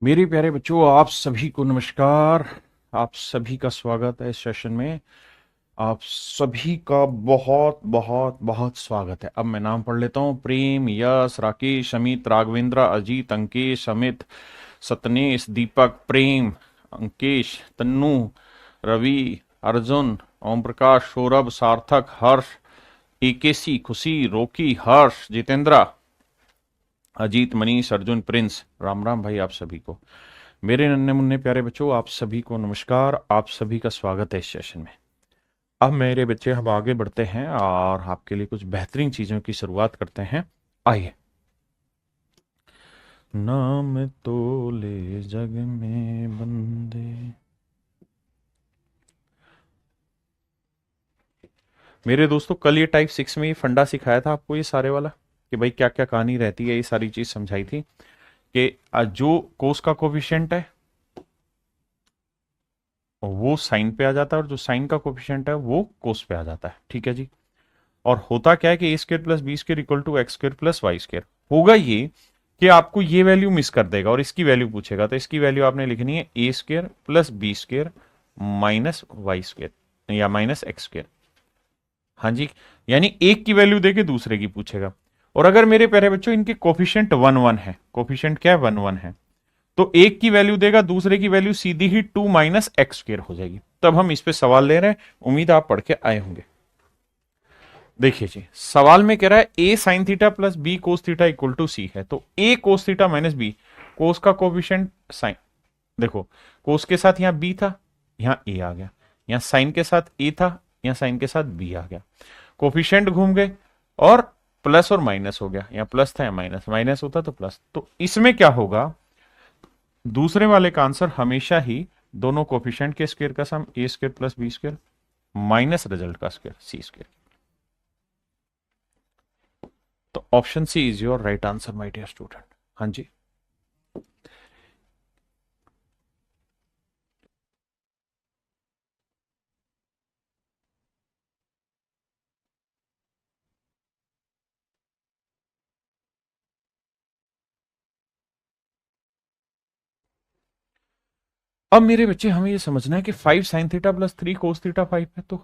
मेरे प्यारे बच्चों, आप सभी को नमस्कार। आप सभी का स्वागत है इस सेशन में। आप सभी का बहुत बहुत बहुत स्वागत है। अब मैं नाम पढ़ लेता हूँ। प्रेम, यश, राकेश, अमित, राघवेंद्र, अजीत, अंकेश, अमित, सतनेश, दीपक, प्रेम, अंकेश, तन्नू, रवि, अर्जुन, ओम प्रकाश, सौरभ, सार्थक, हर्ष, एकेसी, खुशी, रोकी, हर्ष, जितेंद्रा, अजीत, मनीष, अर्जुन, प्रिंस। राम राम भाई आप सभी को। मेरे नन्हे मुन्ने प्यारे बच्चों, आप सभी को नमस्कार। आप सभी का स्वागत है इस सेशन में। अब मेरे बच्चे हम आगे बढ़ते हैं और आपके लिए कुछ बेहतरीन चीजों की शुरुआत करते हैं। आइए। नाम तो ले जग में बंदे। मेरे दोस्तों, कल ये टाइप 6 में ये फंडा सिखाया था आपको, ये सारे वाला, कि भाई क्या क्या कहानी रहती है, ये सारी चीज समझाई थी कि जो कोस का कोफिशिएंट है वो साइन पे आ जाता है और जो साइन का कोफिशिएंट है वो कोस पे आ जाता है। ठीक है जी। और होता क्या है कि a square plus b square equal to x square plus y square होगा। ये कि आपको ये वैल्यू मिस कर देगा और इसकी वैल्यू पूछेगा, तो इसकी वैल्यू आपने लिखनी है a square plus b square minus y square या माइनस एक्स स्क्र। हाँ जी। यानी एक की वैल्यू देके दूसरे की पूछेगा। और अगर मेरे प्यारे बच्चों इनके कोफिशिएंट 1 1 है, कोफिशिएंट क्या है, 1 1 है, तो एक की वैल्यू देगा, दूसरे की वैल्यू सीधी ही 2 माइनस एक्स स्क्र हो जाएगी। तब हम इस पे सवाल ले रहे हैं, उम्मीद आप पढ़ के आए होंगे। देखिए जी, सवाल में कह रहा है a sine theta plus b cos theta equal to c है। तो a cos theta minus b, cos का कोफिशिएंट साइन, देखो कोस के साथ यहां बी था, यहां ए आ गया, यहां साइन के साथ ए था, यहां साइन के साथ बी आ गया, कोफिशिएंट घूम गए और प्लस और माइनस हो गया। यहां प्लस था या माइनस, माइनस होता तो प्लस। तो इसमें क्या होगा, दूसरे वाले का आंसर हमेशा ही दोनों कोफिशिएंट के स्क्वायर का sum a square plus B square minus result का स्क्वायर सी स्क्वायर। तो option C is your right answer my dear student. हाँ जी। अब मेरे बच्चे हमें ये समझना है कि 5 sign theta plus 3 cos theta 5 है। तो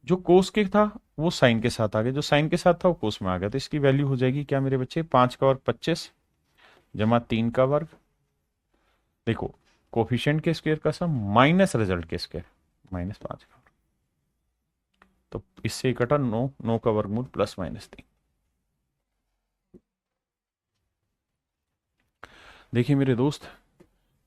जो कोस के था वो साइन के साथ आ गया, जो साइन के साथ था वो कोस में आ गया। तो इसकी वैल्यू हो जाएगी क्या मेरे बच्चे, 5 का वर्ग 25 जमा 3 का वर्ग, देखो कोफिशिएंट के स्क्वायर का सम माइनस रिजल्ट के स्क्वायर माइनस 5 का। तो इससे इकट्ठा 9, 9 का वर्गमूल प्लस माइनस 3। देखिए मेरे दोस्त,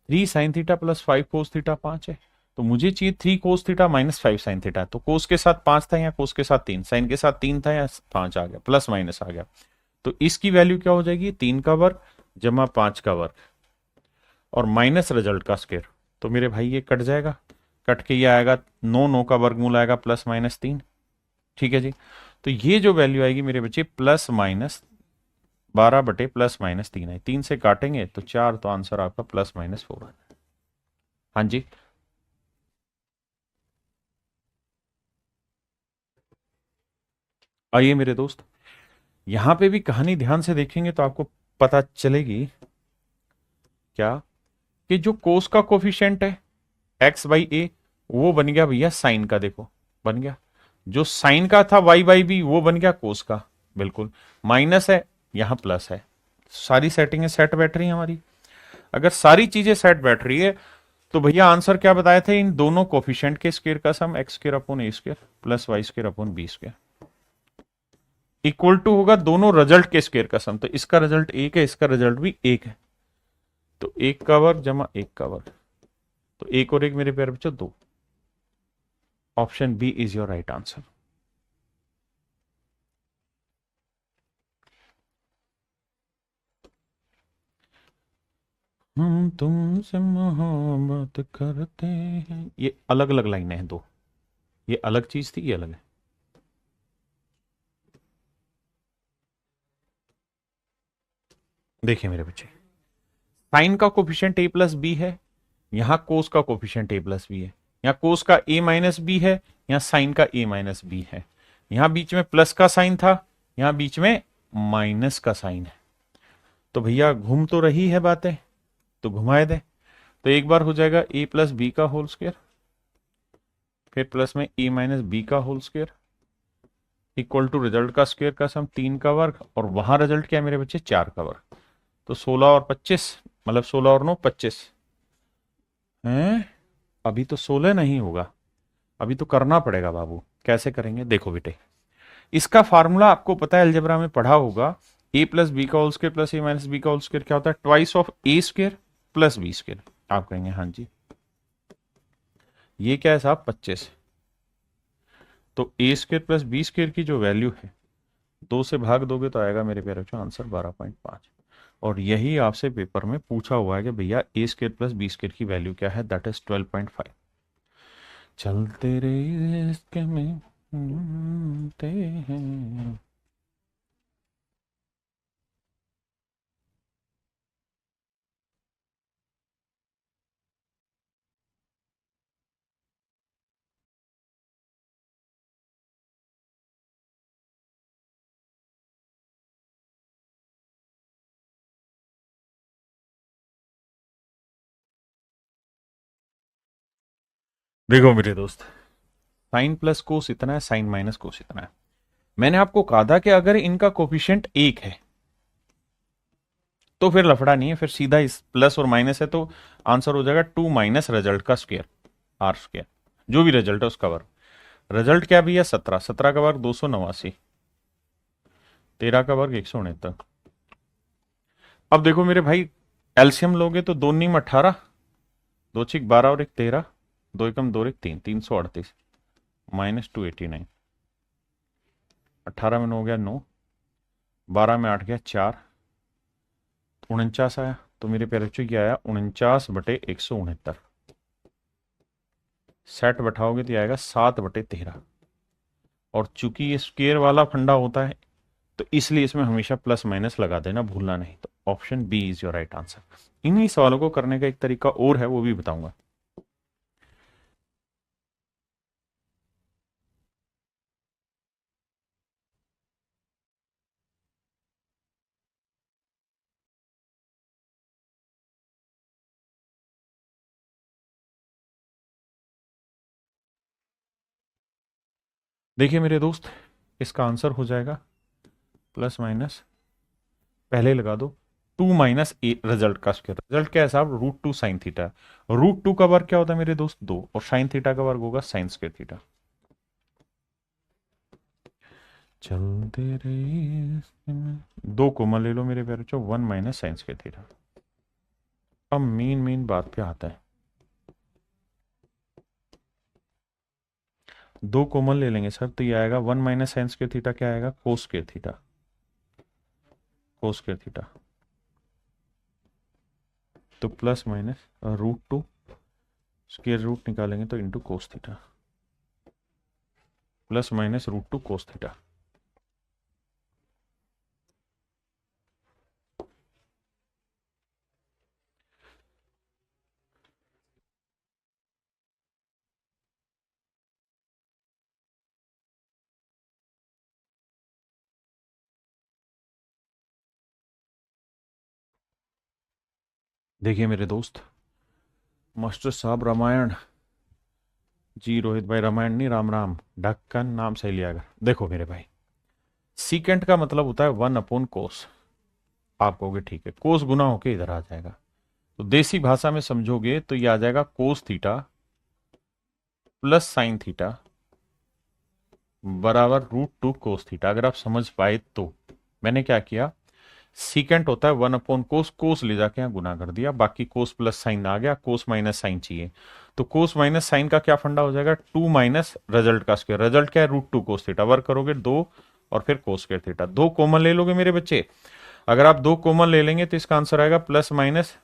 3 sign theta plus 5 cos theta 5 है। तो मुझे चाहिए 3 कोस थीटा माइनस 5 साइन थीटा। तो कोस के साथ 5 था या कोस के साथ 3, साइन के साथ 3 था या 5 आ गया, प्लस माइनस आ गया। तो इसकी वैल्यू क्या हो जाएगी, 3 का वर्ग जमा 5 का वर्ग और माइनस रिजल्ट का स्क्वायर। तो मेरे भाई ये कट जाएगा, कट के ये आएगा 9, 9 का वर्गमूल आएगा प्लस माइनस 3। ठीक है जी। तो ये जो वैल्यू आएगी मेरे बच्चे प्लस माइनस 12 बटे प्लस माइनस 3 है। 3 से काटेंगे तो 4, तो आंसर आपका प्लस माइनस 4 है। हाँ जी। आइए मेरे दोस्त, यहां पे भी कहानी ध्यान से देखेंगे तो आपको पता चलेगी क्या, कि जो कोस का कोफिशिएंट है एक्स बाई ए वो बन गया भैया साइन का, देखो बन गया। जो साइन का था वाई बाई बी वो बन गया कोस का, बिल्कुल। माइनस है, यहां प्लस है। सारी सेटिंगें सेट बैठ रही हैं हमारी। अगर सारी चीजें सेट बैठ रही है तो भैया आंसर क्या बताए थे, इन दोनों कोफिशिएंट के स्क्वायर का sum x square upon a square plus y square upon b square equal to होगा दोनों रिजल्ट के स्क्वायर का सम। तो इसका रिजल्ट एक है, इसका रिजल्ट भी एक है। तो एक का वर्ग जमा एक का वर्ग, तो एक और एक मेरे प्यारे बच्चों 2। Option B is your right answer. हम तुमसे मोहब्बत करते हैं, ये अलग अलग लाइनें हैं दो। ये अलग चीज थी, ये अलग है। देखिए मेरे बच्चे, साइन का कोफिशिएंट ए प्लस बी है, यहां कोस का कोफिशिएंट ए प्लस बी है। यहाँ कोस का ए माइनस बी है, यहाँ साइन का ए माइनस बी है। यहाँ बीच में प्लस का साइन था, यहाँ बीच में माइनस का साइन है। तो भैया घूम तो रही है बातें, तो घुमाए दे। तो एक बार हो जाएगा a प्लस बी का होल स्क्वायर, फिर प्लस में a माइनस बी का whole square equal to result का स्क्वायर का सम 3 का वर्ग, और वहां रिजल्ट क्या है मेरे बच्चे 4 का वर्ग। तो 16 और 25 मतलब 16 और 9 25 हैं। अभी तो 16 नहीं होगा, अभी तो करना पड़ेगा बाबू। कैसे करेंगे देखो बेटे, इसका फार्मूला आपको पता है, अलजेब्रा में पढ़ा होगा। ए प्लस बी का whole square plus A minus B का होल स्क्वायर क्या होता है, twice of A square plus B square. आप कहेंगे हाँ जी, ये क्या है साहब 25। तो ए स्क्वायर प्लस बी स्क्वायर की जो वैल्यू है 2 से भाग दोगे तो आएगा मेरे प्यारे बच्चों आंसर 12.5। और यही आपसे पेपर में पूछा हुआ है कि भैया ए स्क्वायर प्लस बी स्क्वायर की वैल्यू क्या है, दैट इज 12.5। चलते रहे इसके में घूमते हैं। देखो मेरे दोस्त, साइन प्लस कोस इतना है, साइन माइनस कोस इतना है। मैंने आपको कहा था कि अगर इनका कोफिशिएंट एक है तो फिर लफड़ा नहीं है, फिर सीधा इस प्लस और माइनस है तो आंसर हो जाएगा 2 माइनस रिजल्ट का स्क्वायर आर स्क्वायर, जो भी रिजल्ट है उसका वर्ग। रिजल्ट क्या भैया 17, 17 का वर्ग 289, 13 का वर्ग 169। अब देखो मेरे भाई, एलसीएम लोगे तो दो नीम 18, दो छिक 12 और एक 13, दो एकम दो एक 3, 338 माइनस 289। 18 में 9 हो गया 9, 12 में 8 गया 4, 49 आया। तो मेरे प्यारे बच्चों क्या आया 49/169। सेट बैठाओगे तो आएगा 7/13। और चूंकि ये स्क्वेयर वाला फंडा होता है तो इसलिए इसमें हमेशा प्लस माइनस लगा देना, भूलना नहीं। तो option B is your right answer. इन्हीं सवालों को करने का एक तरीका और है, वो भी बताऊंगा। देखिए मेरे दोस्त, इसका आंसर हो जाएगा प्लस माइनस, पहले लगा दो 2 माइनस ए रिजल्ट का स्क्वायर। रिजल्ट क्या है साहब, √2 साइन थीटा। √2 का वर्ग क्या होता है मेरे दोस्त 2, और साइन थीटा का वर्ग होगा साइन स्क्वायर थीटा। चलते रहे, दो कॉमन ले लो मेरे प्यारे बच्चों, 1 माइनस साइन स्क्वायर थीटा। अब मेन मेन बात पे आता है, दो कॉमन ले लेंगे सर तो ये आएगा 1 माइनस साइन स्क्वायर थीटा, क्या आएगा कोस स्क्वायर थीटा, कोस स्क्वायर थीटा। तो प्लस माइनस √2 स्क्वायर रूट निकालेंगे तो into cos theta, plus minus √2 cos theta. देखिए मेरे दोस्त, मास्टर साहब रामायण जी, रोहित भाई रामायण नहीं राम राम, ढक्कन नाम सही लिया अगर। देखो मेरे भाई, सीकेंट का मतलब होता है 1/कोस। आप कहोगे ठीक है, कोस गुना होके इधर आ जाएगा, तो देसी भाषा में समझोगे तो ये आ जाएगा कोस थीटा प्लस साइन थीटा बराबर √2 कोस थीटा। अगर आप समझ पाए तो मैंने क्या किया, सीकेंट होता है 1/कोस, कोस ले जाके यहाँ गुना कर दिया, बाकी कोस प्लस साइन आ गया, कोस माइनस साइन चाहिए तो कोस माइनस साइन का क्या फंडा हो जाएगा 2 माइनस रिजल्ट का स्क्वायर। रिजल्ट क्या है √2 कोस थीटा, वर्क करोगे 2 और फिर कोस स्क्वायर थीटा। दो कॉमन ले लोगे मेरे बच्चे, अगर आप दो कॉमन ले लेंगे तो इसका आंसर आएगा plus minus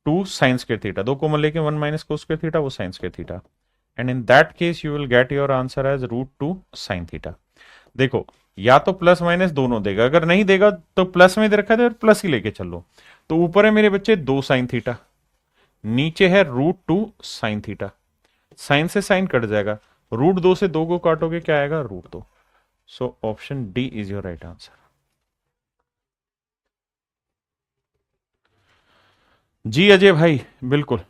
2 sine square theta. दो कॉमन लेके 1 माइनस कोस स्क्वायर थीटा, वो sine square theta. And in that case you will get your answer as √2 sine theta. देखो, या तो प्लस माइनस दोनों देगा, अगर नहीं देगा तो प्लस में दे रखा है तो प्लस ही लेके चलो। तो ऊपर है मेरे बच्चे 2 साइन थीटा, नीचे है √2 साइन थीटा। साइन से साइन कट जाएगा, √2 से 2 को काटोगे क्या आएगा √2। So option d is your right answer. जी अजय भाई, बिल्कुल।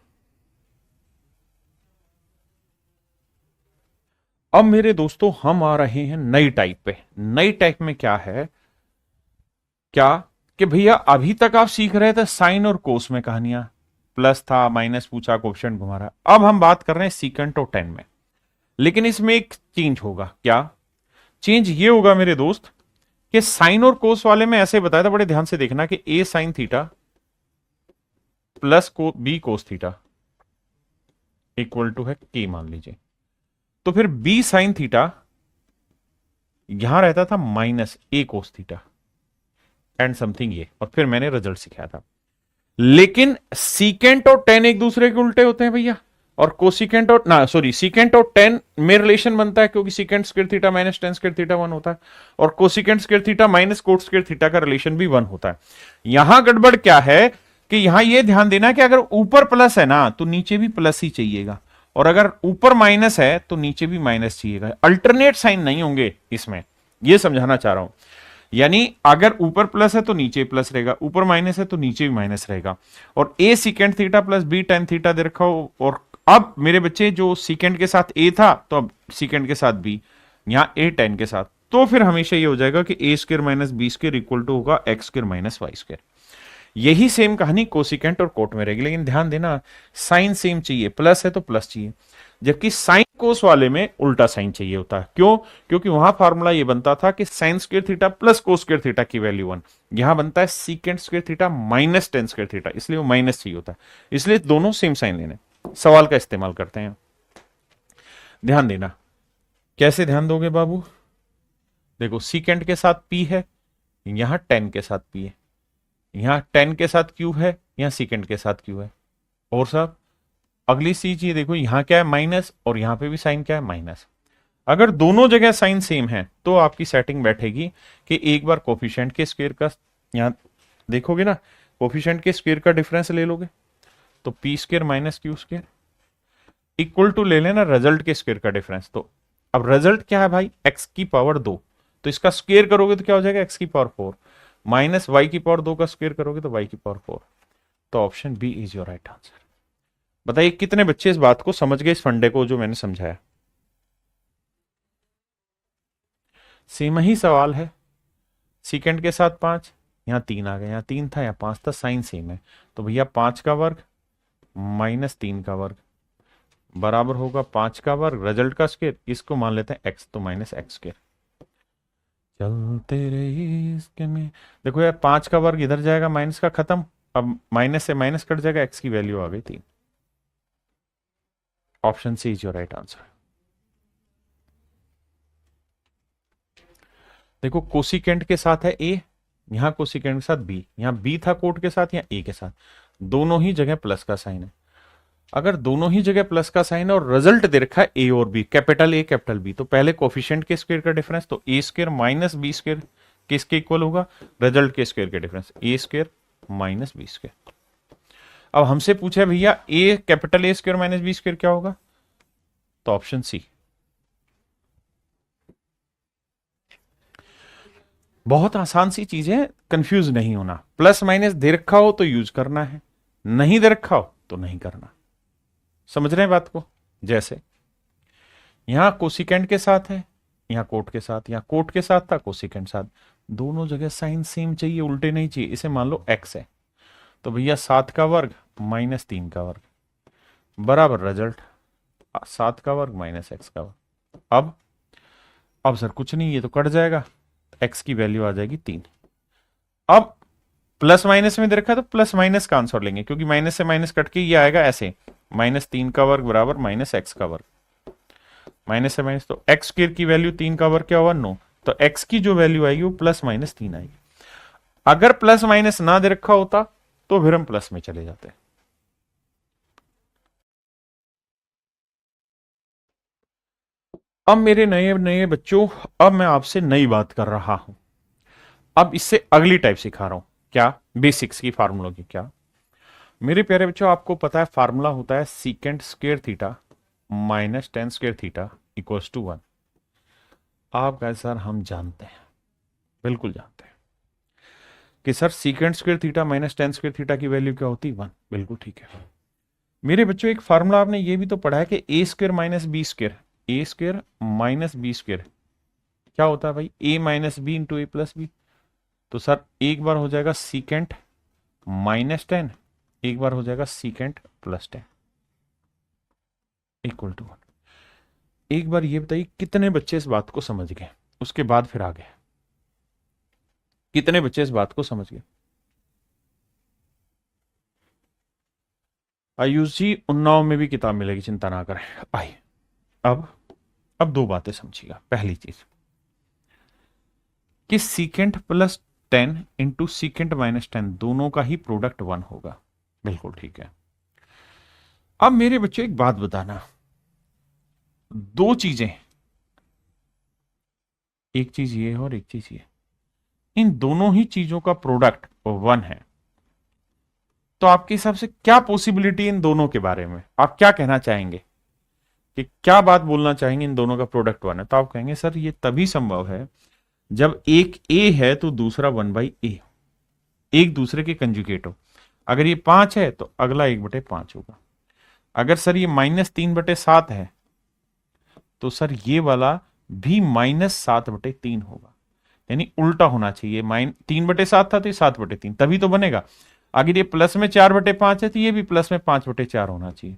अब मेरे दोस्तों हम आ रहे हैं नई टाइप पे। नई टाइप में क्या है, क्या कि भैया अभी तक आप सीख रहे थे साइन और कोस में कहानियां, प्लस था माइनस पूछा कोफिशिएंट घुमा रहा। अब हम बात कर रहे हैं सीकेंट और टेन में, लेकिन इसमें एक चेंज होगा। क्या चेंज ये होगा मेरे दोस्त कि साइन और कोस वाले में ऐसे बताया था, बड़े ध्यान से देखना, कि ए साइन थीटा प्लस को B cos theta equal to है के, मान लीजिए। तो फिर बी साइन थीटा यहां रहता था minus A cos theta and something ये, और फिर मैंने रिजल्ट सिखाया था। लेकिन सीकेंट और टेन एक दूसरे के उल्टे होते हैं भैया, और कोसिकेंट और ना सॉरी सीकेंट और टेन में रिलेशन बनता है, क्योंकि secant square theta minus tan square theta one होता है, और cosecant square theta minus cot square theta का रिलेशन भी वन होता है। यहां गड़बड़ क्या है कि यहां यह ध्यान देना कि अगर ऊपर प्लस है ना तो नीचे भी प्लस ही चाहिएगा, और अगर ऊपर माइनस है तो नीचे भी माइनस चाहिएगा। अल्टरनेट साइन नहीं होंगे इसमें, यह समझाना चाह रहा हूं। यानी अगर ऊपर प्लस है तो नीचे प्लस रहेगा, ऊपर माइनस है तो नीचे भी माइनस रहेगा। और a secant theta plus b tan theta दे रखा हो, और अब मेरे बच्चे जो सीकेंट के साथ ए था तो अब सीकेंट के साथ बी, यहां ए टेन के साथ, तो फिर हमेशा ये हो जाएगा कि a square minus b square equal to होगा x square minus y square. यही सेम कहानी कोसिकेंट और कोट में रहेगी, लेकिन ध्यान देना साइन सेम चाहिए, प्लस है तो प्लस चाहिए, जबकि साइन कोस वाले में उल्टा साइन चाहिए होता है। क्यों? क्योंकि वहां फार्मूला ये बनता था कि sign square theta plus cos square theta की वैल्यू वन, यहां बनता है secant square theta minus tan square theta, इसलिए वो माइनस चाहिए होता है। इसलिए दोनों सेम साइन लेने, सवाल का इस्तेमाल करते हैं। ध्यान देना, कैसे ध्यान दोगे बाबू? देखो सीकेंट के साथ पी है, यहां टेन के साथ पी है, यहां टेन के साथ क्यू है, यहां सीकेंट के साथ क्यू है। और साहब अगली चीज ये देखो, यहां क्या है माइनस, और यहां पे भी साइन क्या है माइनस। अगर दोनों जगह साइन सेम है तो आपकी सेटिंग बैठेगी कि एक बार कोफिशिएंट के स्क्वायर का, यहां देखोगे ना, कोफिशिएंट के स्क्वायर का डिफरेंस ले लोगे तो P square minus Q square equal to ले लेना रिजल्ट के स्क्वायर का डिफरेंस। तो अब रिजल्ट क्या है भाई, एक्स की पावर दो, तो इसका स्क्वायर करोगे तो क्या हो जाएगा, एक्स की पावर फोर, माइनस वाई की पावर दो का स्क्वायर करोगे तो वाई की पावर फोर। तो option B is your right answer. बताइए कितने बच्चे इस बात को समझ गए, इस फंडे को जो मैंने समझाया। सेम ही सवाल है, सीकेंड के साथ पांच, यहां तीन आ गया, यहां तीन था, यहां पांच था, साइन सेम है, तो भैया पांच का वर्ग माइनस तीन का वर्ग बराबर होगा पांच का वर्ग रिजल्ट का स्क्वायर, इसको मान लेते हैं एक्स, तो माइनस एक्स स्क्वायर। चलते रहे इसके में, देखो यार पांच का वर्ग इधर जाएगा, माइनस का खत्म, अब माइनस से माइनस कट जाएगा, एक्स की वैल्यू आ गई तीन। Option C is your right answer. देखो कोसिकेंट के साथ है ए, यहां कोसिकेंट के साथ बी, यहां बी था कोट के साथ, यहां ए के साथ, दोनों ही जगह प्लस का साइन है। अगर दोनों ही जगह प्लस का साइन है और रिजल्ट दे रखा है ए और b, capital a capital b, तो पहले कोफिशिएंट के स्क्वायर का डिफरेंस, तो ए स्क्वायर माइनस बी स्क्वायर किसके इक्वल होगा, रिजल्ट के स्क्वायर के difference, a square minus B square. अब हमसे पूछा है भैया a capital a square minus B square क्या होगा, तो ऑप्शन सी। बहुत आसान सी चीज है, कंफ्यूज नहीं होना। प्लस माइनस दे रखा हो तो यूज करना है, नहीं दे रखा हो तो नहीं करना। समझ रहे हैं बात को? जैसे यहां कोसिकेंट के साथ है, यहां कोट के साथ, यहां कोट के साथ था कोसिकेंट साथ, दोनों जगह साइन सेम चाहिए, उल्टे नहीं चाहिए। इसे मान लो एक्स है, तो भैया सात का वर्ग माइनस तीन का वर्ग बराबर रिजल्ट सात का वर्ग माइनस एक्स का वर्ग। अब सर कुछ नहीं, ये तो कट जाएगा, एक्स की वैल्यू आ जाएगी तीन। अब प्लस माइनस में दे रखा है तो प्लस माइनस का आंसर लेंगे, क्योंकि माइनस से माइनस कट के ये आएगा ऐसे, माइनस तीन का वर्ग बराबर माइनस एक्स का वर्ग, माइनस से माइनस, तो एक्स स्क्वायर की वैल्यू तीन का वर्ग क्या होगा, नो, तो एक्स की जो वैल्यू आएगी वो प्लस माइनस तीन आएगी। अगर प्लस माइनस ना दे रखा होता तो फिर हम प्लस में चले जाते। अब मेरे नए नए बच्चों, अब मैं आपसे नई बात कर रहा हूं। अब इससे अगली टाइप सिखा रहा हूं, क्या, बेसिक्स की फार्मूला की। क्या मेरे प्यारे बच्चों, आपको पता है फार्मूला होता है secant square theta minus tan square theta equals to one. आप कहें सर हम जानते हैं, बिल्कुल जानते हैं, कि sir secant square theta minus tan square theta की वैल्यू क्या होती है? 1। बिल्कुल ठीक है मेरे बच्चों। एक फार्मूला आपने ये भी तो पढ़ा है कि ए स्क्वायर माइनस बी स्क्वायर, ए स्क्वायर माइनस बी स्क्वायर क्या होता है भाई? ए minus b into a plus b. तो सर एक बार हो जाएगा सीकेंट माइनस 10, एक बार हो जाएगा सीकेंट प्लस 10 इक्वल टू 1। एक बार ये बताइए कितने बच्चे इस बात को समझ गए? उसके बाद फिर आगे कितने बच्चे इस बात को समझ गए? आयुष जी उन्नाव में भी किताब मिलेगी, चिंता ना करें। आइए अब दो बातें समझिएगा। पहली चीज कि secant plus 10 into secant minus 10 दोनों का ही प्रोडक्ट 1 होगा। बिल्कुल ठीक है। अब मेरे बच्चों एक बात बताना, दो चीजें, एक चीज ये है और एक चीज ये, इन दोनों ही चीजों का प्रोडक्ट 1 है। तो आपके हिसाब से क्या पॉसिबिलिटी इन दोनों के बारे में, आप क्या कहना चाहेंगे कि क्या बात बोलना चाहेंगे? इन दोनों का प्रोडक्ट 1 है तो आप कहेंगे सर ये तभी संभव है जब एक ए है तो दूसरा 1/a, एक दूसरे के कंजुगेट हो। अगर ये 5 है तो अगला 1/5 होगा। अगर सर ये -3/7 है तो सर ये वाला भी -7/3 होगा। यानी उल्टा होना चाहिए, 3/7 था तो ये 7/3 तभी तो बनेगा। अगर ये प्लस में 4/5 है तो ये भी प्लस में 5/4 होना चाहिए।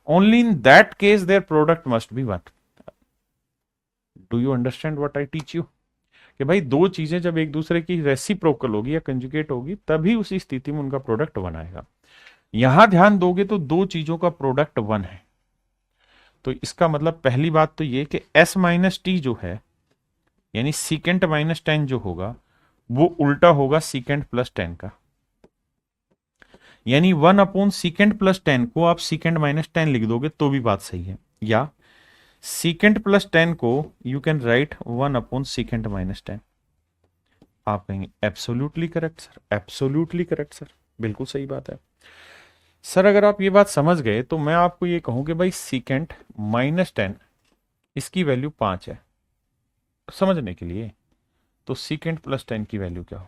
Only in that case their product must be 1। Do you understand what I teach you? कि भाई दो चीजें जब एक दूसरे की रेसिप्रोकल होगी या कंजुगेट होगी तभी उसी स्थिति में उनका प्रोडक्ट 1 आएगा। यहां ध्यान दोगे तो दो चीजों का प्रोडक्ट 1 है। तो इसका मतलब पहली बात तो ये कि s माइनस टी जो है यानी सीकेंट माइनस 10 जो होगा वो उल्टा होगा सीकेंट प्लस 10 का। यानी 1 अपॉन सीकेंट प्लस 10 को आप सीकेंट माइनस 10 लिख दोगे तो भी बात सही है। या सीकेंट प्लस 10 को you can write 1 upon secant minus 10। आप कहेंगे absolutely correct sir, absolutely correct sir, बिल्कुल सही बात है सर। अगर आप ये बात समझ गए तो मैं आपको ये कहूं कि भाई सीकेंट माइनस 10 इसकी वैल्यू 5 है समझने के लिए, तो सीकेंट प्लस 10 की वैल्यू क्या हो?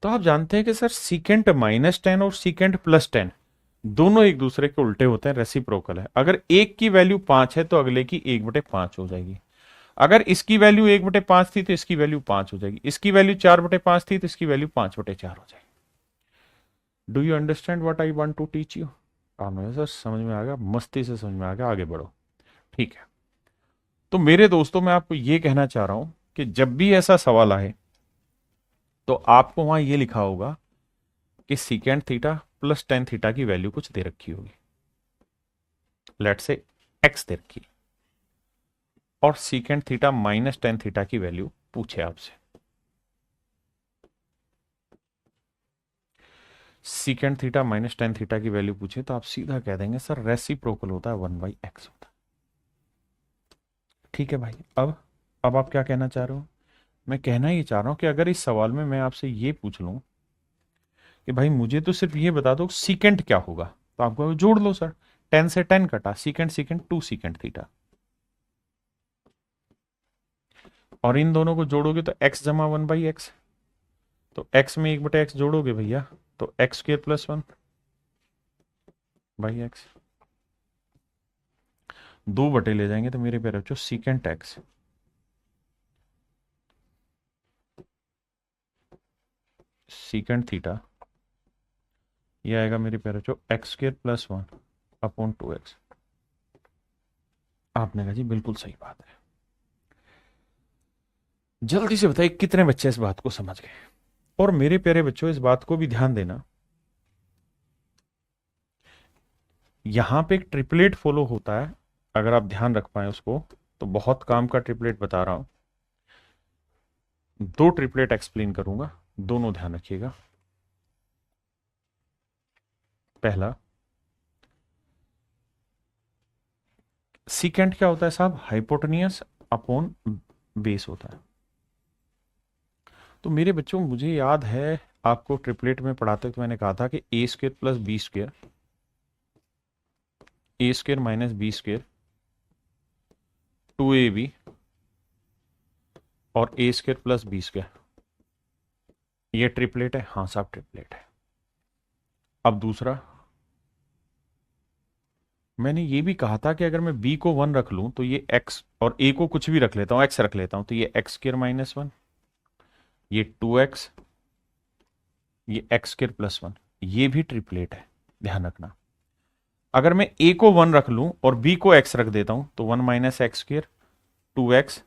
तो आप जानते हैं कि सर सीकेंट माइनस 10 और सीकेंट प्लस 10 दोनों एक दूसरे के उल्टे होते हैं, रेसिप्रोकल है। अगर एक की वैल्यू 5 है तो अगले की 1/5 हो जाएगी। अगर इसकी वैल्यू 1/5 थी तो इसकी वैल्यू 5 हो जाएगी। इसकी वैल्यू 4/5 थी तो इसकी वैल्यू 5/4 हो जाएगी। Do you understand what I want to teach you? आपने सर समझ में आ गया, मस्ती से समझ में आ गया, आगे बढ़ो। ठीक है, तो मेरे दोस्तों मैं आपको यह कहना चाह रहा हूं कि जब भी ऐसा सवाल आए तो आपको वहां यह लिखा होगा कि secant theta plus tan theta की वैल्यू कुछ दे रखी होगी, लेट से एक्स दे रखी, और secant theta minus tan theta की वैल्यू पूछे आपसे। Secant theta minus tan theta की वैल्यू पूछे तो आप सीधा कह देंगे सर रेसिप्रोकल होता है 1/x होता है। ठीक है भाई, अब आप क्या कहना चाह रहे हो? मैं कहना ये चाह रहा हूं कि अगर इस सवाल में मैं आपसे ये पूछ लूं कि भाई मुझे तो सिर्फ ये बता दो सीकेंट क्या होगा, तो आपको जोड़ लो सर, 10 से 10 कटा, सीकेंट सीकेंट 2 सीकेंट थीटा, और इन दोनों को जोड़ोगे तो x जमा 1/x, तो x में 1/x जोड़ोगे भैया तो एक्स स्क्र प्लस 1/x, 2 बटे ले जाएंगे तो मेरे प्यारे बच्चों सीकेंट एक्स सीकेंट थीटा ये आएगा मेरे प्यारे बच्चों एक्स स्क्र प्लस 1/2x। आपने कहा जी बिल्कुल सही बात है। जल्दी से बताइए कितने बच्चे इस बात को समझ गए? और मेरे प्यारे बच्चों इस बात को भी ध्यान देना, यहां पे एक ट्रिपलेट फॉलो होता है, अगर आप ध्यान रख पाए उसको तो बहुत काम का ट्रिपलेट बता रहा हूं। 2 ट्रिपलेट एक्सप्लेन करूंगा, दोनों ध्यान रखिएगा। पहला, सीकेंट क्या होता है साहब? हाइपोटेनियस अपॉन बेस होता है। तो मेरे बच्चों मुझे याद है आपको ट्रिपलेट में पढ़ाते तो मैंने कहा था कि a square plus b square, a square minus b square 2ab और a square plus b square, ये ट्रिपलेट है, हाँ साहब ट्रिपलेट है। अब दूसरा, मैंने ये भी कहा था कि अगर मैं b को 1 रख लूं तो ये x, और a को कुछ भी रख लेता हूं, x रख लेता हूं, तो ये एक्स स्क्र माइनस 1, ये 2x, ये एक्स स्क्र प्लस 1, ये भी ट्रिपलेट है, ध्यान रखना। अगर मैं a को 1 रख लूं और b को x रख देता हूं तो 1 माइनस एक्स स्क्र, 2x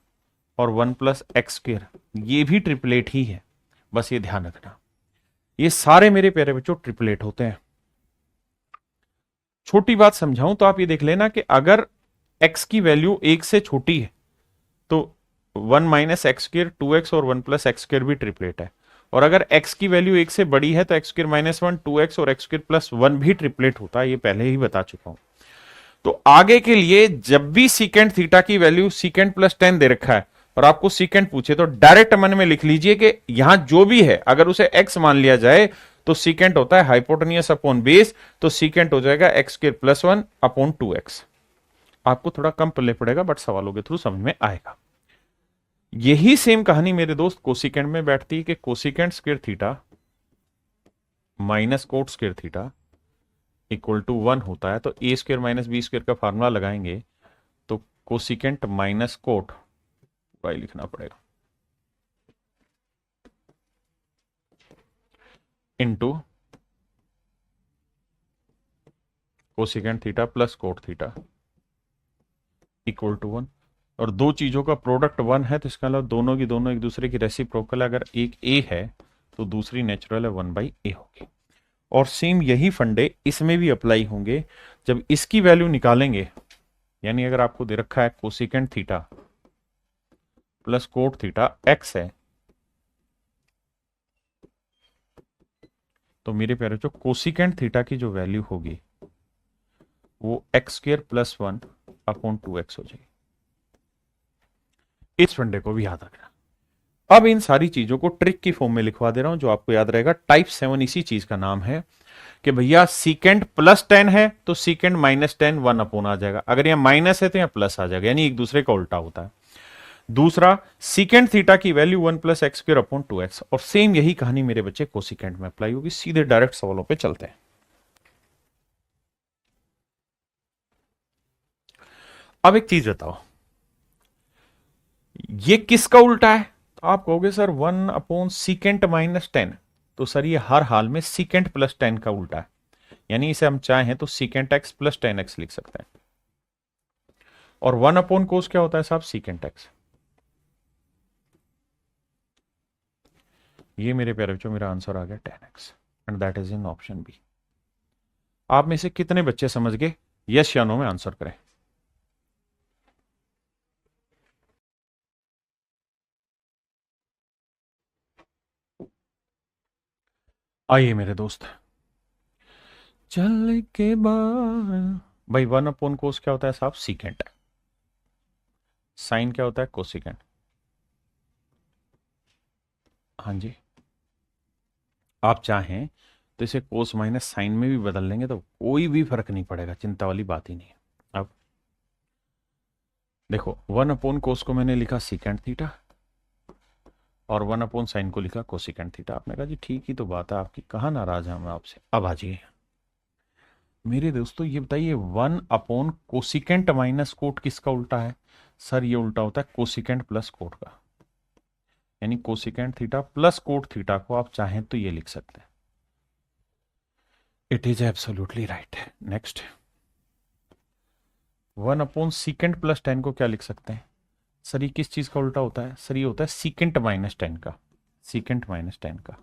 और 1 प्लस एक्स स्क्र, ये भी ट्रिपलेट ही है, बस ये ध्यान रखना। ये सारे मेरे प्यारे बच्चों ट्रिपलेट होते हैं। छोटी बात समझाऊं तो आप ये देख लेना कि अगर x की वैल्यू 1 से छोटी है तो 1 माइनस एक्स स्क्र, 2x और 1 प्लस एक्स स्क्र भी ट्रिपलेट है, और अगर x की वैल्यू 1 से बड़ी है तो एक्स स्क्र माइनस 1, 2x और एक्स स्क्र प्लस 1 भी ट्रिपलेट होता है, ये पहले ही बता चुका हूं। तो आगे के लिए जब भी सीकेंट थीटा की वैल्यू सीकेंट प्लस 10 दे रखा है और आपको सीकेंट पूछे तो डायरेक्ट मन में लिख लीजिए कि यहां जो भी है अगर उसे x मान लिया जाए तो सीकेंट होता है हाइपोटेनियस अपॉन बेस, तो सीकेंट हो जाएगा x square plus 1 upon 2x। आपको थोड़ा कम पल्ले पड़ेगा बट सवालों के थ्रू समझ में आएगा। यही सेम कहानी मेरे दोस्त कोसिकेंट में बैठती है कि cosecant square theta minus cot square theta equal to 1 होता है, तो ए स्क्वायर माइनस बी स्क्वायर का फार्मूला लगाएंगे तो कोसिकेंट माइनस कोट वाई लिखना पड़ेगा into cosecant theta plus cot theta equal to 1। और दो चीजों का प्रोडक्ट 1 है तो इसका मतलब दोनों की दोनों एक दूसरे की रेसिप्रोकल है, अगर एक a है तो दूसरी नेचुरल है 1/a होगी। और सेम यही फंडे इसमें भी अप्लाई होंगे जब इसकी वैल्यू निकालेंगे, यानी अगर आपको दे रखा है cosecant theta plus cot theta x है, तो मेरे प्यारे जो कोसिकेंट थीटा की जो वैल्यू होगी वो x square plus 1 upon 2x हो जाएगी। इस फंडे को भी याद रखना। अब इन सारी चीजों को ट्रिक की फॉर्म में लिखवा दे रहा हूं जो आपको याद रहेगा। टाइप 7 इसी चीज का नाम है कि भैया सीकेंट प्लस 10 है तो सीकेंट माइनस 10 1 अपॉन आ जाएगा, अगर यहां माइनस है तो यहां प्लस आ जाएगा, यानी एक दूसरे का उल्टा होता है। दूसरा, सीकेंट थीटा की value 1 plus x square upon 2x, और सेम यही कहानी मेरे बच्चे कोसिकेंट में अप्लाई होगी। सीधे डायरेक्ट सवालों पे चलते हैं। अब एक चीज बताओ, ये किसका उल्टा है? तो आप कहोगे सर 1 अपॉन सीकेंट माइनस 10, तो सर ये हर हाल में सीकेंट प्लस 10 का उल्टा है, यानी इसे हम चाहें तो सीकेंट एक्स प्लस 10x लिख सकते हैं। और 1 अपॉन कोस क्या होता है साहब? Secant X. ये मेरे प्यारे बच्चों मेरा आंसर आ गया 10x and that is in option B. आप में से कितने बच्चे समझ गए? यस या नो में आंसर करें। आइए मेरे दोस्त, चल के बाद भाई 1 अपॉन कोस क्या होता है साहब? सीकेंट है। साइन क्या होता है? कोसिकेंट। हाँ जी, आप चाहें तो इसे कोस माइनस साइन में भी बदल लेंगे तो कोई भी फर्क नहीं पड़ेगा, चिंता वाली बात ही नहीं है। अब देखो 1 अपॉन कोस को मैंने लिखा सीकेंट थीटा और 1 अपॉन साइन को लिखा कोसिकेंट थीटा। आपने कहा जी ठीक ही तो बात है आपकी, कहाँ नाराज हैं हम आपसे। अब आ जाइए मेरे दोस्तों, ये बताइए 1 अपॉन कोसिकेंट माइनस कोट किसका उल्टा है? सर ये उल्टा होता है कोसिकेंट प्लस कोट का, यानी cosecant theta plus cot theta को आप चाहें तो ये लिख सकते हैं। It is absolutely right. Next, 1 upon secant plus 10 को क्या लिख सकते हैं? सर ये किस चीज का उल्टा होता है? सर ये होता है सीकेंट माइनस 10 का, सीकेंट माइनस 10 का।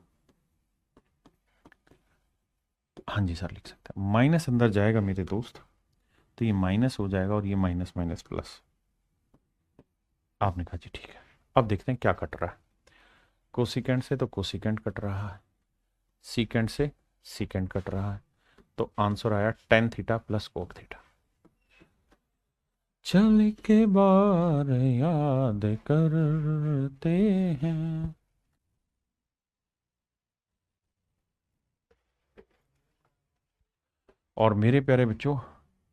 हाँ जी सर लिख सकते हैं। माइनस अंदर जाएगा मेरे दोस्त तो ये माइनस हो जाएगा और ये माइनस माइनस प्लस। आपने कहा जी ठीक है। अब देखते हैं क्या कट रहा है। कोसिकेंट से तो कोसिकेंट कट रहा है, सीकेंट से सीकेंट कट रहा है, तो आंसर आया ten theta plus cot theta. चल के बार याद करते हैं। और मेरे प्यारे बच्चों,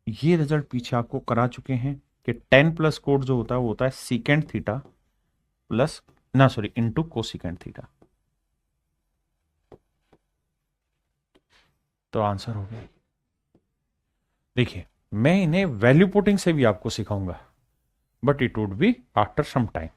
ये रिजल्ट पीछे आपको करा चुके हैं कि 10 प्लस कोट जो होता है वो होता है सीकेंट थीटा प्लस, ना सॉरी, इनटू कोसिकेंट थीटा। तो आंसर हो गया। देखिए मैं इन्हें वैल्यू पुटिंग से भी आपको सिखाऊंगा, but it would be after some time.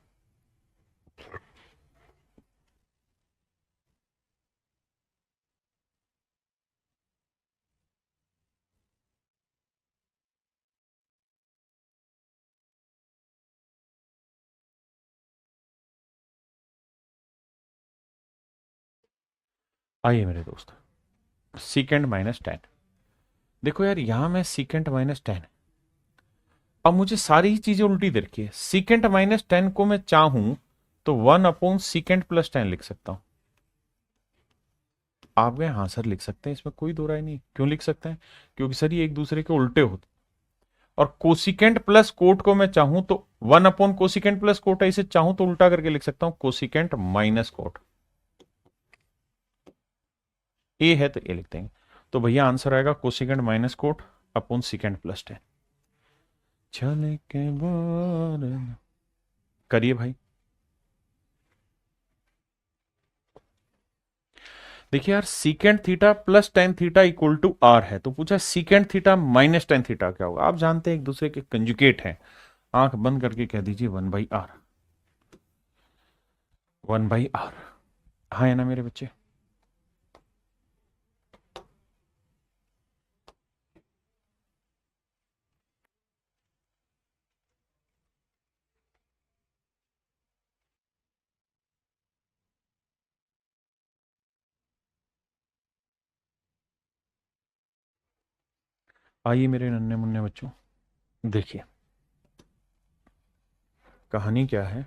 आइए मेरे दोस्त, सीकेंड माइनस 10। देखो यार यहां मैं सीकेंड माइनस 10, अब मुझे सारी ही चीजें उल्टी दे रखी है। सीकेंड माइनस 10 को मैं चाहूं तो 1 अपॉन सीकेंड प्लस 10 लिख सकता हूं। आप गए हाँ सर लिख सकते हैं, इसमें कोई दो राय नहीं। क्यों लिख सकते हैं? क्योंकि सर ये एक दूसरे के उल्टे होते। और कोसिकेंट प्लस कोट को मैं चाहूं तो 1 अपॉन कोसिकेंट प्लस कोट है, इसे चाहूं तो उल्टा करके लिख सकता हूं कोसिकेंट माइनस कोट। ए है तो ए लिख देंगे। तो भैया आंसर आएगा cosecant minus cot upon secant plus 10। चले के बार करिए भाई। देखिए यार secant theta plus tan theta equal to R है, तो पूछा secant theta minus tan theta क्या होगा। आप जानते हैं एक दूसरे के कंजुगेट हैं। आंख बंद करके कह दीजिए 1/r, 1/r। हाँ है ना मेरे बच्चे? आइए मेरे नन्हे मुन्ने बच्चों, देखिए कहानी क्या है।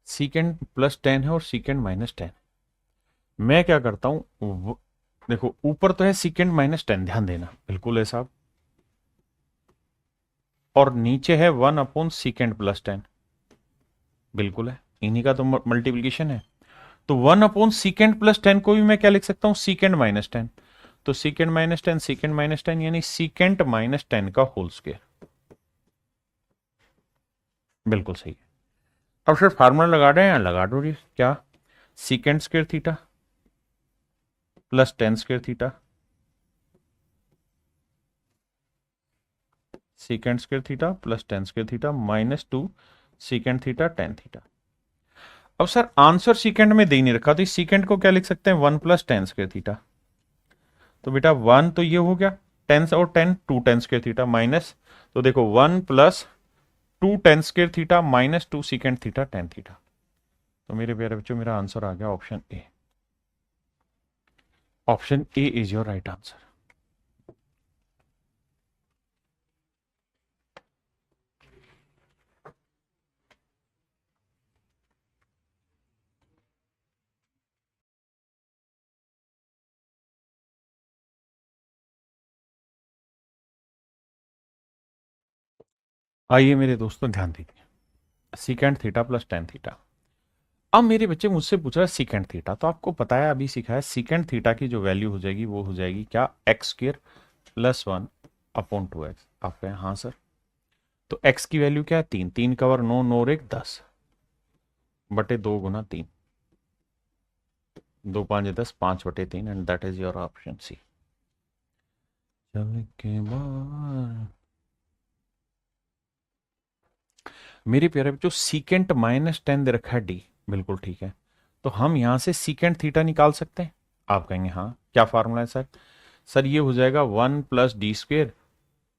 सीकेंड प्लस 10 है और सीकेंड माइनस 10। मैं क्या करता हूं, देखो ऊपर तो है सीकेंड माइनस 10, ध्यान देना बिल्कुल है साहब, और नीचे है 1 अपॉन सीकेंड प्लस 10, बिल्कुल है, इन्हीं का तो मल्टीप्लीकेशन है। तो 1 अपॉन सीकेंड प्लस 10 को भी मैं क्या लिख सकता हूं, सीकेंड माइनस 10। तो सीकेंड माइनस 10 सीकेंड माइनस 10 यानी सीकेंड माइनस 10 का होल स्क्वायर, बिल्कुल सही है। अब सिर्फ फार्मूला लगा रहे हैं, लगा दो जी। क्या? Secant square theta plus 10 square theta, secant square theta plus 10 square theta minus 2 secant theta 10 theta. अब सर आंसर सीकेंड में दे ही नहीं रखा, तो इस सीकेंड को क्या लिख सकते हैं, 1 प्लस 10 स्क्वायर थीटा। तो बेटा 1 तो ये हो गया, 10 और 10 2 10 स्क्वायर थीटा माइनस, तो देखो 1 plus 2 10 square theta minus 2 secant theta 10 theta. तो मेरे प्यारे बच्चों मेरा आंसर आ गया option A. Option A is your right answer. आइए मेरे दोस्तों ध्यान दीजिए, सीकेंड थीटा प्लस 10 थीटा। अब मेरे बच्चे मुझसे पूछ रहा है सीकेंड थीटा, तो आपको पता है अभी सिखाया सीकेंड थीटा की जो वैल्यू हो जाएगी वो हो जाएगी क्या, एक्स स्क्वायर प्लस 1/2x। आप कहें हाँ सर, तो x की वैल्यू क्या है, 3, 3 कवर 9, 9 और 1 10 बटे 2 गुना 3, 2 5 10, 5/3, and that is your option C. चल के बार मेरे प्यारे बच्चों सीकेंट माइनस 10 दे रखा है डी, बिल्कुल ठीक है। तो हम यहां से सीकेंट थीटा निकाल सकते हैं। आप कहेंगे हाँ क्या फार्मूला है सर? सर ये हो जाएगा 1 प्लस डी स्क्वेयर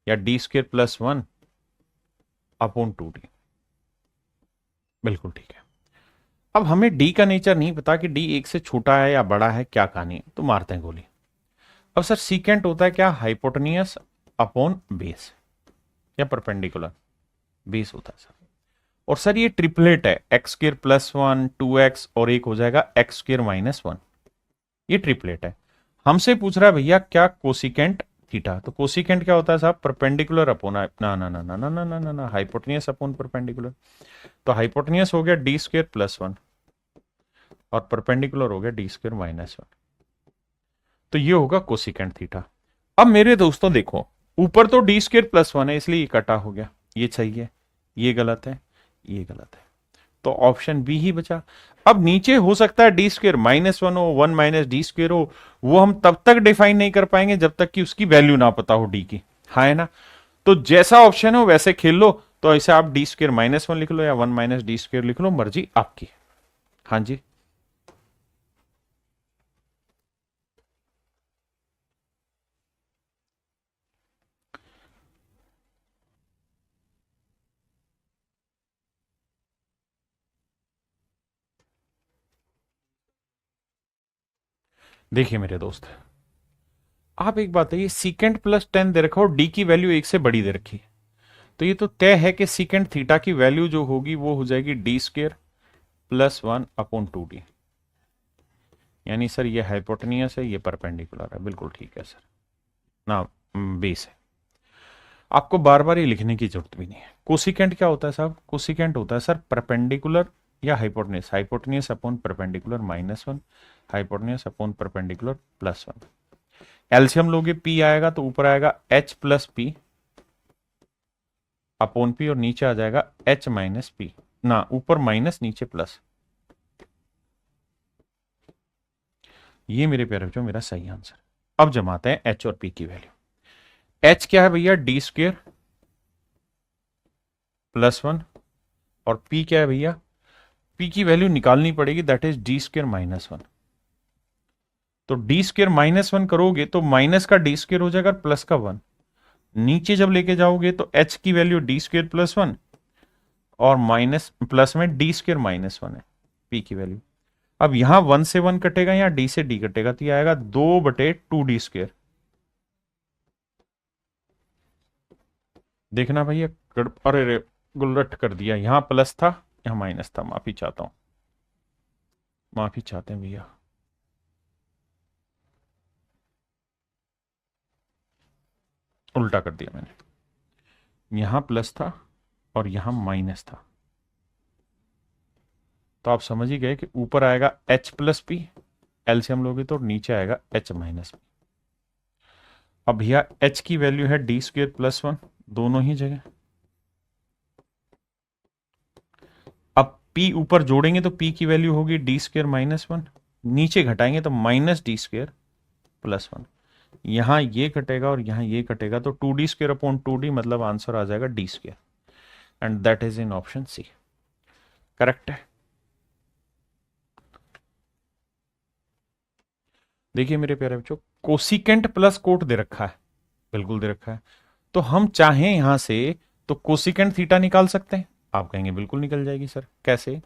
या डी स्क्वेयर प्लस 1/2d, बिल्कुल ठीक है। अब हमें डी का नेचर नहीं पता कि डी एक से छोटा है या बड़ा है, क्या कहानी है, तो मारते हैं गोली। अब सर सीकेंट होता है क्या, हाइपोटेनियस अपॉन बेस या परपेंडिकुलर, बेस होता है सर। और सर ये ट्रिपलेट है, एक्स स्क्र प्लस 1 2x और एक हो जाएगा एक्स स्क्र माइनस 1, ये ट्रिपलेट है। हमसे पूछ रहा है भैया क्या कोसिकेंट थीटा, तो कोसिकेंट क्या होता है साहब, परपेंडिकुलर अपॉन, ना ना ना ना ना ना ना ना ना, हाइपोटेनियस अपॉन परपेंडिकुलर। तो हाइपोटेनियस हो गया डी स्क्र प्लस 1 और परपेंडिकुलर हो गया डी स्क्र माइनस 1, तो ये होगा कोसिकेंट थीटा। अब मेरे दोस्तों देखो ऊपर तो डी स्क्र प्लस 1 है इसलिए ये कटा हो गया, ये सही है, ये गलत है, ये गलत है, तो ऑप्शन बी ही बचा। अब नीचे हो सकता है डी स्क्वेयर -1 हो, 1 माइनस डी स्क्वेयर हो, वो हम तब तक डिफाइन नहीं कर पाएंगे जब तक कि उसकी वैल्यू ना पता हो डी की। हाँ है ना? तो जैसा ऑप्शन हो वैसे खेल लो। तो ऐसे आप डी स्क्वेयर -1 लिख लो या 1 माइनस डी स्क्वेयर लिख लो, मर्जी आपकी। हाँ जी, देखिए मेरे दोस्त, आप एक बात है, ये सीकेंट प्लस 10 दे रखा हो, डी की वैल्यू 1 से बड़ी दे रखी है, तो ये तो तय है कि सीकेंट थीटा की वैल्यू जो होगी वो हो जाएगी डी स्क्वेयर +1/2d। यानी सर ये हाइपोटेनियस है, ये परपेंडिकुलर है, बिल्कुल ठीक है सर ना, बेस है। आपको बार बार ये लिखने की जरूरत भी नहीं है। कोसिकेंट क्या होता है साहब? कोसिकेंट होता है सर परपेंडिकुलर या hypotenuse, hypotenuse upon perpendicular -1, hypotenuse upon perpendicular +1। LCM लोगे पी आएगा तो ऊपर आएगा h plus P upon P और नीचे आ जाएगा h माइनस पी, ना ऊपर माइनस नीचे प्लस। ये मेरे प्यारे बच्चों मेरा सही आंसर। अब जमाते हैं h और p की वैल्यू। h क्या है भैया? डी स्क्वेयर +1, और p क्या है भैया? p की वैल्यू निकालनी पड़ेगी, दैट इज डी स्क्वेयर -1। तो डी स्क्वेयर -1 करोगे तो माइनस का डी स्क्वेयर हो जाएगा प्लस का 1, नीचे जब लेके जाओगे तो h की वैल्यू डी स्क्वेयर +1 और माइनस प्लस में डी स्क्वेयर -1 है p की वैल्यू। अब यहां 1 से 1 कटेगा, यहां d से d कटेगा, तो ये आएगा 2/2d स्क्वेयर। देखना भैया, अरे गुलरट कर दिया, यहां प्लस था यहां माइनस था, माफी चाहता हूं, माफी चाहते हैं भैया। उल्टा कर दिया मैंने, यहां प्लस था और यहां माइनस था, तो आप समझ ही गए कि ऊपर आएगा h प्लस पी, एलसीएम लोगे तो नीचे आएगा h माइनस पी। अब भैया h की वैल्यू है डी स्क्वेयर +1 दोनों ही जगह। अब p ऊपर जोड़ेंगे तो p की वैल्यू होगी डी स्क्वेयर -1, नीचे घटाएंगे तो माइनस डी स्क्वेयर +1। यहां ये कटेगा और यहां ये कटेगा, तो 2d स्क्वेयर अपॉन 2d, मतलब आंसर आ जाएगा D square, and that is in option C. Correct है। देखिए मेरे प्यारे बच्चों, कोसिकेंट प्लस कोट दे रखा है, बिल्कुल दे रखा है, तो हम चाहें यहां से तो कोसिकेंट थीटा निकाल सकते हैं। आप कहेंगे बिल्कुल निकल जाएगी सर, कैसे?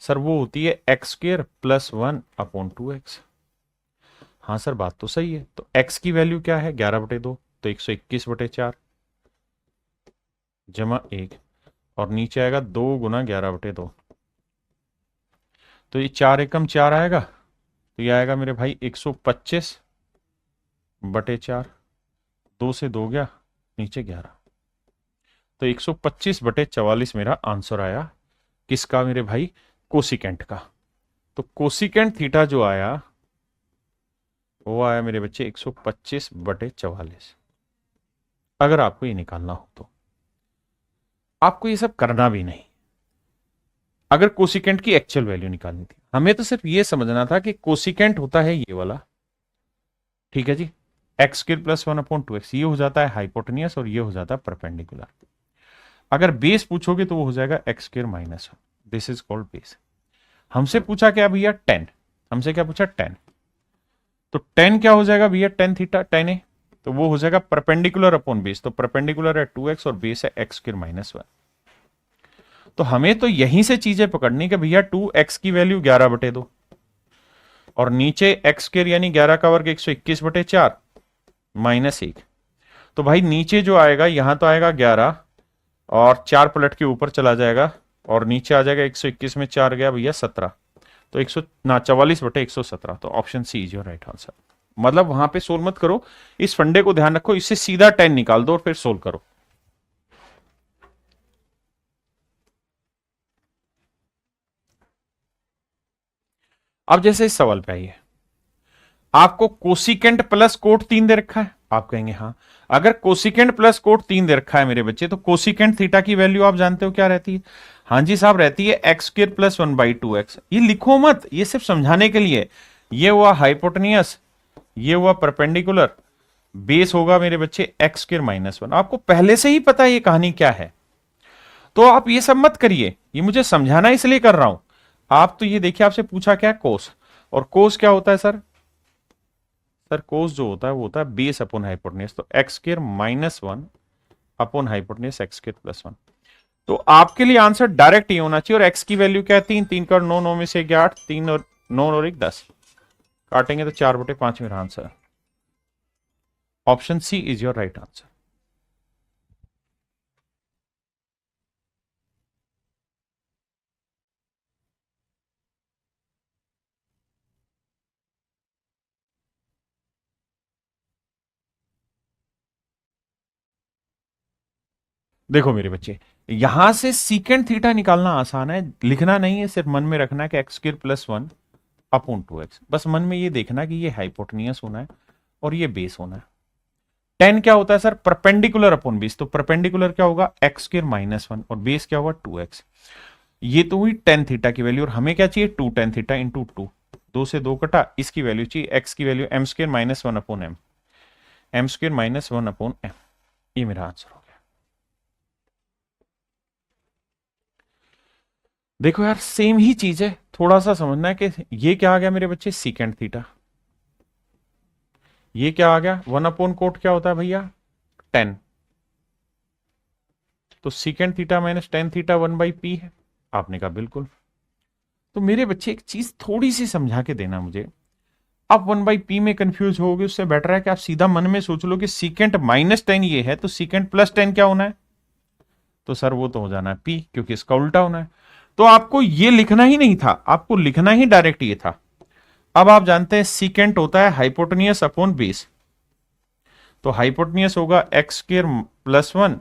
सर वो होती है x² +1 2x। हाँ सर बात तो सही है, तो x की वैल्यू क्या है? 11/2, तो 121/4 जमा 1, और नीचे आएगा 2 गुना 11/2, तो ये 4 एकम 4 आएगा, तो ये आएगा मेरे भाई 125/4, 2 से 2 गया, नीचे 11, तो 125/44 मेरा आंसर आया। किसका मेरे भाई? कोसिकेंट का। तो कोसिकेंट थीटा जो आया वो आया मेरे बच्चे 125/44। अगर आपको ये निकालना हो तो आपको ये सब करना भी नहीं, अगर कोसिकेंट की एक्चुअल वैल्यू निकालनी थी। हमें तो सिर्फ ये समझना था कि कोसिकेंट होता है ये वाला, ठीक है जी, x² +1/2x, ये हो जाता है हाइपोटेनियस और ये हो जाता है परपेंडिकुलर। अगर बेस पूछोगे तो वो हो जाएगा x² -1, this is called base. हमसे पूछा क्या भैया? 10, हमसे क्या पूछा? 10, तो 10 क्या हो जाएगा भैया? 10 थीटा 10 है, तो वो हो जाएगा परपेंडिकुलर अपॉन बेस, तो परपेंडिकुलर है 2x और बेस है x² -1। तो हमें तो यहीं से चीजें पकड़नी कि भैया 2x की वैल्यू 11/2 और नीचे x² यानी 11 का वर्ग 121/4 -1, तो भाई नीचे जो आएगा यहां तो आएगा 11 और 4 पलट के ऊपर चला जाएगा और नीचे आ जाएगा 121 में 4 गया भैया 17, तो 44/117, तो option C is your right answer. मतलब वहां पे सोल्व मत करो, इस फंडे को ध्यान रखो, इससे सीधा 10 निकाल दो और फिर सोल्व करो। अब जैसे इस सवाल पे आइए, आपको कोसिकेंट प्लस कोट 3 दे रखा है, आप कहेंगे हाँ, अगर कोसिकेंट प्लस कोट 3 दे रखा है मेरे बच्चे, तो कोसिकेंट थीटा की वैल्यू आप जानते हो क्या रहती है? हाँ जी साहब, रहती है एक्स स्क्र प्लस 1/2x। ये लिखो मत, ये सिर्फ समझाने के लिए। ये हुआ हाइपोटेनियस, ये हुआ परपेंडिकुलर, बेस होगा मेरे बच्चे एक्स स्क्र -1। आपको पहले से ही पता है ये कहानी क्या है, तो आप ये सब मत करिए, ये मुझे समझाना इसलिए कर रहा हूं। आप तो ये देखिए, आपसे पूछा क्या, कोस। और कोस क्या होता है सर? सर कोस जो होता है वो होता है बेस अपॉन हाइपोटेनियस, तो x square -1 upon hypotenuse x square +1। तो आपके लिए आंसर डायरेक्ट ये होना चाहिए। और एक्स की वैल्यू क्या है? 3, 3 का 9, 9 में से 8, 3 और 9 और 1 10, काटेंगे तो 4/5 मेरा आंसर। Option C is your right answer. देखो मेरे बच्चे, यहां से सीकेंट थीटा निकालना आसान है, लिखना नहीं है, सिर्फ मन में रखना है कि एक्स स्क्र +1 अपॉन 2x। बस मन में ये देखना कि ये हाइपोटेनियस होना है और ये बेस होना है। टेन क्या होता है सर? परपेंडिकुलर अपॉन बेस, तो परपेंडिकुलर क्या होगा? एक्स स्क्र -1 और बेस क्या होगा? 2x। ये तो हुई टेन थीटा की वैल्यू, और हमें क्या चाहिए? 2 टेन थीटा इंटू 2, 2 से 2 कटा, इसकी वैल्यू चाहिए, एक्स की value m square -1 upon m, m square -1 upon m। ये मेरा आंसर हो गया। देखो यार, सेम ही चीज है, थोड़ा सा समझना है कि ये क्या आ गया मेरे बच्चे? Secant theta. ये क्या आ गया? 1 अपॉन कोट क्या होता है भैया? 10। तो सीकेंट थीटा -10 थीटा 1/p है। आपने कहा बिल्कुल। तो मेरे बच्चे एक चीज थोड़ी सी समझा के देना मुझे। आप 1/p में कंफ्यूज होगे, उससे बेटर है कि आप सीधा मन में सोच लो कि सीकेंट -10 ये है, तो सीकेंट +10 क्या होना है? तो सर वो तो हो जाना है p, क्योंकि इसका उल्टा होना है। तो आपको ये लिखना ही नहीं था, आपको लिखना ही डायरेक्ट ये था। अब आप जानते हैं सीकेंट होता है हाइपोटेनियस अपॉन बेस, तो हाइपोटेनियस होगा एक्स स्क्र +1,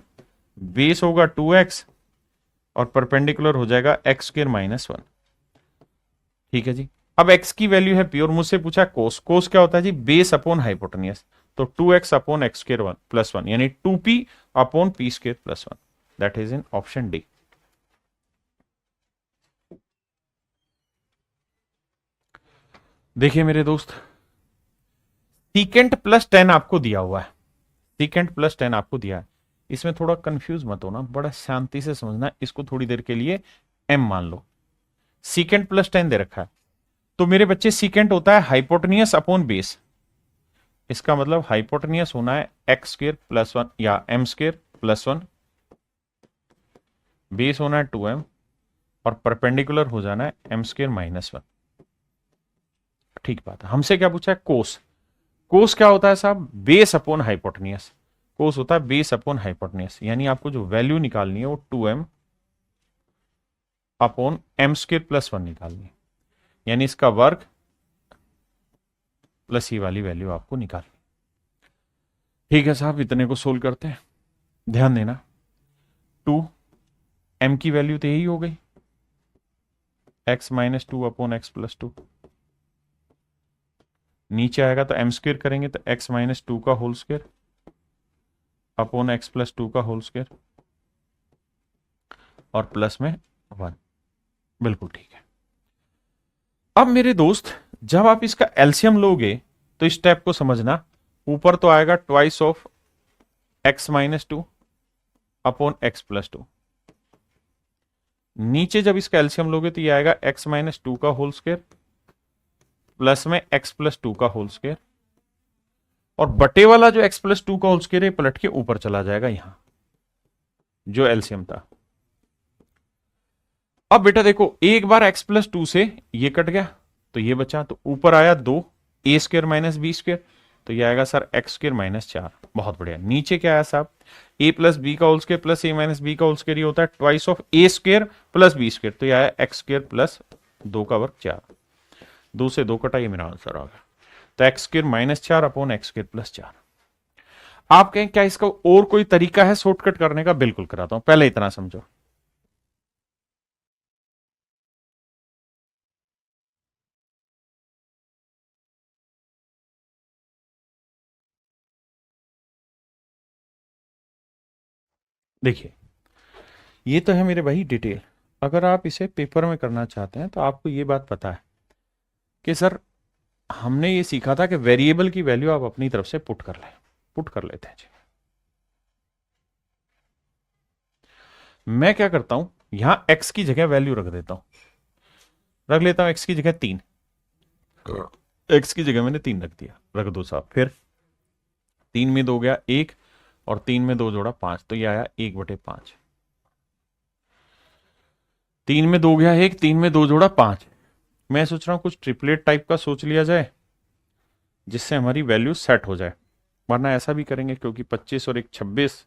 बेस होगा 2x, और परपेंडिकुलर हो जाएगा एक्स स्क्र -1। ठीक है जी। अब x की वैल्यू है p, और मुझसे पूछा कोस। कोस क्या होता है जी? बेस अपॉन हाइपोटेनियस, तो 2x अपॉन एक्स स्क्र +1, यानी 2p upon p square +1। That is in option D. देखिए मेरे दोस्त, सीकेंट +10 आपको दिया हुआ है, सीकेंट +10 आपको दिया है। इसमें थोड़ा कंफ्यूज मत होना, बड़ा शांति से समझना, इसको थोड़ी देर के लिए m मान लो। सीकेंट +10 दे रखा है, तो मेरे बच्चे सीकेंट होता है हाइपोटेनियस अपॉन बेस। इसका मतलब हाइपोटेनियस होना है एक्स स्क्र +1 या m स्क्र +1, बेस होना है 2m, और परपेंडिकुलर हो जाना है m स्क्र -1। ठीक बात है। हमसे क्या पूछा है? कोस। कोस क्या होता है साहब? Base upon hypotenuse. कोस होता है बेस अपॉन हाइपोटेनियस, यानी आपको जो वैल्यू निकालनी है वो 2m अपॉन m स्क्र +1 निकालनी है, यानी इसका वर्ग प्लस ये वाली वैल्यू आपको निकालनी। ठीक है साहब, इतने को सोल्व करते हैं। ध्यान देना, 2m की वैल्यू तो यही हो गई, x -2 अपॉन x +2। नीचे आएगा तो m स्क्र करेंगे तो x -2 का होल स्क्र अपॉन x +2 का होल स्क्र, और प्लस में 1। बिल्कुल ठीक है। अब मेरे दोस्त, जब आप इसका एलसीएम लोगे तो इस स्टेप को समझना, ऊपर तो आएगा twice of x -2 upon x +2, नीचे जब इसका एलसीएम लोगे तो ये आएगा x -2 का होल स्क्र प्लस में x +2 का होल स्क्र, और बटे वाला जो x +2 का होल स्क्र है पलट के ऊपर चला जाएगा यहां, जो एलसीएम था। अब बेटा देखो, एक बार x +2 से ये कट गया तो ये बचा, तो ऊपर आया 2 a स्क्र -b स्क्र, तो ये आएगा सर x स्क्र -4। बहुत बढ़िया। नीचे क्या आया साहब? a प्लस बी का whole square plus a minus B का होल स्क्र, ये होता है twice of a square plus b square, तो ये आया x स्क्र प्लस 2 का वर्ग 4। 2 से 2 कटा, ये मेरा आंसर आ गया। तो x square -4 upon x square +4। आप कहें क्या इसका और कोई तरीका है शॉर्टकट करने का? बिल्कुल कराता हूं, पहले इतना समझो। देखिए, ये तो है मेरे भाई डिटेल, अगर आप इसे पेपर में करना चाहते हैं तो आपको ये बात पता है कि सर हमने ये सीखा था कि वेरिएबल की वैल्यू आप अपनी तरफ से पुट कर लेते हैं जी। मैं क्या करता हूं, यहां x की जगह वैल्यू रख देता हूं, रख लेता हूं x की जगह 3, x की जगह मैंने 3 रख दिया, रख दो साहब। फिर 3 में 2 गया 1 और 3 में 2 जोड़ा 5, तो ये आया 1/5। 3 में 2 गया 1, 3 में 2 जोड़ा 5। मैं सोच रहा हूं कुछ ट्रिपलेट टाइप का सोच लिया जाए जिससे हमारी वैल्यू सेट हो जाए, वरना ऐसा भी करेंगे क्योंकि 25 और 1 26,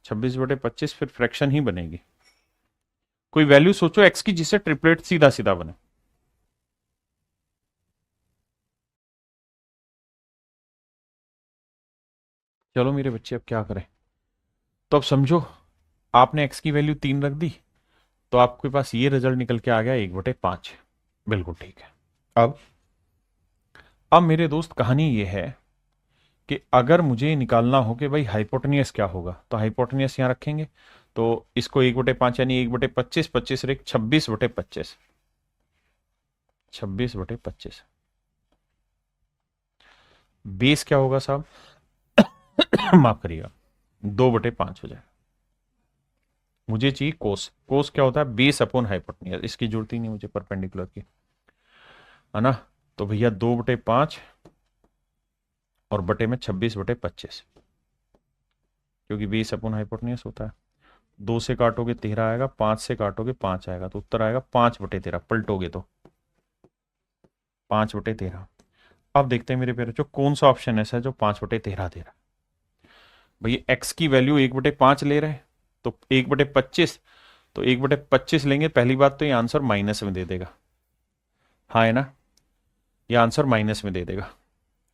26/25 फिर फ्रैक्शन ही बनेगी। कोई वैल्यू सोचो x की जिससे ट्रिपलेट सीधा सीधा बने। चलो मेरे बच्चे अब क्या करें, तो अब समझो आपने x की वैल्यू 3 रख दी तो आपके पास ये रिजल्ट निकल के आ गया 1/5। बिल्कुल ठीक है। अब मेरे दोस्त कहानी ये है कि अगर मुझे निकालना हो कि भाई हाइपोटेनियस क्या होगा, तो हाइपोटेनियस यहां रखेंगे, तो इसको 1/5 यानी 1/25, 25 और 1 26/25, 26/25। बेस क्या होगा साहब माफ करिएगा, 2/5 हो जाएगा। मुझे चाहिए कोस, कोस क्या होता है, बेस अपॉन हाइपोटेनियस, इसकी जरूरत ही नहीं मुझे परपेंडिकुलर की, है ना। तो भैया 2/5 और बटे में 26/25, क्योंकि बेस अपॉन हाइपोटेनियस होता है। 2 से काटोगे 13 आएगा, 5 से काटोगे 5 आएगा, तो उत्तर आएगा 5/13, पलटोगे तो 5/13। अब देखते हैं मेरे प्यारे जो कौन सा ऑप्शन ऐसा है जो 5/13 दे रहा है। भैया एक्स की वैल्यू 1/5 ले रहे हैं, तो 1/25, तो 1/25 लेंगे, पहली बात तो ये आंसर माइनस में दे देगा, हाँ है ना, ये आंसर माइनस में दे देगा,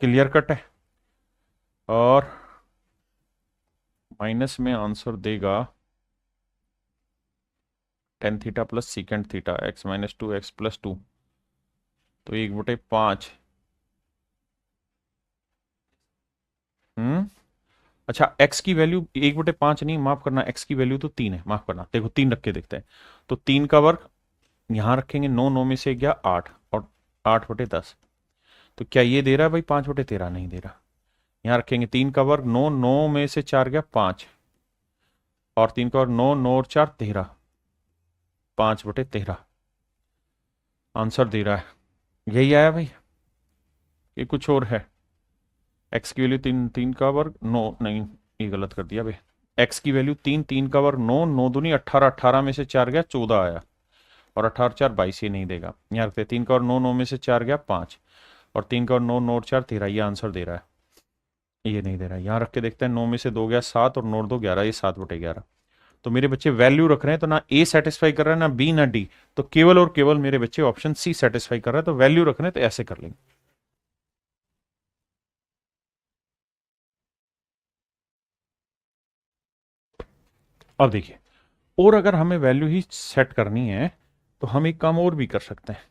क्लियर कट है। और माइनस में आंसर देगा tan theta plus secant theta, x-2 x+2, तो 1/5। अच्छा x की वैल्यू 1/5 नहीं, माफ करना, x की वैल्यू तो 3 है, माफ करना, देखो 3 रख के देखते हैं। तो 3 का वर्ग यहां रखेंगे, 9 9 में से गया 8 और 8/10, तो क्या ये दे रहा है भाई 5/13? नहीं दे रहा। यहां रखेंगे 3 का वर्ग, 9 9 में से 4 गया 5 और 3 का वर्ग 9 9 और 4 13, 5/13 आंसर दे रहा है। यही आया भाई, ये कुछ और है। एक्स की वैल्यू 3, 3 का वर्ग 9, नहीं ये गलत कर दिया भाई। एक्स की वैल्यू 3, 3 का वर्ग 9, 9 दूनी 18, 18 में से 4 गया 14 आया, और 18 4 22, ये नहीं देगा। यहाँ रखते 3 का और 9, 9 में से 4 गया 5 और 3 का और 9, 9 और 4 13, ये आंसर दे रहा है, ये नहीं दे रहा है। यहाँ रख के देखते हैं, 9 में से 2 गया 7 और 9 2 11, ये 7/11। तो मेरे बच्चे वैल्यू रख रहे हैं, तो ना ए सेटिस्फाई कर रहा है, ना बी ना डी, तो केवल और केवल मेरे बच्चे ऑप्शन सी सेटिस्फाई कर रहा है। तो वैल्यू रख रहे हैं तो ऐसे कर लेंगे। अब देखिए, और अगर हमें वैल्यू ही सेट करनी है तो हम एक काम और भी कर सकते हैं।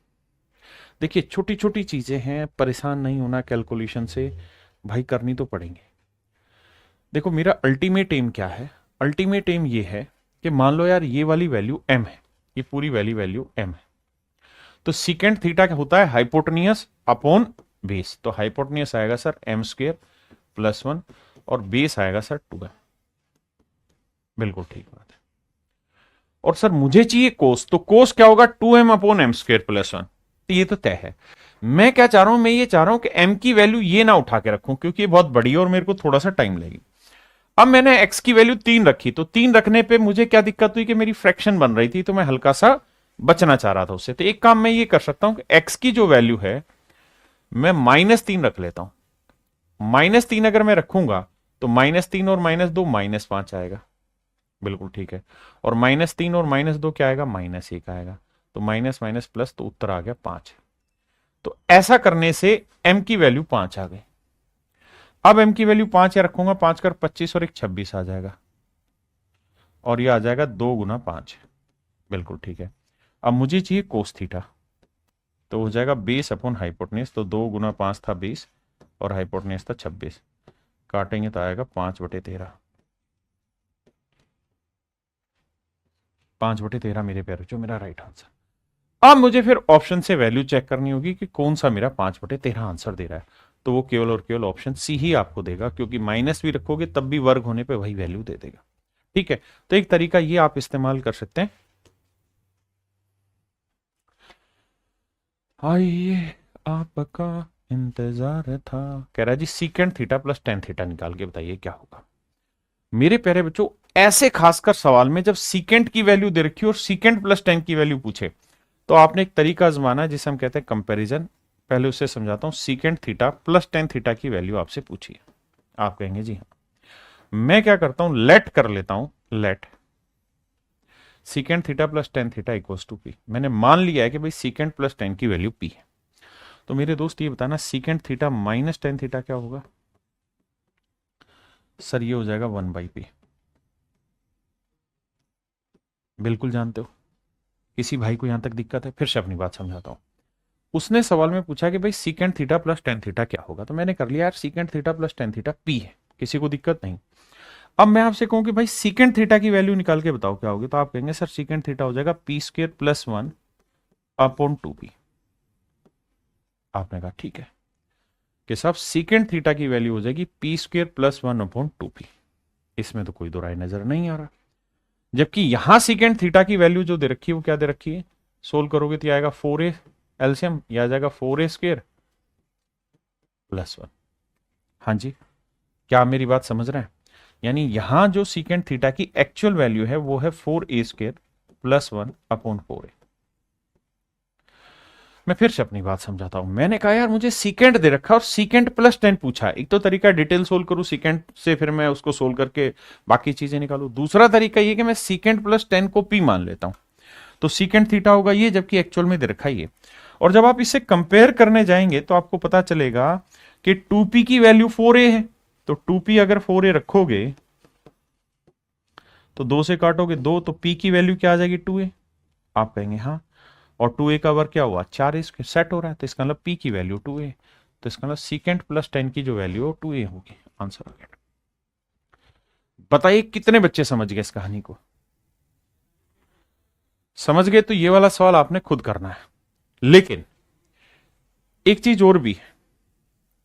देखिए छोटी छोटी चीजें हैं, परेशान नहीं होना कैलकुलेशन से, भाई करनी तो पड़ेंगे। देखो मेरा अल्टीमेट एम क्या है, अल्टीमेट एम ये है कि मान लो यार ये वाली वैल्यू एम है, ये पूरी वाली वैल्यू एम है, तो सीकेंट थीटा क्या होता है, हाइपोटेनियस अपॉन बेस, तो हाइपोटेनियस आएगा सर m² + 1 और बेस आएगा सर 2m। बिल्कुल ठीक बात है। और सर मुझे चाहिए कोस, तो कोस क्या होगा, 2m/m² + 1, तो ये तो तय है। मैं क्या चाह रहा हूं, मैं ये चाह रहा हूं कि m की वैल्यू ये ना उठा के रखूं क्योंकि ये बहुत बड़ी है और मेरे को थोड़ा सा टाइम लगेगी। अब मैंने x की वैल्यू 3 रखी, तो 3 रखने पे मुझे क्या दिक्कत हुई कि मेरी फ्रैक्शन बन रही थी, तो मैं हल्का सा बचना चाह रहा था उससे। तो एक काम मैं ये कर सकता हूं कि x की जो वैल्यू है मैं -3 रख लेता हूं। -3 अगर मैं रखूंगा तो -3 और -2 -5 आएगा, बिल्कुल ठीक है। और -3 और -2 क्या आएगा, -1 आएगा, तो माइनस माइनस प्लस, तो उत्तर आ गया 5। तो ऐसा करने से m की वैल्यू 5 आ गई। अब m की वैल्यू 5 या रखूंगा, 5 कर 25 और 1 26 आ जाएगा, और ये आ जाएगा 2 × 5, बिल्कुल ठीक है। अब मुझे चाहिए कोस थीटा, तो हो जाएगा बेस अपॉन हाइपोटेनियस, तो 2 × 5 था 20 और हाइपोटेनियस था 26, काटेंगे तो आएगा 5/13, 5/13 मेरे प्यारे बच्चों मेरा राइट आंसर। अब मुझे फिर ऑप्शन से वैल्यू चेक करनी होगी कि कौन सा मेरा 5/13 आंसर दे रहा है, तो वो केवल और केवल ऑप्शन सी ही आपको देगा, क्योंकि माइनस भी रखोगे तब भी वर्ग होने पे वही वैल्यू दे देगा। ठीक है, तो एक तरीका ये आप इस्तेमाल कर सकते हैं। आइए आपका इंतजार था, कह रहा है जी secant theta plus tan theta निकाल के बताइए क्या होगा। मेरे प्यारे बच्चों ऐसे खासकर सवाल में जब सीकेंट की वैल्यू दे रखी हो और सीकेंट प्लस टेन की वैल्यू पूछे, तो आपने एक तरीका आजमाना है जिसे हम कहते हैं कंपैरिजन। पहले उससे समझाता हूं, secant theta plus tan theta की वैल्यू आपसे पूछी है, आप कहेंगे जी हाँ। मैं क्या करता हूं, लेट कर लेता हूं, let secant theta plus tan theta equals to p. मैंने मान लिया है कि भाई सीकेंट प्लस टेन की वैल्यू पी है। तो मेरे दोस्त ये बताना secant theta minus tan theta क्या होगा। सर ये हो जाएगा 1/p। बिल्कुल जानते हो। किसी भाई को यहां तक दिक्कत है, फिर से अपनी बात समझाता हूं। उसने सवाल में पूछा कि भाई secant theta plus tan theta क्या होगा, तो मैंने कर लिया यार secant theta plus tan theta P है, किसी को दिक्कत नहीं। अब मैं आपसे कहूं कि भाई सीकेंट थीटा की वैल्यू निकाल के बताओ क्या होगी, तो आप कहेंगे सर सीकेंट थीटा हो जाएगा P square plus 1 upon 2p। आपने कहा ठीक है कि साहब सीकेंट थीटा की वैल्यू हो जाएगी P square plus 1 upon 2p। इसमें तो कोई दो राय नजर नहीं आ रहा। जबकि यहां सीकेंट थीटा की वैल्यू जो दे रखी है वो क्या दे रखी है, सोल्व करोगे तो आएगा 4a एलसीएम, या आ जाएगा 4a स्क्र प्लस 1। हाँ जी, क्या आप मेरी बात समझ रहे हैं। यानी यहां जो सीकेंट थीटा की एक्चुअल वैल्यू है वो है 4a square plus 1 upon 4a। मैं फिर से अपनी बात समझाता हूं। मैंने कहा यार मुझे सीकेंट दे रखा और सीकेंट प्लस 10 पूछा है। एक तो तरीका डिटेल सोल्व करूं सीकेंट से, फिर मैं उसको सोल्व करके बाकी चीजें निकालू। दूसरा तरीका ये कि मैं सीकेंट प्लस 10 को पी मान लेता हूं, तो सीकेंट थीटा होगा ये, जबकि एक्चुअल में दे रखा है ये। और जब आप इसे कंपेयर करने जाएंगे तो आपको पता चलेगा कि 2p की वैल्यू 4a है, तो 2p अगर 4a रखोगे तो 2 से काटोगे 2, तो p की वैल्यू क्या आ जाएगी 2a। आप कहेंगे हाँ, और 2a का वर्ग क्या हुआ 4a, इसके सेट हो रहा है, तो इसका मतलब p की वैल्यू 2a, तो इसका मतलब सीकेंट प्लस 10 की जो वैल्यू है 2a होगी। आंसर आ गया। बताइए कितने बच्चे समझ गए इस कहानी को। समझ गए तो ये वाला सवाल आपने खुद करना है। लेकिन एक चीज और भी है,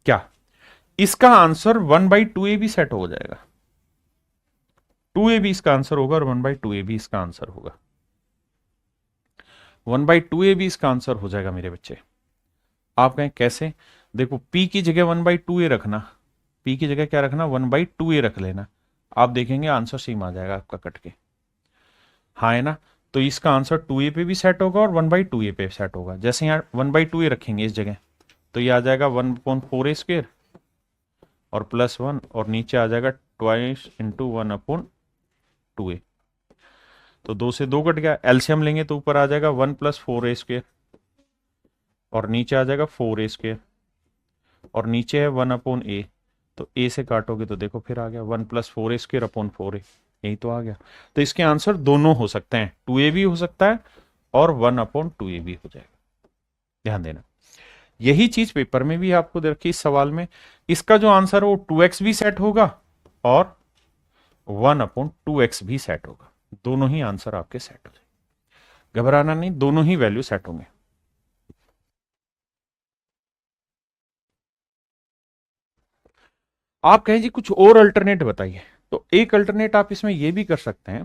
क्या इसका आंसर 1/2a भी सेट हो जाएगा। 2a भी इसका आंसर होगा और 1/2a भी इसका आंसर होगा। 1/2a भी इसका आंसर हो जाएगा मेरे बच्चे। आप कहें कैसे, देखो p की जगह 1/2a रखना, p की जगह क्या रखना 1/2a रख लेना, आप देखेंगे आंसर सेम आ जाएगा आपका कट के। हाँ है ना, तो इसका आंसर 2a पे भी सेट होगा और 1/2a पे सेट होगा। जैसे यहाँ 1/2a रखेंगे इस जगह, तो ये आ जाएगा 1/4a स्क्र और प्लस 1, और नीचे आ जाएगा ट्वाइस इंटू 1/2a। तो 2 से 2 कट गया, एलसीएम लेंगे तो ऊपर आ जाएगा 1 + 4a स्क्र और नीचे आ जाएगा 4a स्क्र और नीचे है 1/a। तो a से काटोगे तो देखो फिर आ गया 1 + 4a स्क्र अपॉन 4a, यही तो आ गया। तो इसके आंसर दोनों हो सकते हैं, 2a भी हो सकता है और 1/2a भी हो जाएगा। ध्यान देना, यही चीज पेपर में भी आपको दे रखी इस सवाल में। इसका जो आंसर है वो 2x भी सेट होगा और 1/2x भी सेट होगा। दोनों ही आंसर आपके सेट हो जाएंगे, घबराना नहीं, दोनों ही वैल्यू सेट होंगे। आप कहें जी कुछ और अल्टरनेट बताइए, तो एक अल्टरनेट आप इसमें यह भी कर सकते हैं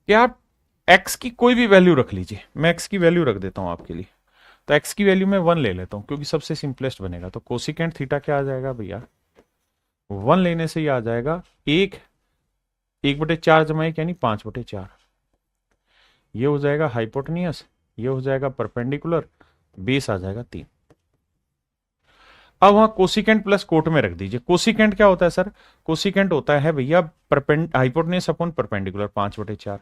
कि आप x की कोई भी वैल्यू रख लीजिए। मैं x की वैल्यू रख देता हूं आपके लिए, तो x की वैल्यू मैं 1 ले लेता हूं क्योंकि सबसे सिंपलेस्ट बनेगा। तो कोसिकेंट थीटा क्या आ जाएगा भैया, 1 लेने से ही आ जाएगा 1/4 जमा 1 यानी 5/4। ये हो जाएगा हाइपोटेनियस, ये हो जाएगा परपेंडिकुलर, बेस आ जाएगा 3। अब वहां कोसिकेंट प्लस कोट में रख दीजिए। कोसिकेंट क्या होता है सर, कोसिकेंट होता है भैया हाइपोटेनियस अपॉन परपेंडिकुलर 5/4।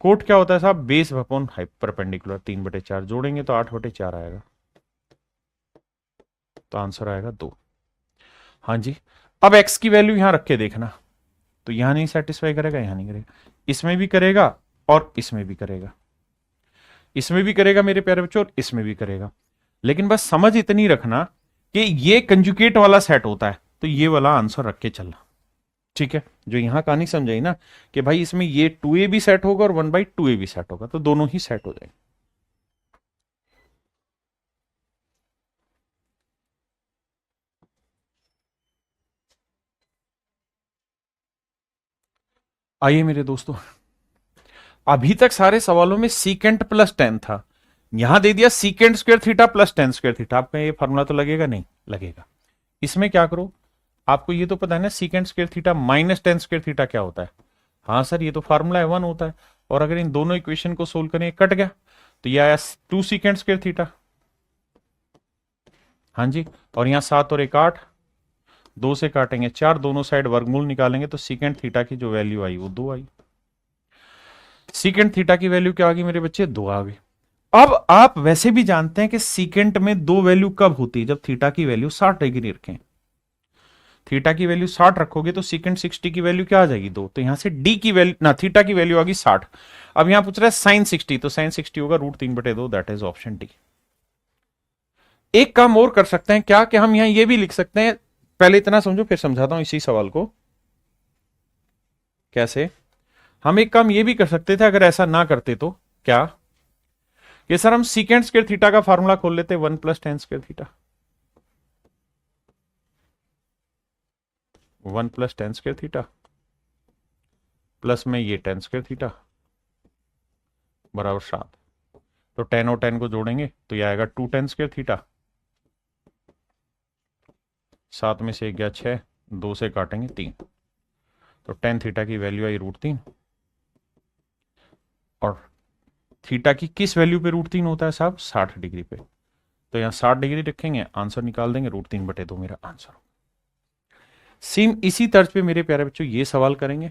कोट क्या होता है साहब, बेस अपॉन परपेंडिकुलर 3/4। जोड़ेंगे तो 8/4 आएगा, तो आंसर आएगा 2। हाँ जी, अब x की वैल्यू यहां रख के देखना, तो यहां नहीं सेटिस्फाई करेगा, यहां नहीं करेगा, इसमें भी करेगा और इसमें भी करेगा, इसमें भी करेगा मेरे प्यारे बच्चों और इसमें भी करेगा। लेकिन बस समझ इतनी रखना कि ये कंजुगेट वाला सेट होता है, तो ये वाला आंसर रख के चलना। ठीक है, जो यहां कहानी समझाई ना कि भाई इसमें ये 2a भी सेट होगा और 1/2a भी सेट होगा, तो दोनों ही सेट हो जाएंगे। आइए मेरे दोस्तों, अभी तक सारे सवालों में सीकेंट प्लस टेन था, यहां दे दिया secant square theta plus ten square theta. आपका ये फॉर्मूला तो लगेगा नहीं? लगेगा। इसमें क्या करो, आपको ये तो पता है ना secant square theta minus tan square theta क्या होता है? हाँ सर, ये तो फार्मूला है, 1 होता है। और अगर इन दोनों इक्वेशन को सोल्व करें, कट गया, तो ये आया 2 सीकेंट स्क्वायर थीटा। हाँ जी, और यहाँ 7 और 1 8, 2 से काटेंगे 4, दोनों साइड वर्गमूल निकालेंगे तो सीकेंट थीटा की जो वैल्यू आई वो 2 आई। सीकेंट थीटा की वैल्यू क्या आ गई मेरे बच्चे? 2 आ गई। अब आप वैसे भी जानते हैं कि सीकेंट में दो वैल्यू कब होती है? जब थीटा की वैल्यू 60 डिग्री रखें। थीटा की वैल्यू 60 रखोगे तो सीकेंट 60 की वैल्यू क्या आ जाएगी? 2। तो यहां से डी की वैल्यू ना, थीटा की वैल्यू आ गई 60। अब यहां पूछ रहा है साइन 60, तो साइन 60 होगा √3/2, दैट इज ऑप्शन डी। एक काम और कर सकते हैं क्या, कि हम यहां ये भी लिख सकते हैं, पहले इतना समझो फिर समझाता हूं इसी सवाल को कैसे। हम एक काम ये भी कर सकते थे, अगर ऐसा ना करते तो क्या, कि सर हम सीकेंट स्क्वायर थीटा का फार्मूला खोल लेते, 1 + tan square theta, 1 + tan square theta plus में ये tan स्क्वायर थीटा बराबर 7। तो 10 और 10 को जोड़ेंगे तो ये आएगा 2 tan स्क्वायर थीटा, 7 में से 1 गया 6, 2 से काटेंगे 3, तो tan थीटा की वैल्यू आई √3। और थीटा की किस वैल्यू पे √3 होता है साहब? 60 डिग्री पे। तो यहां 60 डिग्री रखेंगे, आंसर निकाल देंगे, √3/2 मेरा आंसर। सेम इसी तर्ज पे मेरे प्यारे बच्चों ये सवाल करेंगे।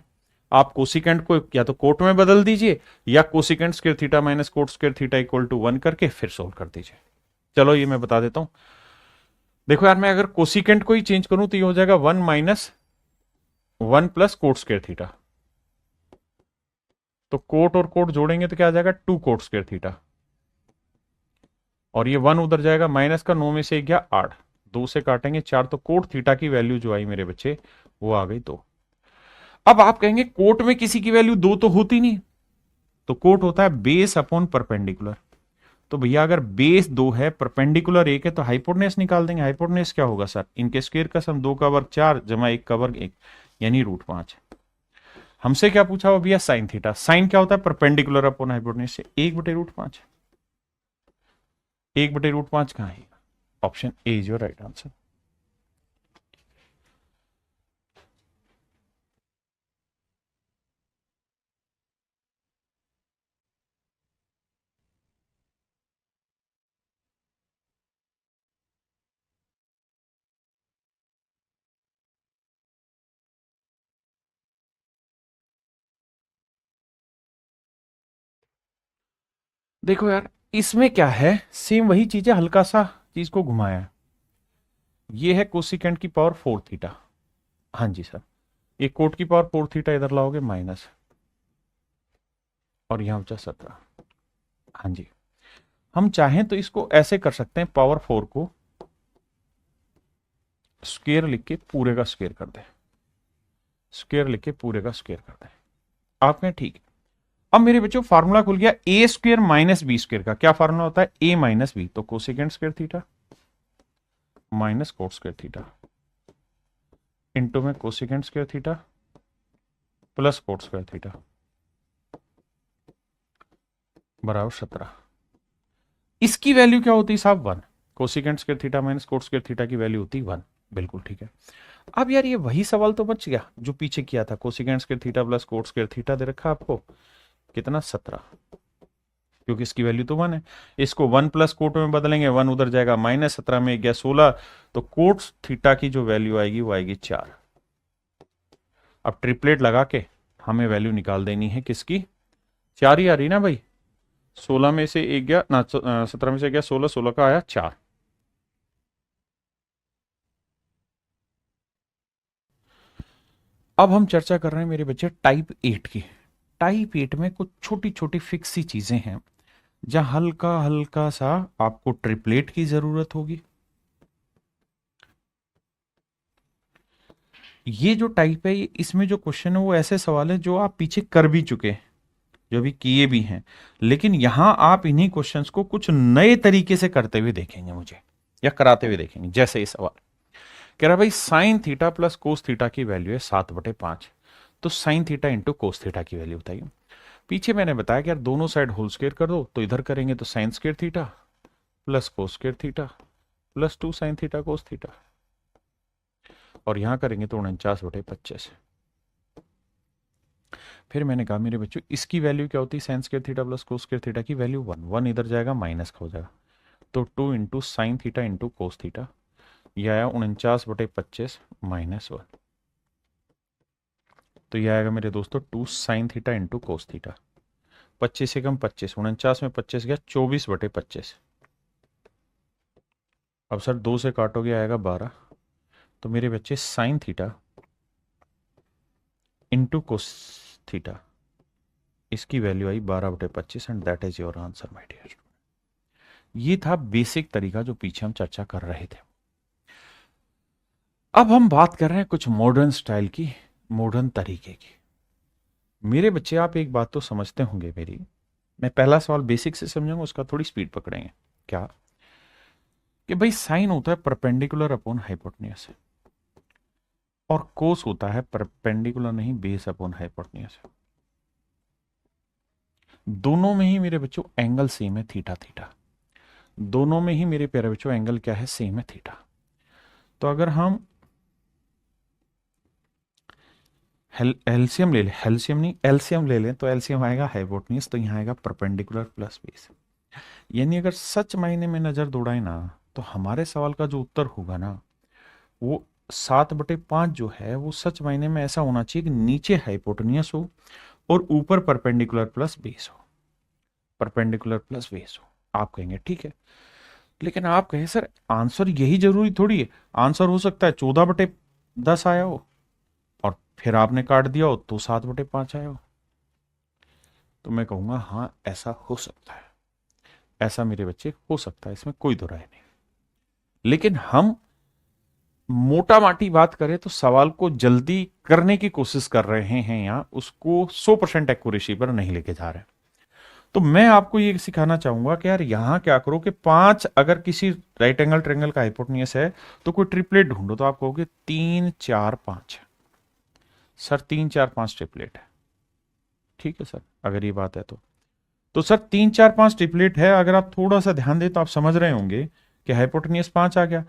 आप कोसिकेंट को या तो कोट में बदल दीजिए, या cosecant square theta minus cot square theta equal to 1 करके फिर सोल्व कर दीजिए। चलो ये मैं बता देता हूं। देखो यार, मैं अगर कोसिकेंट को ही चेंज करूं तो ये हो जाएगा 1 - 1 + कोट स्क्वायर थीटा। तो कोट और कोट जोड़ेंगे तो क्या आ जाएगा? 2 कोट स्क्वायर थीटा। और ये 1 उधर जाएगा, माइनस का 9 में से 1 गया 8, 2 से काटेंगे 4, तो कोट थीटा की वैल्यू जो आई मेरे बच्चे वो आ गई 2। अब आप कहेंगे कोट में किसी की वैल्यू 2 तो होती नहीं, तो कोट होता है बेस अपॉन परपेंडिकुलर। तो भैया अगर बेस 2 है, परपेंडिकुलर 1 है, तो हाइपोटेन्यूज निकाल देंगे। हाइपोटेन्यूज क्या होगा सर? इनके स्क्वायर का सम, 2 का वर्ग 4 जमा 1 का वर्ग 1, यानी √5। हमसे क्या पूछा हुआ भैया? Sign theta. साइन क्या होता है? परपेंडिकुलर अपॉन हाइपोटेन्यूज से 1/√5। 1/√5 कहां है? Option A is your right answer. देखो यार, इसमें क्या है, सेम वही चीज है, हल्का सा चीज को घुमाया है। ये है कोसिकेंट की पावर 4 थीटा। हाँ जी सर, ये कोट की पावर 4 थीटा इधर लाओगे माइनस, और यहां बचा 17। हाँ जी, हम चाहें तो इसको ऐसे कर सकते हैं, पावर 4 को स्क्वायर लिख के पूरे का स्क्वायर कर दे, स्क्वायर लिख के पूरे का स्क्वायर कर दे। आप कहें ठीक है। अब मेरे बच्चों फार्मूला खुल गया, a square minus B square का। क्या फार्मूला होता है? ए माइनस बी, तो cosecant square theta minus cot square theta into में cosecant square theta plus cot square theta बराबर 17। इसकी वैल्यू क्या होती है साहब? 1। Cosecant square theta minus cot square theta की वैल्यू होती है 1। बिल्कुल ठीक है। अब यार ये वही सवाल तो बच गया जो पीछे किया था। Cosecant square theta plus cot square theta दे रखा आपको, कितना? 17, क्योंकि इसकी वैल्यू तो 1 है। इसको 1 + कोट में बदलेंगे, 1 उधर जाएगा, माइनस 17 में 1 गया 16, तो कोट थीटा की जो वैल्यू आएगी वो आएगी 4। अब ट्रिपलेट लगा के हमें वैल्यू निकाल देनी है किसकी? 4 ही आ रही ना भाई। 16 में से 1 गया ना, 17 में से 1 गया 16, 16 का आया 4। अब हम चर्चा कर रहे हैं मेरे बच्चे टाइप 8 की। टाइप 8 में कुछ छोटी छोटी फिक्स सी चीजें हैं, जहां हल्का हल्का सा आपको ट्रिपलेट की जरूरत होगी, ये जो टाइप है, इसमें जो क्वेश्चन है वो ऐसे सवाल है जो आप पीछे कर भी चुके हैं, जो अभी किए भी हैं, लेकिन यहां आप इन्हीं क्वेश्चंस को कुछ नए तरीके से करते हुए देखेंगे मुझे, या कराते हुए देखेंगे। जैसे ये सवाल कह रहा भाई sign theta plus cos theta की वैल्यू है 7/5, तो sign theta into cos theta की वैल्यू बताइए। पीछे मैंने बताया कि यार दोनों साइड होल स्क्वायर कर दो, तो इधर करेंगे तो sign square theta plus cos square theta plus 2 sine theta cos theta, और यहां करेंगे तो 49/25। फिर मैंने कहा मेरे बच्चों इसकी वैल्यू क्या होती है, sign square theta plus cos square theta की वैल्यू 1 इधर जाएगा माइनस का हो जाएगा, तो 2 into sine theta into cos theta, यह आया 49/25 -1, तो यह आएगा मेरे दोस्तों 2 sine theta into cos theta. 25 से कम 25, 49 में 25 गया 24/25। अब सर 2 से काटोगे आएगा 12, तो मेरे बच्चे sine theta into cos theta, इसकी वैल्यू आई 12/25 and that is your answer my dear. ये था बेसिक तरीका जो पीछे हम चर्चा कर रहे थे। अब हम बात कर रहे हैं कुछ मॉडर्न स्टाइल की, मॉडर्न तरीके की। मेरे बच्चे आप एक बात तो समझते होंगे मेरी, मैं पहला सवाल बेसिक से समझाऊंगा, उसका थोड़ी स्पीड पकड़ेंगे। क्या कि भाई साइन होता है परपेंडिकुलर अपॉन हाइपोटेन्यूज, और कोस होता है परपेंडिकुलर नहीं बेस अपॉन हाइपोटेन्यूज। दोनों में ही मेरे बच्चों एंगल सेम है थीटा थीटा, दोनों में ही मेरे प्यारे बच्चों एंगल क्या है, सेम है थीटा। तो अगर हम एलसीएम ले लें, एलसीएम नहीं एलसीएम ले लें, तो एलसीएम आएगा हाइपोटेन्यूज, तो यहाँ आएगा परपेंडिकुलर प्लस बेस। यानी अगर सच मायने में नजर दौड़ाए ना, तो हमारे सवाल का जो उत्तर होगा ना, वो 7/5 जो है वो सच मायने में ऐसा होना चाहिए कि नीचे हाइपोटेन्यूज हो और ऊपर परपेंडिकुलर प्लस बेस हो, परपेंडिकुलर प्लस बेस हो। आप कहेंगे ठीक है, लेकिन आप कहें सर आंसर यही जरूरी थोड़ी है, आंसर हो सकता है 14/10 आया हो और फिर आपने काट दिया हो तो 7/5 आया हो। तो मैं कहूंगा हाँ ऐसा हो सकता है, ऐसा मेरे बच्चे हो सकता है, इसमें कोई दो राय नहीं। लेकिन हम मोटा माटी बात करें तो सवाल को जल्दी करने की कोशिश कर रहे हैं, या उसको 100% एक्यूरेसी पर नहीं लेके जा रहे। तो मैं आपको ये सिखाना चाहूंगा कि यार यहां क्या करो कि 5, अगर किसी राइट एंगल ट्रायंगल का हाइपोटेन्यूज है तो कोई ट्रिपलेट ढूंढो, तो आप कहोगे 3 4 5। सर 3 4 5 ट्रिपलेट है, ठीक है सर, अगर ये बात है तो सर 3 4 5 ट्रिपलेट है। अगर आप थोड़ा सा ध्यान दें तो आप समझ रहे होंगे कि हाइपोटेन्यूज 5 आ गया,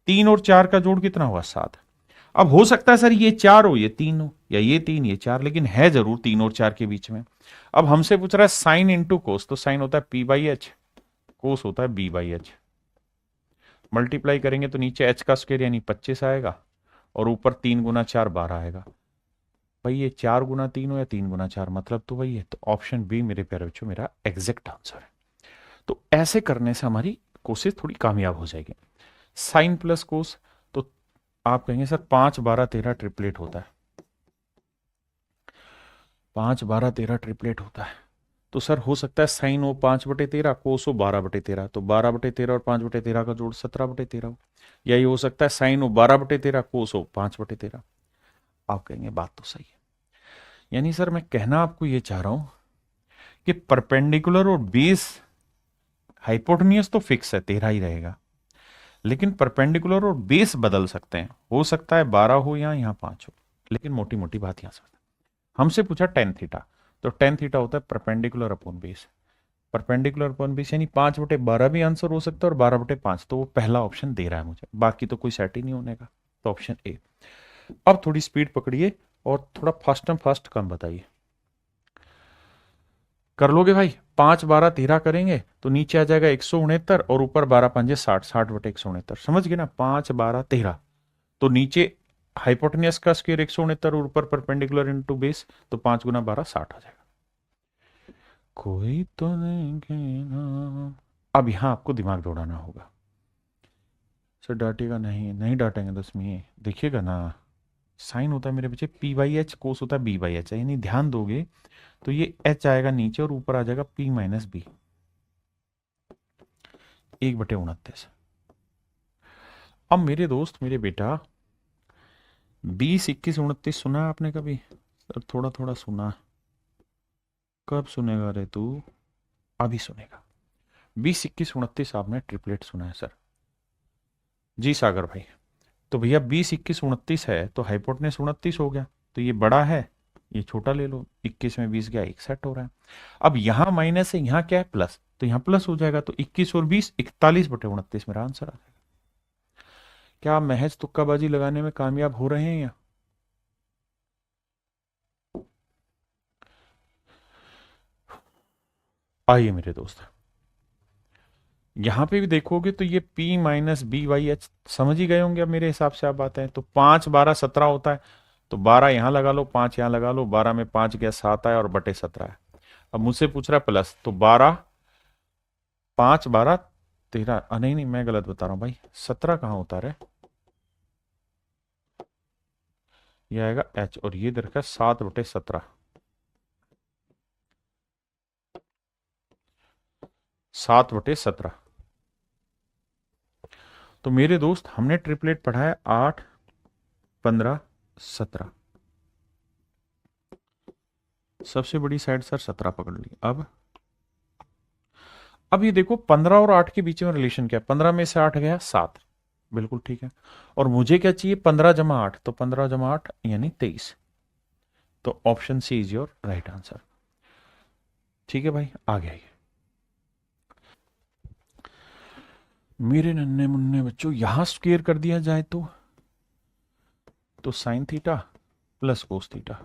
3 और 4 का जोड़ कितना हुआ 7। अब हो सकता है सर ये 4 हो ये 3 हो, या ये 3 ये 4, लेकिन है जरूर 3 और 4 के बीच में। अब हमसे पूछ रहा है साइन इंटू कोस, तो साइन होता है P/H, कोस होता है B/H। मल्टीप्लाई करेंगे तो नीचे h का स्क्वायर यानी 25 आएगा, और ऊपर 3 गुना 4 12 आएगा। भाई ये 4 गुना 3 हो या 3 गुना 4, मतलब तो वही है। तो ऑप्शन बी मेरे प्यारे बच्चों मेरा एग्जैक्ट आंसर है। तो ऐसे करने से हमारी कोशिश थोड़ी कामयाब हो जाएगी। साइन प्लस कोस, तो आप कहेंगे सर 5 12 13 ट्रिपलेट होता है, 5 12 13 ट्रिपलेट होता है। तो सर हो सकता है साइन हो 5/13, कोस हो 12/13, तो 12/13 और 5/13 का जोड़ 17/13 हो। या ये हो सकता है साइन हो 12/13, कोस हो 5/13। आप कहेंगे बात तो सही है। यानी सर मैं कहना आपको ये चाह रहा हूं कि परपेंडिकुलर और बेस, हाइपोटेन्यूज तो फिक्स है 13 ही रहेगा, लेकिन परपेंडिकुलर और बेस बदल सकते हैं। हो सकता है 12 हो या यहाँ 5 हो, लेकिन मोटी मोटी बात यहां से हमसे पूछा टेन थीटा, तो टेन थीटा होता है perpendicular upon base. Perpendicular upon base यानी 5/12 भी आंसर हो सकता है और 12/5, तो वो पहला ऑप्शन दे रहा है मुझे, बाकी तो कोई सेट ही नहीं होने का, तो ऑप्शन ए। अब थोड़ी स्पीड पकड़िए और थोड़ा फास्ट एंड फास्ट कम बताइए। कर लोगे भाई, 5 12 13 करेंगे तो नीचे आ जाएगा 169, और ऊपर 12 पंजे 60, 60/169, समझ गए ना। 5 12 13, तो नीचे हाइपोटेन्यूज का स्क्वायर 169 और ऊपर परपेंडिकुलर इनटू बेस, तो 5 गुना 12 60 आ जाएगा। कोई तो नहीं ना। अब यहां आपको दिमाग दौड़ाना होगा। सर डांटेगा नहीं, नहीं डांटेंगे 10वीं, देखिएगा ना। साइन होता है मेरे बच्चे P/H, कोस होता है B/H, यानी ध्यान दोगे तो ये h आएगा नीचे और ऊपर आ जाएगा P-B, 1/29। अब मेरे दोस्त मेरे बेटा, बीस इक्कीस उनतीस सुना है आपने कभी? सर थोड़ा थोड़ा सुना। कब सुनेगा रे तू? अभी सुनेगा। 20 21 29 आपने ट्रिपलेट सुना है सर? जी सागर भाई। तो भैया 20 21 29 है तो हाइपोटेनस 29 हो गया। तो ये बड़ा है, ये छोटा ले लो। 21 में 20 गया, एक सेट हो रहा है। अब यहाँ माइनस है, यहाँ क्या है प्लस, तो यहाँ प्लस हो जाएगा। तो 21 और 20 41/29 मेरा आंसर आ जाएगा। क्या आप महज तुक्काबाजी लगाने में कामयाब हो रहे हैं या? आइए मेरे दोस्त, यहां पे भी देखोगे तो ये P minus b y h समझ ही गए होंगे अब मेरे हिसाब से। आप बात है तो 5 12 17 होता है। तो 12 यहां लगा लो, 5 यहां लगा लो, 12 में 5 गया 7 आया और बटे 17 है। अब मुझसे पूछ रहा है प्लस, तो 12 5 12 13, नहीं नहीं मैं गलत बता रहा हूँ भाई, 17 कहाँ होता है? ये आएगा एच और ये दरखा 7/17, 7/17। तो मेरे दोस्त हमने ट्रिपलेट पढ़ा है 8 15 17। सबसे बड़ी साइड सर 17 पकड़ ली। अब ये देखो 15 और 8 के बीच में रिलेशन क्या है? 15 में से 8 गया 7, बिल्कुल ठीक है। और मुझे क्या चाहिए? 15 जमा 8, तो 15 जमा 8 यानी 23। तो option C is your right answer. ठीक है भाई, आगे आइए। मेरे नन्हे मुन्ने बच्चों, यहां स्क्वेयर कर दिया जाए तो sign theta plus cos theta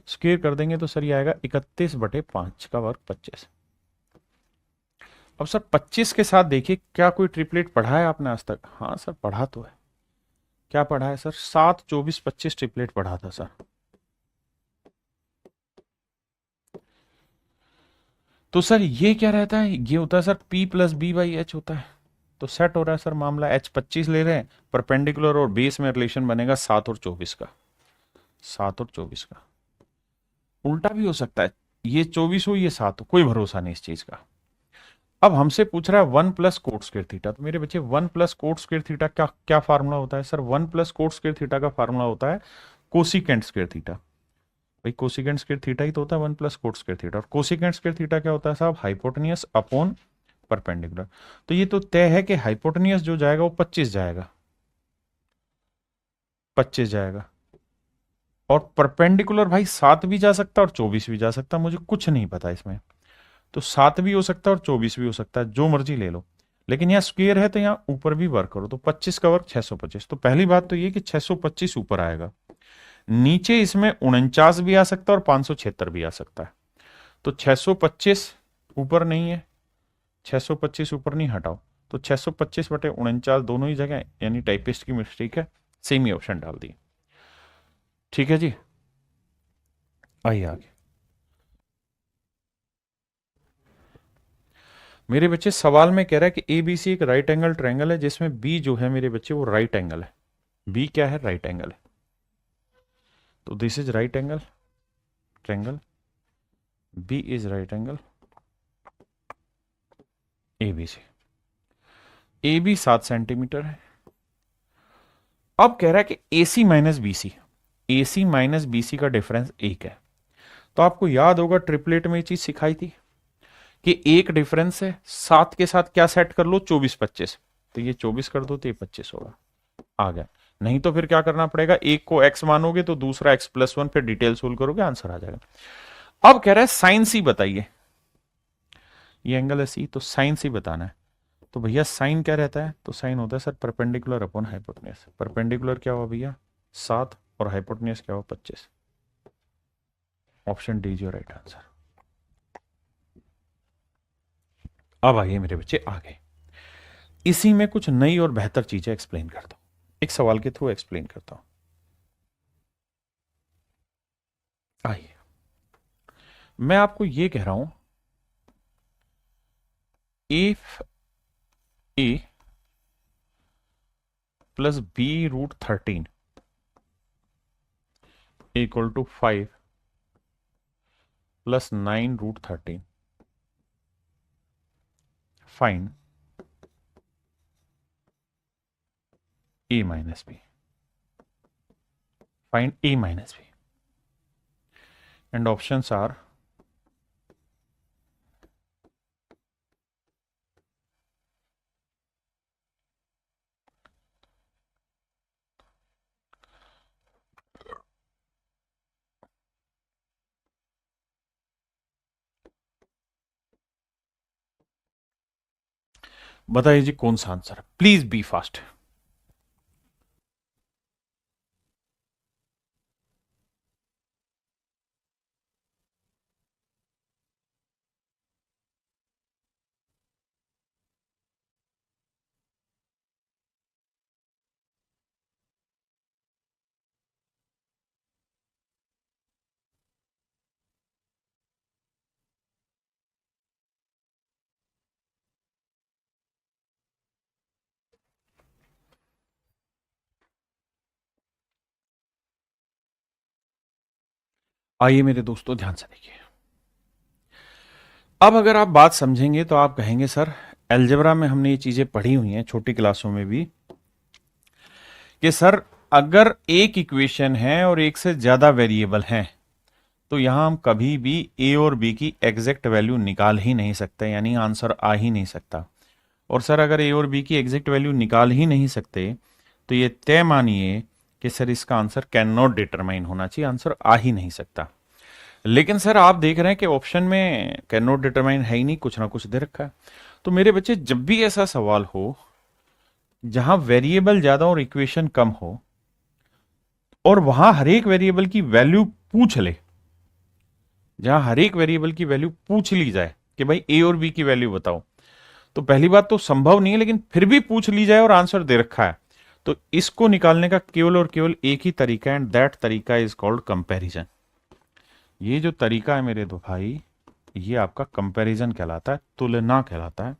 square कर देंगे तो सर ये आएगा 31/5 का वर्ग 25। अब सर 25 के साथ देखिए, क्या कोई ट्रिपलेट पढ़ा है आपने आज तक? हाँ सर पढ़ा तो है। क्या पढ़ा है सर? 7 24 25 ट्रिपलेट पढ़ा था सर। तो सर ये क्या रहता है? ये होता है sir P plus b by h होता है। तो सेट हो रहा है सर मामला। H 25 ले रहे हैं, परपेंडिकुलर और बेस में रिलेशन बनेगा 7 और 24 का। 7 और 24 का उल्टा भी हो सकता है, ये 24 हो ये 7 हो, कोई भरोसा नहीं इस चीज का। अब हमसे पूछ रहा है 1 + कोट स्क्वायर थीटा। तो मेरे बच्चे 1 + कोट स्क्वायर थीटा क्या क्या फार्मूला होता है सर? 1 + कोट स्क्वायर थीटा का फार्मूला होता है कोसिकेंट स्क्वायर थीटा। भाई कोसिकेंट स्क्वायर थीटा ही तो होता है 1 + कोट स्क्वायर थीटा। और कोसिकेंट स्क्वायर थीटा क्या होता है साहब? Hypotenuse upon perpendicular. तो ये तो तय है कि हाइपोटेनियस जो जाएगा वो 25 जाएगा, 25 जाएगा। और परपेंडिकुलर भाई 7 भी जा सकता है और 24 भी जा सकता है, मुझे कुछ नहीं पता इसमें। तो 7 भी हो सकता है और 24 भी हो सकता है, जो मर्जी ले लो। लेकिन यहाँ स्क्वेयर है तो यहाँ ऊपर भी वर्क करो, तो 25 का वर्ग 625। तो पहली बात तो ये कि 625 ऊपर आएगा। नीचे इसमें 49 भी आ सकता है और 576 भी आ सकता है। तो 625 ऊपर नहीं है, 625 ऊपर नहीं, हटाओ। तो 625/49 दोनों ही जगह, यानी टाइपिस्ट की मिस्टेक है, सेम ही ऑप्शन डाल दिए। ठीक है जी, आइए आगे। मेरे बच्चे सवाल में कह रहा है कि एबीसी एक राइट एंगल ट्रायंगल है जिसमें बी जो है मेरे बच्चे वो राइट एंगल है। बी क्या है? राइट एंगल है। तो this is right angle triangle, B is right angle ABC. A B 7 centimetre है। अब कह रहा है कि AC minus BC, AC minus BC का डिफरेंस 1 है। तो आपको याद होगा ट्रिपलेट में ये चीज सिखाई थी कि एक डिफरेंस है, 7 के साथ क्या सेट कर लो? 24 25। तो ये 24 कर दो तो ये 25 होगा। आ गया। नहीं तो फिर क्या करना पड़ेगा? एक को x मानोगे तो दूसरा x+1, फिर डिटेल सोल्व करोगे आंसर आ जाएगा। अब कह रहा है साइन सी बताइए। ये एंगल है सी, तो साइन सी बताना है। तो भैया साइन क्या रहता है? तो साइन होता है sir perpendicular upon hypotenuse. Perpendicular क्या हुआ भैया? 7, और हाइपोटेन्यूज क्या हुआ? 25। Option d is your right answer. अब आइए मेरे बच्चे आगे, इसी में कुछ नई और बेहतर चीजें एक्सप्लेन करता हूं, एक सवाल के थ्रू एक्सप्लेन करता हूं। आइए, मैं आपको ये कह रहा हूं, if a plus B√13 equal to 5 plus 9√13, find A minus b. Find a minus b and options are बताइए जी कौन सा आंसर है, प्लीज बी फास्ट। आइए मेरे दोस्तों ध्यान से देखिए, अब अगर आप बात समझेंगे तो आप कहेंगे सर अलजेब्रा में हमने ये चीजें पढ़ी हुई हैं छोटी क्लासों में भी, कि सर अगर एक इक्वेशन है और एक से ज्यादा वेरिएबल हैं तो यहां हम कभी भी ए और बी की एग्जैक्ट वैल्यू निकाल ही नहीं सकते, यानी आंसर आ ही नहीं सकता। और सर अगर ए और बी की एग्जैक्ट वैल्यू निकाल ही नहीं सकते तो ये तय मानिए कि सर इसका आंसर कैन नॉट डिटरमाइन होना चाहिए, आंसर आ ही नहीं सकता। लेकिन सर आप देख रहे हैं कि ऑप्शन में कैन नॉट डिटरमाइन है ही नहीं, कुछ ना कुछ दे रखा है। तो मेरे बच्चे जब भी ऐसा सवाल हो जहां वेरिएबल ज्यादा और इक्वेशन कम हो और वहां हर एक वेरिएबल की वैल्यू पूछ ले, जहां हर एक वेरिएबल की वैल्यू पूछ ली जाए कि भाई ए और बी की वैल्यू बताओ, तो पहली बात तो संभव नहीं है, लेकिन फिर भी पूछ ली जाए और आंसर दे रखा है, तो इसको निकालने का केवल और केवल एक ही तरीका है, एंड दैट तरीका इज कॉल्ड कंपैरिजन। ये जो तरीका है मेरे दो भाई, ये आपका कंपैरिजन कहलाता है, तुलना कहलाता है,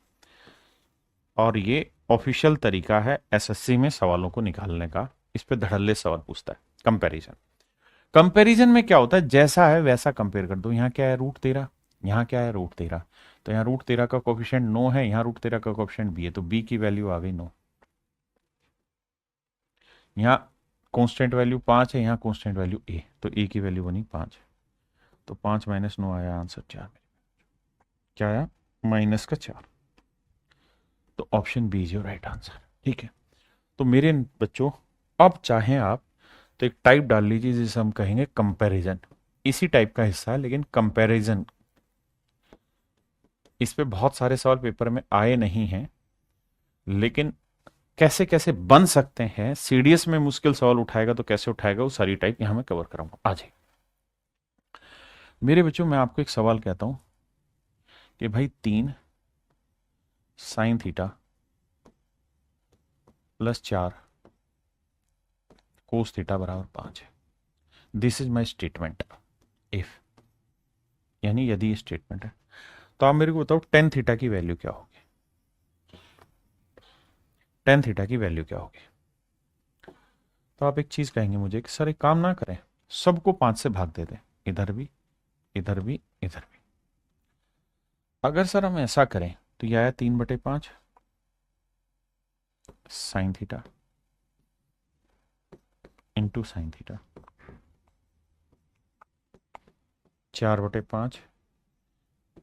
और ये ऑफिशियल तरीका है एसएससी में सवालों को निकालने का। इस पे धड़ल्ले सवाल पूछता है कंपैरिजन। कंपैरिजन में क्या होता है, जैसा है वैसा कंपेयर कर दो। यहाँ क्या है √13, यहाँ क्या है √13, तो यहाँ √13 का कोफिशिएंट 9 है, यहाँ √13 का कोफिशिएंट b है, तो b की वैल्यू आ गई 9। यहाँ कांस्टेंट वैल्यू 5 है, यहाँ कांस्टेंट वैल्यू a, तो a की वैल्यू बनी 5, तो 5 - 9 आया आंसर 4। क्या आया, -4। तो option B is your right answer. ठीक है, तो मेरे बच्चों अब चाहें आप तो एक टाइप डाल लीजिए जिसे हम कहेंगे कंपैरिजन। इसी टाइप का हिस्सा है लेकिन कंपैरिजन, इस पे बहुत सारे सवाल पेपर में आए नहीं हैं, लेकिन कैसे कैसे बन सकते हैं, सीडीएस में मुश्किल सवाल उठाएगा तो कैसे उठाएगा, वो सारी टाइप यहां मैं कवर कराऊंगा आज ही। मेरे बच्चों मैं आपको एक सवाल कहता हूं कि भाई 3 sin थीटा + 4 cos थीटा = 5 है। This is my statement if, यानी यदि ये स्टेटमेंट है, तो आप मेरे को बताओ tan थीटा की वैल्यू क्या होगी, tan थीटा की वैल्यू क्या होगी। तो आप एक चीज कहेंगे मुझे कि सर एक काम ना करें, सबको 5 से भाग दे दें, इधर भी इधर भी इधर भी। अगर सर हम ऐसा करें तो यह आया 3/5 sin theta into sin theta, 4/5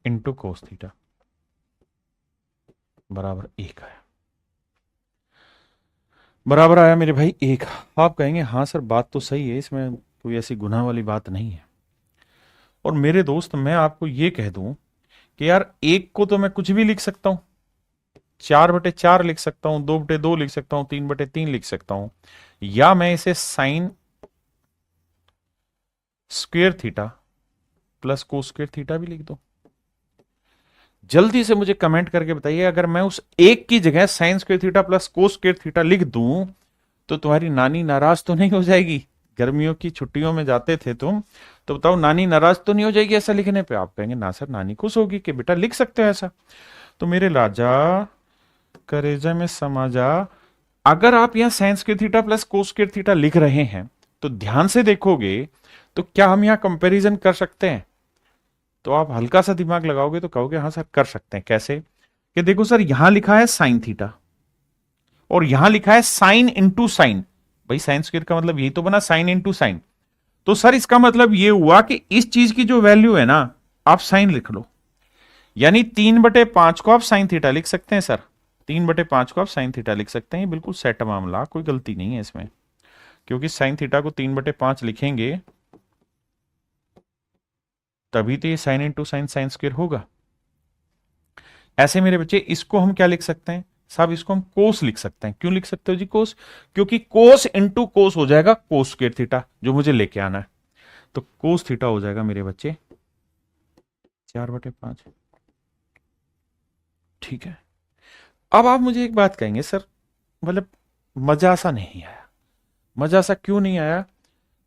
into cos theta बराबर 1 आया, बराबर आया मेरे भाई 1। आप कहेंगे हाँ सर बात तो सही है, इसमें कोई ऐसी गुनाह वाली बात नहीं है। और मेरे दोस्त मैं आपको ये कह दूं कि यार 1 को तो मैं कुछ भी लिख सकता हूं, 4/4 लिख सकता हूं, 2/2 लिख सकता हूं, 3/3 लिख सकता हूं, या मैं इसे sine square theta plus cos square theta भी लिख दो। जल्दी से मुझे कमेंट करके बताइए, अगर मैं उस 1 की जगह sine square theta plus cos square theta लिख दूं तो तुम्हारी नानी नाराज तो नहीं हो जाएगी। गर्मियों की छुट्टियों में जाते थे तुम, तो बताओ नानी नाराज तो नहीं हो जाएगी ऐसा लिखने पे। आप कहेंगे ना सर नानी खुश होगी कि बेटा लिख सकते हो ऐसा। तो मेरे राजा करेजा में समा जा, अगर आप यहां sine square theta plus cos square theta लिख रहे हैं तो ध्यान से देखोगे तो क्या हम यहां कंपैरिजन कर सकते हैं, तो आप हल्का सा दिमाग लगाओगे तो कहोगे हाँ सर कर सकते हैं। कैसे, कि देखो सर यहां लिखा है साइन थीटा और यहां लिखा है साइन इंटू साइन, भाई साइन स्क्वायर का मतलब यही तो बना, साइन इंटू साइन। तो सर इसका मतलब ये हुआ कि इस चीज की जो वैल्यू है ना, आप साइन लिख लो, यानी 3/5 को आप साइन थीटा लिख सकते हैं सर। 3/5 को आप साइन थीटा लिख सकते हैं, बिल्कुल सेट मामला, कोई गलती नहीं है इसमें, क्योंकि साइन थीटा को 3/5 लिखेंगे तभी तो ये sine into sine sine square होगा। ऐसे मेरे बच्चे इसको हम क्या लिख सकते हैं साहब, इसको हम कोस लिख सकते हैं। क्यों लिख सकते हो जी कोस? क्योंकि कोस इंटू कोस हो जाएगा कोस स्क्वायर थीटा, जो मुझे लेके आना है। तो कोस थीटा हो जाएगा मेरे बच्चे 4/5। ठीक है। अब आप मुझे एक बात कहेंगे सर, मतलब मजा सा नहीं आया। मजा सा क्यों नहीं आया?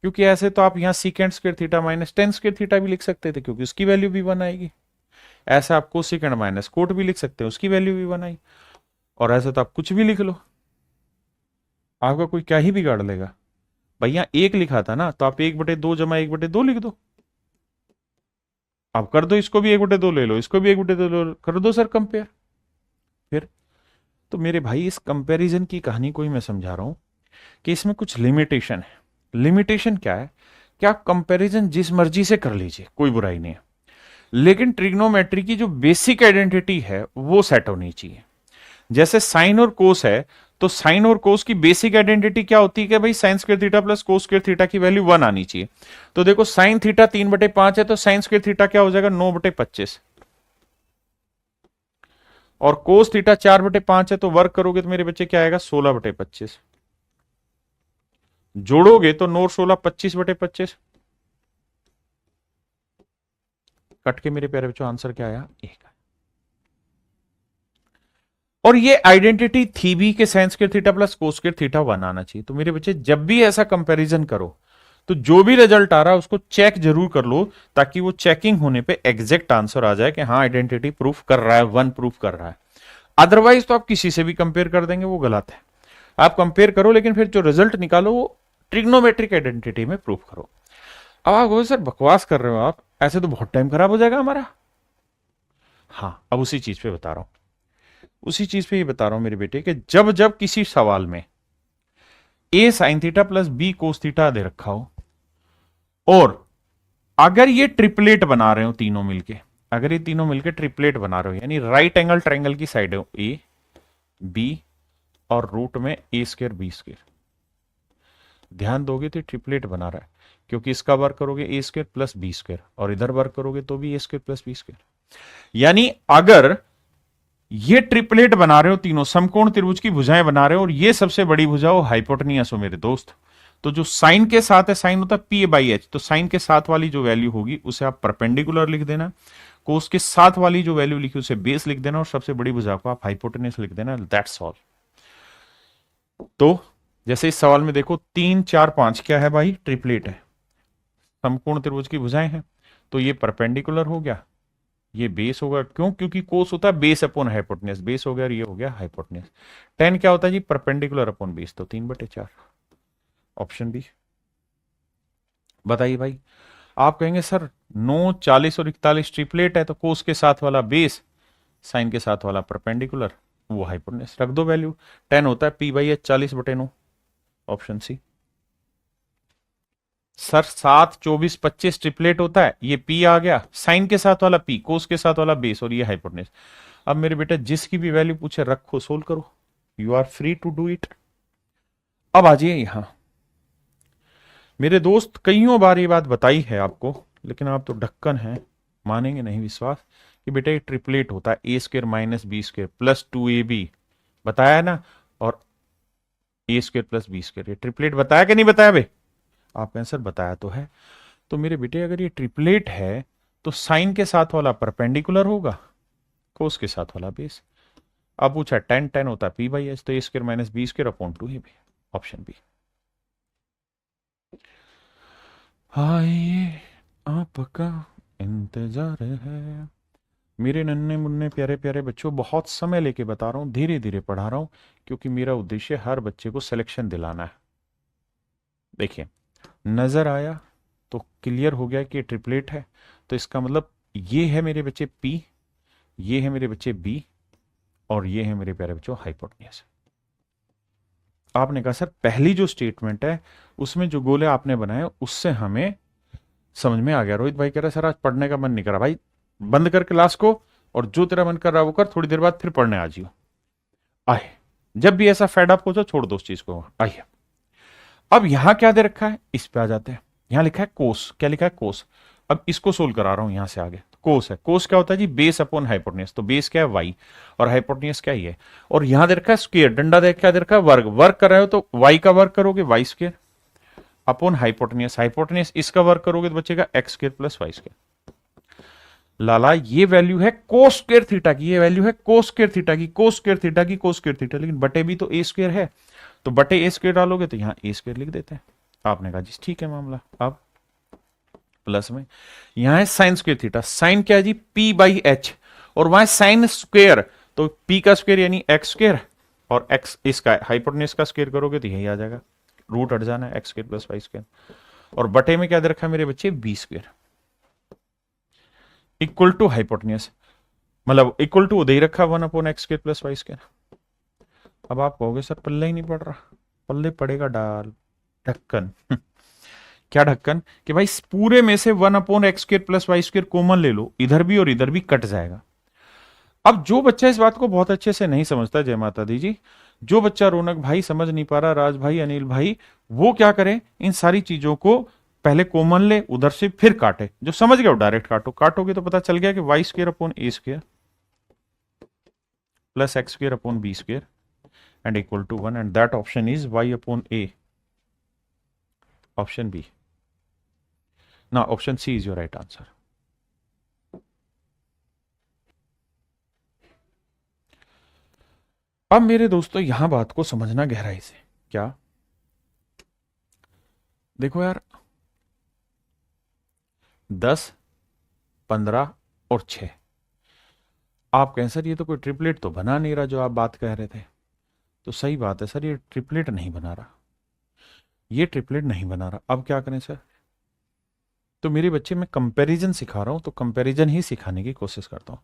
क्योंकि ऐसे तो आप यहां secant square theta minus tan square theta भी लिख सकते थे, क्योंकि उसकी वैल्यू भी 1 आएगी। ऐसे आप कोसेकेंड माइनस कोट भी लिख सकते हैं, उसकी वैल्यू भी 1 आई। और ऐसे तो आप कुछ भी लिख लो, आपका कोई क्या ही बिगाड़ लेगा। भैया एक लिखा था ना, तो आप 1/2 जमा 1/2 लिख दो। आप कर दो, इसको भी 1/2 ले लो, इसको भी 1/2 लो, कर दो सर कंपेयर। फिर तो मेरे भाई इस कंपैरिजन की कहानी को ही मैं समझा रहा हूं कि इसमें कुछ लिमिटेशन है। लिमिटेशन क्या है? कि आप कंपैरिजन जिस मर्जी से कर लीजिए, कोई बुराई नहीं है, लेकिन ट्रिग्नोमेट्री की जो बेसिक आइडेंटिटी है वो सेट होनी चाहिए। जैसे साइन और कोस है, तो साइन और कोस की बेसिक आइडेंटिटी क्या होती है कि भाई sign square theta plus cos square theta की वैल्यू 1 आनी चाहिए। तो देखो साइन थीटा 3/5 है, तो साइन स्क्वायर थीटा क्या हो जाएगा 9/25, और कोस थीटा 4/5 है, तो वर्क करोगे तो मेरे बच्चे क्या आएगा 16/25। जोड़ोगे तो 9 16 25/25, कट के मेरे प्यारे बच्चों आंसर क्या आया 1। और ये आइडेंटिटी थी भी कि sign square theta plus cos square theta 1 आना चाहिए। तो मेरे बच्चे जब भी ऐसा कंपैरिजन करो, तो जो भी रिजल्ट आ रहा है उसको चेक जरूर कर लो, ताकि वो चेकिंग होने पे एग्जैक्ट आंसर आ जाए कि हाँ आइडेंटिटी प्रूफ कर रहा है, 1 प्रूफ कर रहा है। अदरवाइज तो आप किसी से भी कंपेयर कर देंगे, वो गलत है। आप कंपेयर करो, लेकिन फिर जो रिजल्ट निकालो वो ट्रिग्नोमेट्रिक आइडेंटिटी में प्रूफ करो। अब आप कहो सर बकवास कर रहे हो आप, ऐसे तो बहुत टाइम खराब हो जाएगा हमारा। हाँ, अब उसी चीज पे बता रहा हूं, उसी चीज पे ये बता रहा हूं मेरे बेटे कि जब जब किसी सवाल में a sine theta plus b cos theta दे रखा हो, और अगर ये ट्रिपलेट बना रहे हो तीनों मिलके, अगर ये तीनों मिलके ट्रिपलेट बना रहे हो, यानी राइट एंगल ट्रायंगल की साइड हो ए बी और रूट में ए स्क्वायर बी स्क्वायर, ध्यान दोगे तो ट्रिपलेट बना रहा है, क्योंकि इसका वर्क करोगे ए स्क्वायर प्लस बी स्क्वायर, और इधर वर्क करोगे तो भी ए स्क्वायर प्लस बी स्क्वायर। यानी अगर ये ट्रिपलेट बना रहे हो, तीनों समकोण त्रिभुज की भुजाएं बना रहे हो, और ये सबसे बड़ी भुजा हो हाइपोटेनियस हो मेरे दोस्त, तो जो साइन के साथ है, साइन होता है P/H, तो साइन के साथ वाली जो वैल्यू होगी उसे आप परपेंडिकुलर लिख देना, कोस के साथ वाली जो वैल्यू लिखी उसे बेस लिख देना, और सबसे बड़ी भुजा को आप हाइपोटेनियस लिख देना। That's all. तो जैसे इस सवाल में देखो 3 4 5 क्या है भाई, ट्रिपलेट है, समकोण त्रिभुज की भुजाएं हैं, तो ये परपेंडिकुलर हो गया, ये बेस होगा। क्यों? क्योंकि कोस होता है बेस अपॉन हाइपोटेनियस, बेस हो गया और ये हो गया हाइपोटेनियस। टेन क्या होता है जी, परपेंडिकुलर अपॉन बेस, तो 3/4, ऑप्शन बी। बताइए भाई, आप कहेंगे सर 9 40 और 41 ट्रिपलेट है, तो कोस के साथ वाला बेस, साइन के साथ वाला परपेंडिकुलर, वो हाइपोटेनियस, रख दो वैल्यू। 10 होता है P/H 40/9, option C. Sir 7 24 25 triplet होता है, ये P आ गया, साइन के साथ वाला P, कोस के साथ वाला बेस, और ये हाइपोटेनियस। अब मेरे बेटा जिसकी भी वैल्यू पूछे रखो, सोल्व करो, you are free to do it. अब आ जाइए यहां मेरे दोस्त, कईयों बार ये बात बताई है आपको, लेकिन आप तो ढक्कन हैं, मानेंगे नहीं विश्वास, कि बेटा ये ट्रिपलेट होता है a square minus b square plus 2ab, बताया है ना, और a square plus b square, ये ट्रिपलेट बताया कि नहीं बताया बे? आप कहें सर बताया तो है। तो मेरे बेटे अगर ये ट्रिपलेट है, तो साइन के साथ वाला परपेंडिकुलर होगा, कोस के साथ वाला बेस। अब पूछा 10 10 होता है P/H, तो a square minus b square upon 2ab, option b. आइए आपका इंतजार है मेरे नन्हे मुन्ने प्यारे प्यारे बच्चों, बहुत समय लेके बता रहा हूं, धीरे धीरे पढ़ा रहा हूं, क्योंकि मेरा उद्देश्य हर बच्चे को सिलेक्शन दिलाना है। देखिए, नजर आया तो क्लियर हो गया कि ट्रिपलेट है, तो इसका मतलब ये है मेरे बच्चे P, ये है मेरे बच्चे B, और ये है मेरे प्यारे बच्चों हाइपोटेनियस। आपने कहा सर पहली जो स्टेटमेंट है उसमें जो गोले आपने बनाए उससे हमें समझ में आ गया। रोहित भाई कह रहा है सर आज पढ़ने का मन नहीं कर रहा। भाई बंद कर क्लास को और जो तेरा मन कर रहा है वो कर, थोड़ी देर बाद फिर पढ़ने आ जियो। आए जब भी ऐसा फेड अप हो जाओ छोड़ दो उस चीज को। आइए अब यहां क्या दे रखा है, इस पे आ जाते हैं। यहां लिखा है कोस, क्या लिखा है कोस। अब इसको सोल्व करा रहा हूं यहां से आगे। कोस है, कोस क्या होता है जी, बेस अपॉन हाइपोटेन्यूज। तो बेस क्या है वाई और हाइपोटेन्यूज क्या ही है। और यहां दे रखा है स्क्वायर, डंडा दे क्या दे रखा है वर्ग। वर्ग कर रहे हो तो वाई का वर्ग करोगे y square upon hypotenuse. Hypotenuse इसका वर्ग करोगे तो बचेगा x square plus y square. लाला ये वैल्यू है कोस स्क्वायर थीटा की, ये वैल्यू है कोस स्क्वायर थीटा की, कोस स्क्वायर थीटा की, कोस स्क्वायर थीटा। लेकिन बटे भी तो ए स्क्वायर है, तो बटे ए स्क्वायर डालोगे तो यहां ए स्क्वायर लिख देते हैं। आपने कहा जी ठीक है मामला। अब प्लस में यहां है साइन स्क्वायर थीटा। साइन क्या है जी पी बाई एच, और वहां साइन स्क्वायर तो पी का स्क्वायर यानी एक्स स्क्वायर, और एक्स इसका हाइपोटेन्यूज का स्क्वायर करोगे तो यही आ जाएगा, रूट हट जाना है x square plus y square. और बटे में क्या दे रखा है मेरे बच्चे b square equal to hypotenuse, मतलब इक्वल टू दे ही रखा 1 upon x square plus y square. अब आप कहोगे सर पल्ले ही नहीं पड़ रहा। पल्ले पड़ेगा डाल ढक्कन क्या ढक्कन कि भाई पूरे में से 1 upon x square plus y square common ले लो, इधर भी और इधर भी कट जाएगा। अब जो बच्चा इस बात को बहुत अच्छे से नहीं समझता, जय माता दी जी, जो बच्चा रौनक भाई समझ नहीं पा रहा, राज भाई अनिल भाई, वो क्या करे इन सारी चीजों को पहले कॉमन ले उधर से फिर काटे। जो समझ गया वो डायरेक्ट काटो। काटोगे तो पता चल गया कि y square upon a square plus x square upon b square and equal to 1 and that option is y upon a, option b ना, option C is your right answer. अब मेरे दोस्तों यहां बात को समझना गहराई से। क्या देखो यार 10, 15 और 6, आप कहें सर ये तो कोई ट्रिपलेट तो बना नहीं रहा जो आप बात कह रहे थे। तो सही बात है सर, ये ट्रिपलेट नहीं बना रहा, ये ट्रिपलेट नहीं बना रहा। अब क्या करें सर, तो मेरे बच्चे मैं कंपैरिजन सिखा रहा हूं तो कंपैरिजन ही सिखाने की कोशिश करता हूं।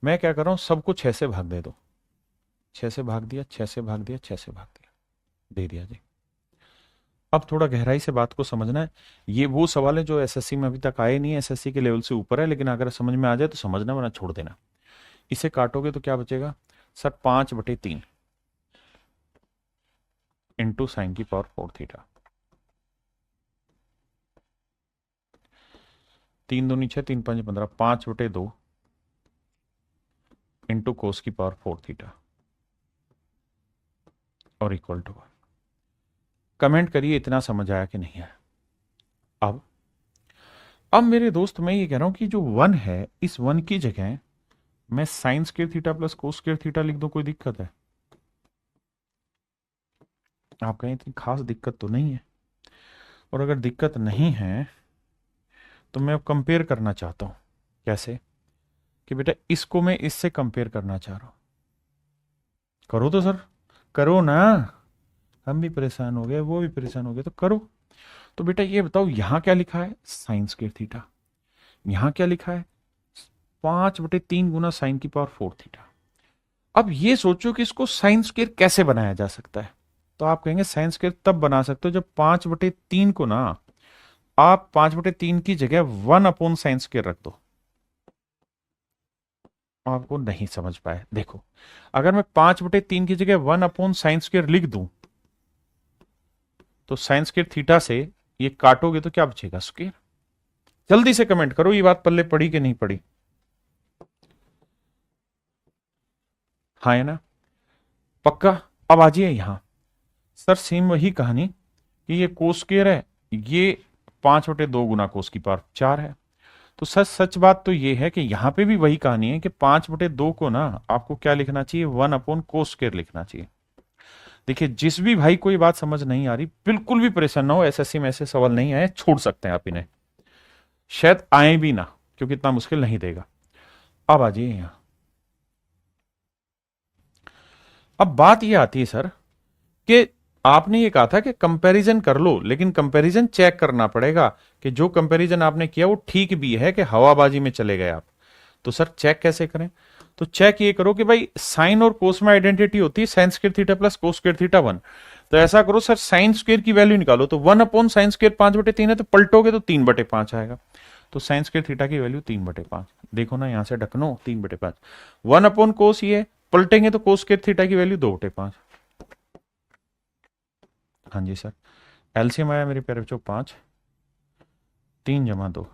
मैं क्या कर रहा हूं, सबको 6 से भाग दे दो। 6 से भाग दिया, 6 से भाग दिया, 6 से भाग दिया, दे दिया जी। अब थोड़ा गहराई से बात को समझना है। ये वो सवाल है जो एसएससी में अभी तक आए नहीं है, एसएससी के लेवल से ऊपर है, लेकिन अगर समझ में आ जाए तो समझना वरना छोड़ देना। इसे काटोगे तो क्या बचेगा सर 5/3 इंटू साइन की पावर 4 थीटा। 3 दूनी 6, 3 5 15, 5/2 इंटू कोस की पावर 4 थीटा और इक्वल टू 1। कमेंट करिए इतना समझ आया कि नहीं आया। अब मेरे दोस्त मैं ये कह रहा हूं कि जो 1 है, इस 1 की जगह मैं sign square theta plus cos square theta लिख दूं, कोई दिक्कत है? आप कहें इतनी खास दिक्कत तो नहीं है। और अगर दिक्कत नहीं है तो मैं अब कंपेयर करना चाहता हूं। कैसे कि बेटा इसको मैं इससे कंपेयर करना चाह रहा हूं। करो तो सर, करो ना, हम भी परेशान हो गए, वो भी परेशान हो गए, तो करो। तो बेटा ये बताओ यहां क्या लिखा है साइन स्क्वायर थीटा, यहां क्या लिखा है 5/3 गुना साइन की पावर 4 थीटा। अब ये सोचो कि इसको साइन स्क्वायर कैसे बनाया जा सकता है। तो आप कहेंगे साइन स्क्वायर तब बना सकते हो जब 5/3 को ना आप 5/3 की जगह 1 अपॉन साइन स्क्वायर रख दो। आपको नहीं समझ पाए, देखो अगर मैं 5/3 की जगह 1 अपॉन साइन स्क्वायर लिख दूं तो साइन स्क्वायर थीटा से ये काटोगे तो क्या बचेगा स्क्वायर। जल्दी से कमेंट करो ये बात पल्ले पड़ी कि नहीं पड़ी। हाँ है ना, पक्का। अब आ जाइए यहां सर, सेम वही कहानी कि ये कोस स्क्वायर है, ये 5/2 गुना कोस की पावर 4 है। तो सच सच बात तो ये है कि यहां पे भी वही कहानी है कि 5/2 को ना आपको क्या लिखना चाहिए 1 अपॉन कोस स्क्वायर लिखना चाहिए। देखिए जिस भी भाई कोई बात समझ नहीं आ रही बिल्कुल भी परेशान ना हो, एसएससी में ऐसे सवाल नहीं आए, छोड़ सकते हैं आप इन्हें, शायद आए भी ना, क्योंकि इतना मुश्किल नहीं देगा। अब आ जाइए यहां। अब बात यह आती है सर कि आपने ये कहा था कि कंपैरिजन कर लो, लेकिन कंपैरिजन चेक करना पड़ेगा कि जो कंपैरिजन आपने किया वो ठीक भी है कि हवाबाजी में चले गए आप। तो सर चेक कैसे करें, तो चेक ये करो कि भाई साइन और कोस में आइडेंटिटी होती है sign square theta plus cos square theta 1। तो ऐसा करो सर, साइन स्क्वायर की वैल्यू निकालो, तो 1/sin² 5/3 है, तो पलटोगे तो 3/5 आएगा। तो साइन स्क्वायर थीटा की वैल्यू 3/5। देखो ना यहां से ढकनो 3/5। 1/cos ये पलटेंगे तो cos स्क्वायर थीटा की वैल्यू 2/5। हाँ जी सर, एलसीएम आया मेरे प्यारे बच्चों 5, 3 + 2,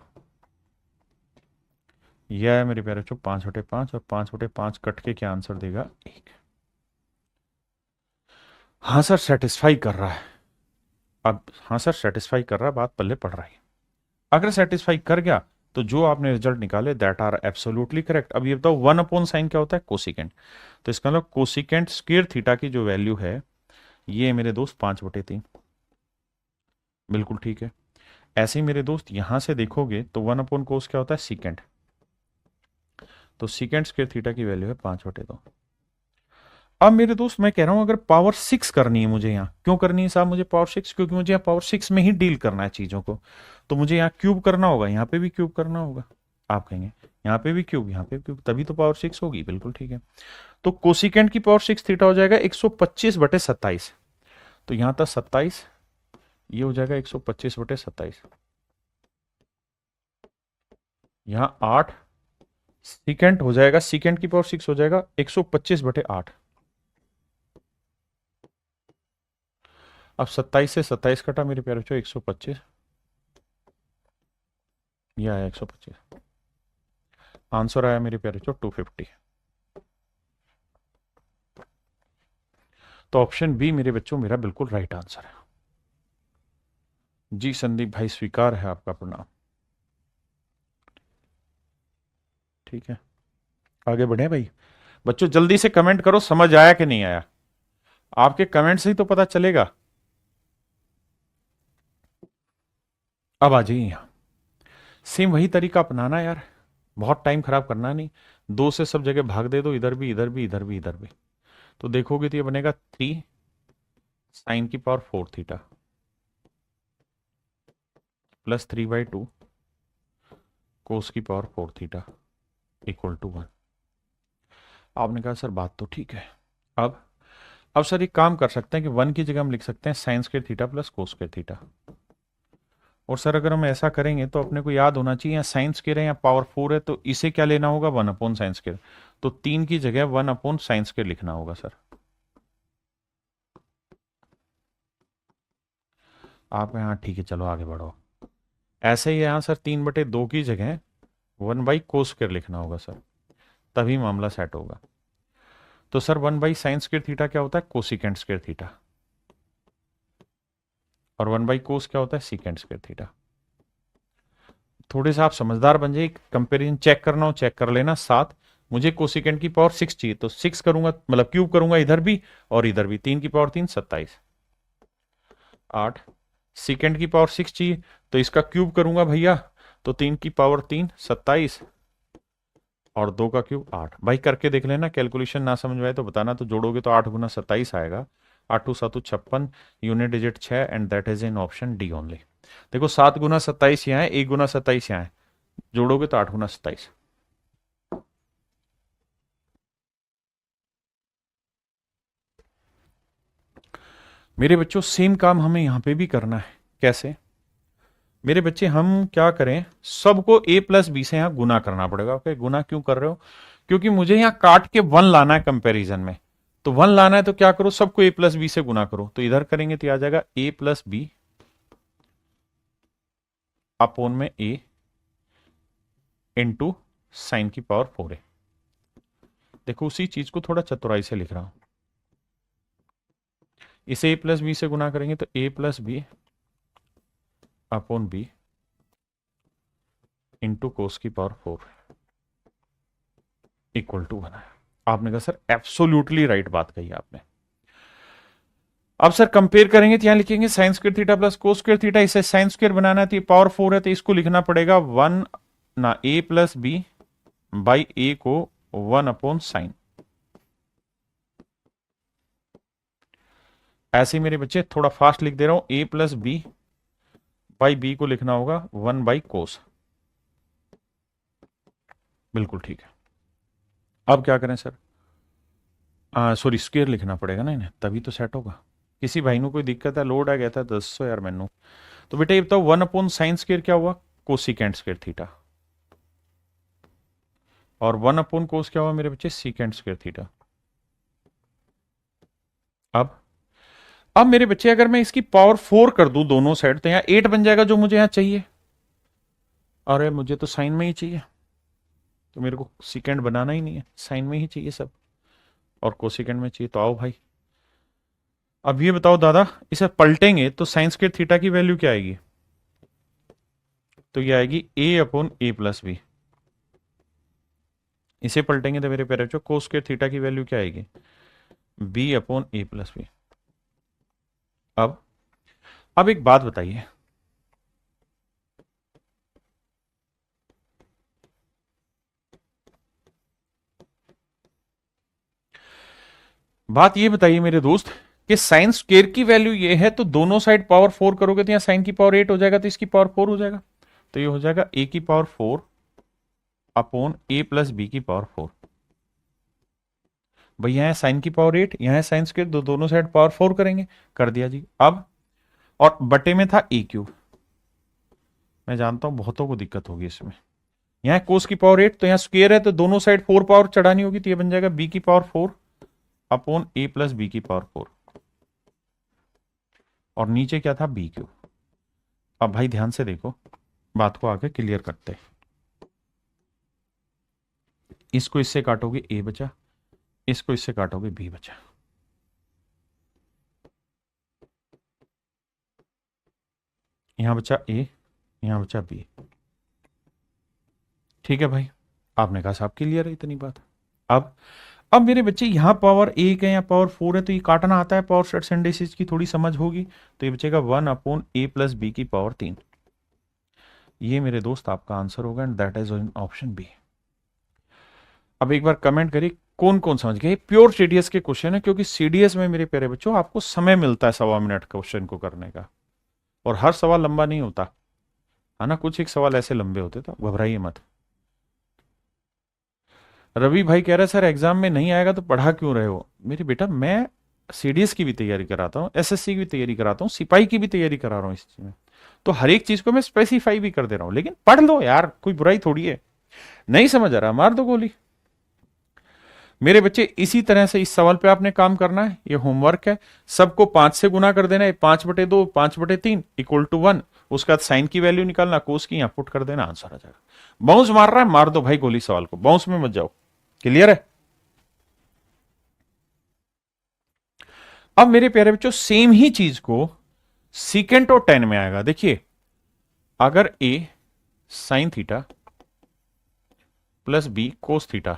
यह है मेरे प्यारे बच्चों 5/5, और 5/5 कट के क्या आंसर देगा 1। हाँ सर सेटिस्फाई कर रहा है। अब हाँ सर सेटिस्फाई कर रहा है, बात पल्ले पड़ रही है। अगर सेटिस्फाई कर गया तो जो आपने रिजल्ट निकाले दैट आर एब्सोल्युटली करेक्ट। अब ये बताओ 1/sin क्या होता है, कोसिकेंट। तो इसका मतलब कोसिकेंट स्क्वायर थीटा की जो वैल्यू है ये मेरे दोस्त 5/3। बिल्कुल ठीक है। ऐसे ही मेरे दोस्त यहां से देखोगे तो 1/cos क्या होता है, सीकेंट। तो सीकेंट स्क्वायर थीटा की वैल्यू है 5/2। अब मेरे दोस्त मैं कह रहा हूं अगर पावर 6 करनी है मुझे, यहाँ क्यों करनी है साहब मुझे पावर 6, क्योंकि मुझे यहाँ पावर 6 में ही डील करना है चीजों को। तो मुझे यहाँ क्यूब करना होगा, यहाँ पे भी क्यूब करना होगा। आप कहेंगे यहाँ पे भी क्यूब, यहाँ पे भी क्यूब, तभी तो पावर 6 होगी। बिल्कुल ठीक है। तो कोसिकेंट की पावर 6 थीटा हो जाएगा 125/27। तो यहां था 27, ये हो जाएगा 125/27। यहां 8 सीकेंट हो जाएगा, सीकेंट की पावर 6 हो जाएगा 125/8। अब 27 से 27 कटा मेरे प्यारे बच्चों 125, यह आया 125। आंसर आया मेरे प्यारे बच्चों 250। तो ऑप्शन बी मेरे बच्चों मेरा बिल्कुल राइट आंसर है। जी संदीप भाई स्वीकार है आपका प्रणाम। ठीक है, आगे बढ़े भाई। बच्चों जल्दी से कमेंट करो समझ आया कि नहीं आया, आपके कमेंट से ही तो पता चलेगा। अब आ जाइए यहां, सेम वही तरीका अपनाना यार, बहुत टाइम खराब करना नहीं। 2 से सब जगह भाग दे दो, इधर भी इधर भी इधर भी इधर भी। तो देखोगे तो ये बनेगा 3 sin⁴ plus 3/2 cos⁴ equal to 1। आपने कहा सर बात तो ठीक है। अब सर एक काम कर सकते हैं कि 1 की जगह हम लिख सकते हैं sin² प्लस cos²। और सर अगर हम ऐसा करेंगे तो अपने को याद होना चाहिए, यहाँ sin² है या पावर 4 है, तो इसे क्या लेना होगा 1/sin²। तो 3 की जगह 1/sin² लिखना होगा सर। आप यहाँ ठीक है, चलो आगे बढ़ो। ऐसे ही यहाँ सर 3/2 की जगह 1/cos² लिखना होगा सर, तभी मामला सेट होगा। तो सर 1/sin² क्या होता है, कोसिकेंट²। और 1/cos क्या होता है, सीकेंट²। थोड़े से आप समझदार बन जाइए, कंपेरिजन चेक करना हो चेक कर लेना। 7, मुझे कोसिकेंट की पावर 6 चाहिए, तो 6 करूंगा मतलब क्यूब करूंगा इधर भी और इधर भी। 3 की पावर 3 27। 8 सीकेंट की पावर 6 चाहिए, तो इसका क्यूब करूंगा भैया, तो 3 की पावर 3 27 और 2 का क्यूब 8। भाई करके देख लेना, कैलकुलेशन ना समझ में आए तो बताना। तो जोड़ोगे तो 8 × 27 आएगा, 8 × 7 = 56, unit digit 6, and that is in option D only. देखो 7 × 27 यहाँ है, 1 × 27 यहाँ है, जोड़ोगे तो 8 × 27। मेरे बच्चों सेम काम हमें यहां पे भी करना है। कैसे मेरे बच्चे, हम क्या करें, सबको a+b से यहां गुना करना पड़ेगा। ओके, गुना क्यों कर रहे हो, क्योंकि मुझे यहां काट के 1 लाना है कंपैरिजन में। तो 1 लाना है तो क्या करो, सबको a+b से गुना करो। तो इधर करेंगे तो आ जाएगा a+b अपोन में a इंटू sin⁴ है। देखो उसी चीज को थोड़ा चतुराई से लिख रहा हूं। इसे a+b से गुना करेंगे तो a+b upon b into cos⁴ equal to 1 है। आपने कहा सर एब्सोल्युटली राइट बात कही आपने। अब सर कंपेयर करेंगे तो यहां लिखेंगे sin² प्लस cos²। इसे sin² बनाना है तो ये पावर 4 है, तो इसको लिखना पड़ेगा 1 ना a+b बाई a को 1/sin। ऐसे मेरे बच्चे थोड़ा फास्ट लिख दे रहा हूं, a+b बाई b को लिखना होगा 1/cos। बिल्कुल ठीक है। अब क्या करें सर, सॉरी स्क्वायर लिखना पड़ेगा ना इन्हें, तभी तो सेट होगा। किसी भाई ਨੂੰ ਕੋਈ ਦਿੱਕਤ ਹੈ ਲੋਡ ਆ ਗਿਆ ਤਾਂ ਦੱਸੋ ਯਾਰ ਮੈਨੂੰ। तो बेटा ये बताओ 1/sin² क्या हुआ, कोसिकेंट² थीटा, और 1/cos क्या हुआ मेरे बच्चे, सेकेंट² थीटा। अब मेरे बच्चे अगर मैं इसकी पावर 4 कर दूं दोनों साइड तो यहां 8 बन जाएगा जो मुझे यहां चाहिए। अरे मुझे तो साइन में ही चाहिए, तो मेरे को सेकेंड बनाना ही नहीं है, साइन में ही चाहिए सब, और कोसिकेंट में चाहिए। तो आओ भाई अब ये बताओ दादा, इसे पलटेंगे तो sin² थीटा की वैल्यू क्या आएगी, तो ये आएगी a/a+b। इसे पलटेंगे तो मेरे प्यारे बच्चों cos² थीटा की वैल्यू क्या आएगी, b/a+b। अब एक बात बताइए, बात ये बताइए मेरे दोस्त कि sin² की वैल्यू ये है, तो दोनों साइड पावर 4 करोगे तो यहां sin की पावर 8 हो जाएगा, तो इसकी पावर 4 हो जाएगा, तो ये हो जाएगा a की पावर 4/a+b की पावर 4। भाई यहां है साइन की पावर 8, यहां है sin², दोनों साइड पावर 4 करेंगे, कर दिया जी। अब और बटे में था a³, मैं जानता हूं बहुतों को दिक्कत होगी इसमें। यहां कोस की पावर 8, तो यहां स्क्वायर है तो दोनों साइड 4 पावर चढ़ानी होगी, तो ये बन जाएगा b की पावर 4/a+b की पावर 4, और नीचे क्या था b³। अब भाई ध्यान से देखो, बात को आगे क्लियर करते हैं। इसको इससे काटोगे a बचा, इसको इससे काटोगे b बचा। यहां बचा a, यहां बचा b। ठीक है भाई, आपने कहा साहब क्लियर है इतनी बात। अब मेरे बच्चे यहां पावर 1 है, यहाँ पावर 4 है, तो ये काटना आता है, पावर सेट्स एंड डिजिट्स की थोड़ी समझ होगी, तो ये बचेगा 1/a+b की पावर 3। ये मेरे दोस्त आपका आंसर होगा, and that is option b. अब एक बार कमेंट करिए कौन कौन समझ गया। प्योर सीडीएस के क्वेश्चन है, क्योंकि सीडीएस में मेरे प्यारे बच्चों आपको समय मिलता है 1.25 मिनट क्वेश्चन को करने का, और हर सवाल लंबा नहीं होता है ना, कुछ एक सवाल ऐसे लंबे होते, तो घबराइए मत। रवि भाई कह रहे सर एग्जाम में नहीं आएगा तो पढ़ा क्यों रहे हो। मेरे बेटा मैं सीडीएस की भी तैयारी कराता हूँ, एसएससी की भी तैयारी कराता हूँ, सिपाही की भी तैयारी करा रहा हूँ इस चीज में, तो हर एक चीज को मैं स्पेसिफाई भी कर दे रहा हूँ, लेकिन पढ़ लो यार, कोई बुराई थोड़ी है। नहीं समझ आ रहा मार दो गोली। मेरे बच्चे इसी तरह से इस सवाल पे आपने काम करना है, ये होमवर्क है, सबको 5 से गुना कर देना है, 5/2 5/3 = 1। उसके बाद साइन की वैल्यू निकालना, कोस की यहां पुट कर देना, आंसर आ जाएगा। बाउंस मार रहा है, मार दो भाई गोली सवाल को, बाउंस में मत जाओ। क्लियर है। अब मेरे प्यारे बच्चों सेम ही चीज को सीकेंट और टेन में आएगा। देखिए अगर a sign theta plus b cos theta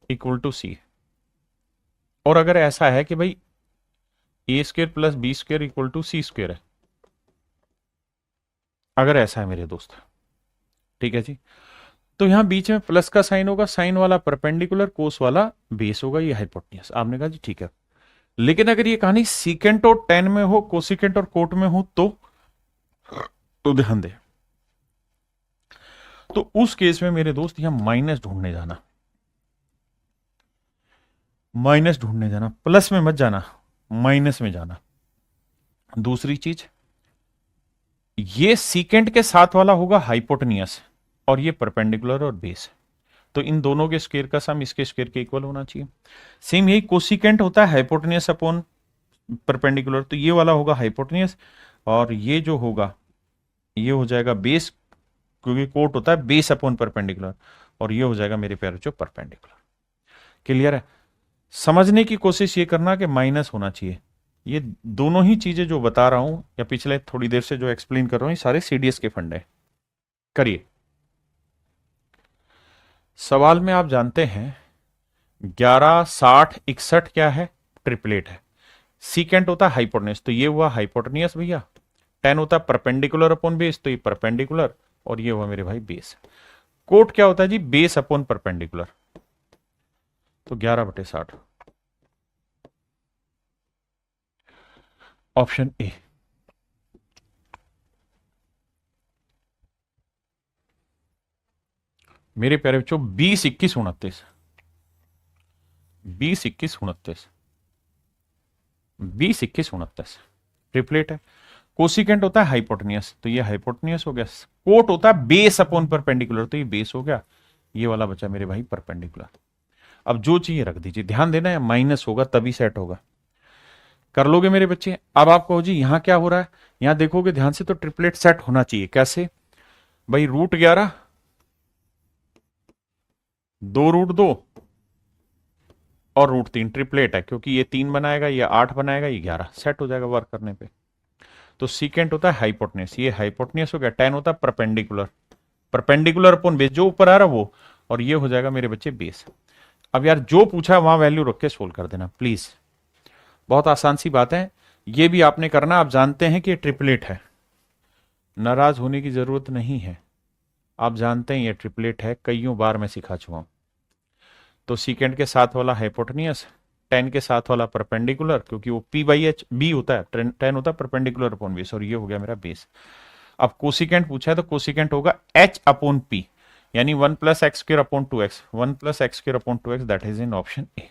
= c, और अगर ऐसा है कि भाई a² + b² = c² है, अगर ऐसा है मेरे दोस्त, ठीक है जी, तो यहां बीच में प्लस का साइन होगा, साइन वाला परपेंडिकुलर, कोस वाला बेस होगा, ये हाइपोटेन्यूज। आपने कहा जी ठीक है, लेकिन अगर ये कहानी सीकेंट और टेन में हो, कोसिकेंट और कोट में हो, तो ध्यान दे, तो उस केस में मेरे दोस्त यहां माइनस ढूंढने जाना, माइनस ढूंढने जाना, प्लस में मत जाना, माइनस में जाना। दूसरी चीज, ये सीकेंट के साथ वाला होगा हाइपोटेनियस, और ये परपेंडिकुलर और बेस, तो इन दोनों के स्क्वायर का सम इसके स्क्वायर के इक्वल होना चाहिए। सेम यही कोसिकेंट होता है हाइपोटेनियस अपॉन परपेंडिकुलर, तो ये वाला होगा हाइपोटेनियस, और ये जो होगा ये हो जाएगा बेस, क्योंकि कोट होता है बेस अपॉन परपेंडिकुलर, और ये हो जाएगा मेरे प्यारे जो परपेंडिकुलर। क्लियर है। समझने की कोशिश ये करना कि माइनस होना चाहिए। ये दोनों ही चीजें जो बता रहा हूं या पिछले थोड़ी देर से जो एक्सप्लेन कर रहा हूं, ये सारे सीडीएस के फंड है। करिए। सवाल में आप जानते हैं 11 60 61 क्या है, ट्रिपलेट है। सीकेंट होता है हाइपोटेनियस, तो ये हुआ हाइपोटेनियस भैया। 10 होता है परपेंडिकुलर अपॉन बेस, तो ये परपेंडिकुलर, और ये हुआ मेरे भाई बेस। कोट क्या होता है जी, बेस अपॉन परपेंडिकुलर, तो 11/60, ऑप्शन ए। मेरे प्यारे बच्चों 20 21 29, 20 21 29, 20, 21, 29 ट्रिपलेट है। कोसिकेंट होता है हाइपोटेनियस, तो ये हाइपोटेनियस हो गया। कोट होता है बेस अपॉन परपेंडिकुलर, तो ये बेस हो गया। ये वाला बचा मेरे भाई परपेंडिकुलर। अब जो चाहिए रख दीजिए, ध्यान देना है माइनस होगा तभी सेट होगा। कर लोगे मेरे बच्चे। अब आप कहो जी यहां क्या हो रहा है, यहां देखोगे ध्यान से तो ट्रिपलेट सेट होना चाहिए। कैसे भाई, √11, 2√2 और √3 ट्रिपलेट है, क्योंकि ये 3 बनाएगा, ये 8 बनाएगा, ये 11 सेट हो जाएगा वर्क करने पे। तो सीकेंट होता है हाइपोटनियस, ये हाइपोटनियस हो गया। टेन होता है परपेंडिकुलर, परपेंडिकुलर अपॉन बेस, जो ऊपर आ रहा वो, और ये हो जाएगा मेरे बच्चे बेस। अब यार जो पूछा वहां वैल्यू रख के सोल्व कर देना प्लीज, बहुत आसान सी बात है। ये भी आपने करना, आप जानते हैं कि ये ट्रिपलेट है, नाराज होने की जरूरत नहीं है। आप जानते हैं ये ट्रिपलेट है, कईयों बार मैं सिखा चुका हूं। तो सीकेंड के साथ वाला हाइपोटेनियस, टेन के साथ वाला परपेंडिकुलर, क्योंकि वो P/H बी होता है, टेन होता है परपेंडिकुलर अपॉन बेस, और ये हो गया मेरा बेस। अब कोसिकेंट पूछा है तो कोसिकेंट होगा H/P, यानी 1+x² 1+x² that is in option A.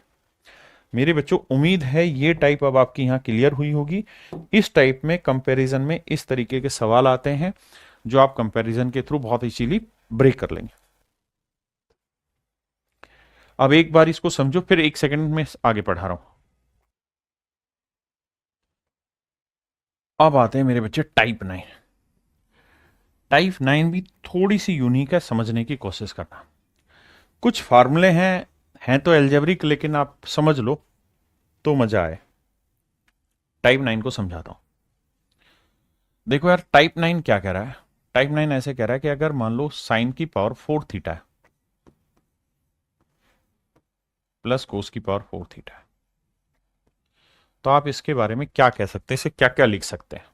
मेरे बच्चों उम्मीद है ये टाइप अब आपकी यहां क्लियर हुई होगी। इस टाइप में कंपैरिजन में इस तरीके के सवाल आते हैं जो आप कंपैरिजन के थ्रू बहुत इजीली ब्रेक कर लेंगे। अब एक बार इसको समझो, फिर 1 सेकंड में आगे पढ़ा रहा हूं। अब आते हैं मेरे बच्चे टाइप 9। टाइप 9 भी थोड़ी सी यूनिक है, समझने की कोशिश करना। कुछ फार्मूले हैं तो एल्जेब्रिक, लेकिन आप समझ लो तो मजा आए। टाइप 9 को समझाता हूं। देखो यार, टाइप 9 क्या कह रहा है। टाइप 9 ऐसे कह रहा है कि अगर मान लो साइन की पावर 4 थीटा है प्लस कोस की पावर 4 थीटा है, तो आप इसके बारे में क्या कह सकते हैं, इसे क्या क्या लिख सकते हैं।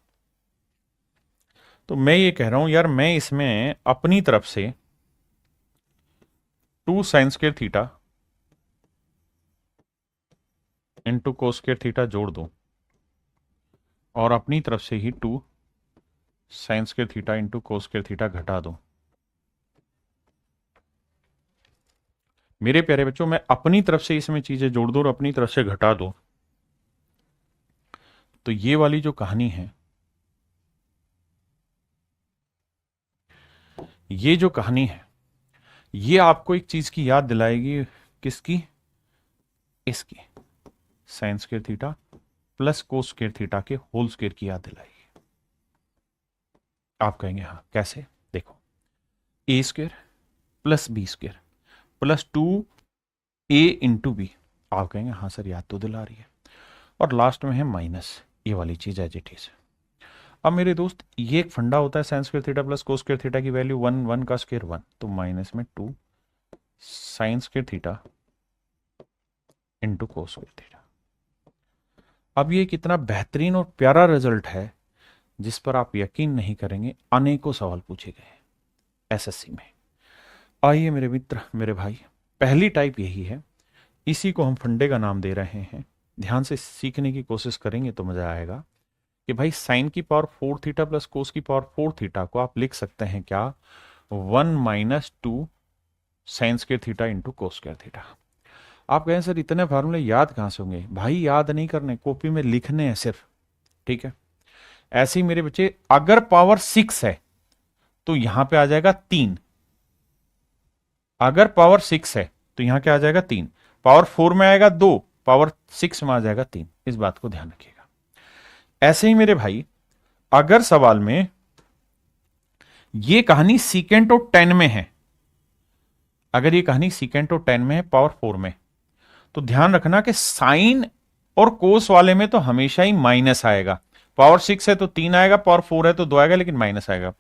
तो मैं ये कह रहा हूं यार, मैं इसमें अपनी तरफ से 2 sin² थीटा इंटू कोस² थीटा जोड़ दूं, और अपनी तरफ से ही 2 sin² थीटा इंटू कोस² थीटा घटा दूं। मेरे प्यारे बच्चों, मैं अपनी तरफ से इसमें चीजें जोड़ दूं और अपनी तरफ से घटा दूं, तो ये वाली जो कहानी है, ये जो कहानी है, ये आपको एक चीज की याद दिलाएगी। किसकी? इसकी, sin² थीटा प्लस कोस² थीटा के होल स्क्वायर की याद दिलाएगी। आप कहेंगे हाँ कैसे? देखो, a² plus b² plus 2a into B. आप कहेंगे हाँ सर याद तो दिला रही है। और लास्ट में है माइनस, ये वाली चीज एज इट इज। अब मेरे दोस्त, ये एक फंडा होता है sin² थीटा प्लस कोस² थीटा की वैल्यू 1, 1 का स्क्वायर 1, तो माइनस में 2 sin² थीटा इंटू कोस² थीटा। अब ये कितना बेहतरीन और प्यारा रिजल्ट है, जिस पर आप यकीन नहीं करेंगे। अनेकों सवाल पूछे गए एसएससी में। आइए मेरे मित्र, मेरे भाई, पहली टाइप यही है, इसी को हम फंडे का नाम दे रहे हैं। ध्यान से सीखने की कोशिश करेंगे तो मजा आएगा कि भाई साइन की पावर 4 थीटा प्लस कोस की पावर 4 थीटा को आप लिख सकते हैं क्या, 1 - 2 sin² थीटा इंटू कोस² थीटा। आप कहें सर इतने फार्मूले याद कहां से होंगे? भाई याद नहीं करने, कॉपी में लिखने हैं सिर्फ, ठीक है। ऐसे ही मेरे बच्चे, अगर पावर 6 है तो यहां पे आ जाएगा 3। अगर पावर 6 है तो यहां क्या आ जाएगा 3। पावर 4 में आएगा 2, पावर 6 में आ जाएगा 3। इस बात को ध्यान रखिएगा। ऐसे ही मेरे भाई, अगर सवाल में ये कहानी सीकेंट और 10 में है, अगर ये कहानी सीकेंट और 10 में है पावर 4 में, तो ध्यान रखना कि साइन और कोस वाले में तो हमेशा ही माइनस आएगा। पावर 6 है तो 3 आएगा, पावर 4 है तो 2 आएगा, लेकिन माइनस आएगा।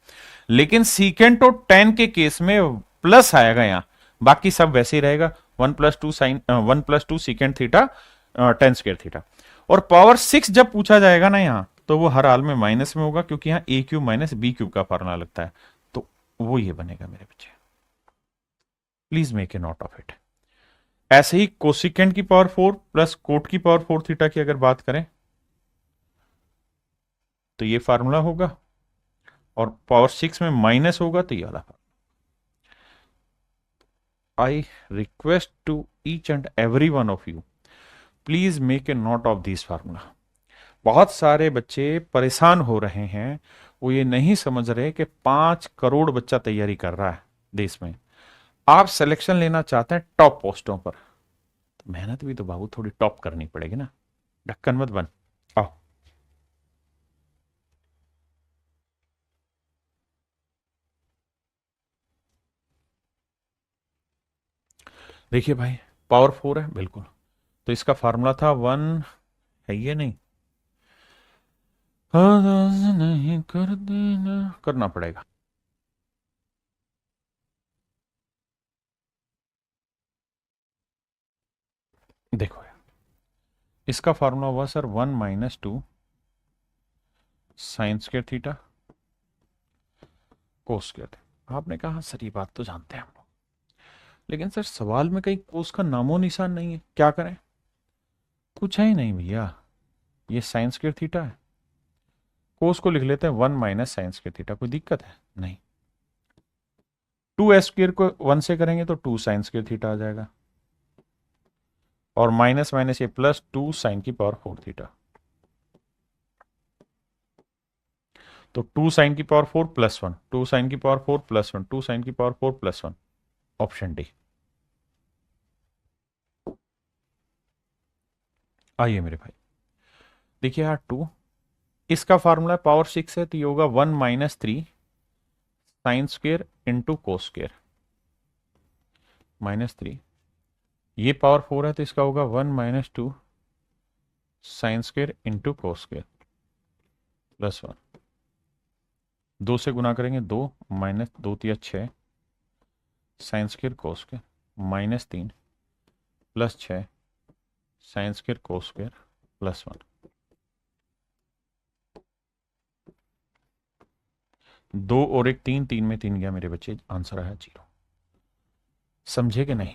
लेकिन सीकेंट और 10 के केस में प्लस आएगा यहां, बाकी सब वैसे ही रहेगा। 1+2 सीकेंट थीटा 10² थीटा। और पावर 6 जब पूछा जाएगा ना यहां, तो वो हर हाल में माइनस में होगा, क्योंकि यहां a³ माइनस b³ का फार्मूला लगता है। तो वो ये बनेगा मेरे बच्चे, please make a note of it. ऐसे ही कोसिकेंट की पावर 4 प्लस कोट की पावर 4 थीटा की अगर बात करें तो ये फार्मूला होगा, और पावर 6 में माइनस होगा तो ये वाला। I request to each and every one of you, please make a note of this formula. बहुत सारे बच्चे परेशान हो रहे हैं, वो ये नहीं समझ रहे कि 5 करोड़ बच्चा तैयारी कर रहा है देश में। आप सिलेक्शन लेना चाहते हैं टॉप पोस्टों पर, तो मेहनत भी तो बाबू थोड़ी टॉप करनी पड़ेगी ना। ढक्कन मत बन। आओ देखिए भाई, पावर 4 है बिल्कुल, तो इसका फार्मूला था 1, है ये नहीं, नहीं कर देना, करना पड़ेगा। देखो यार, इसका फार्मूला हुआ sir 1 - 2 sine square theta cos square theta. आपने कहा सर ये बात तो जानते हैं हम लोग, लेकिन सर सवाल में कहीं कोस का नामो निशान नहीं है, क्या करें? कुछ है ही नहीं भैया, ये साइन स्क्वायर थीटा है, कोस को लिख लेते हैं 1 - साइन स्क्वायर थीटा। कोई दिक्कत है? नहीं। 2 s² को 1 से करेंगे तो 2 साइन स्क्वायर थीटा आ जाएगा, और माइनस माइनस ये प्लस 2 sin⁴ तो 2 sin⁴ +1, 2 sin⁴ +1, 2 sin⁴ +1, option D. आइए मेरे भाई, देखिए यार 2, इसका फार्मूला पावर 6 है, तो ये होगा 1 - 3 sin² × cos²-3। ये पावर 4 है, तो इसका होगा 1 - 2 sin² × cos² +1। 2 से गुना करेंगे 2, -2 × 6 sin² cos² -3 +6 sin² cos² +1। 2 और 1 3, 3 में 3 गया मेरे बच्चे, आंसर आया 0। समझे कि नहीं?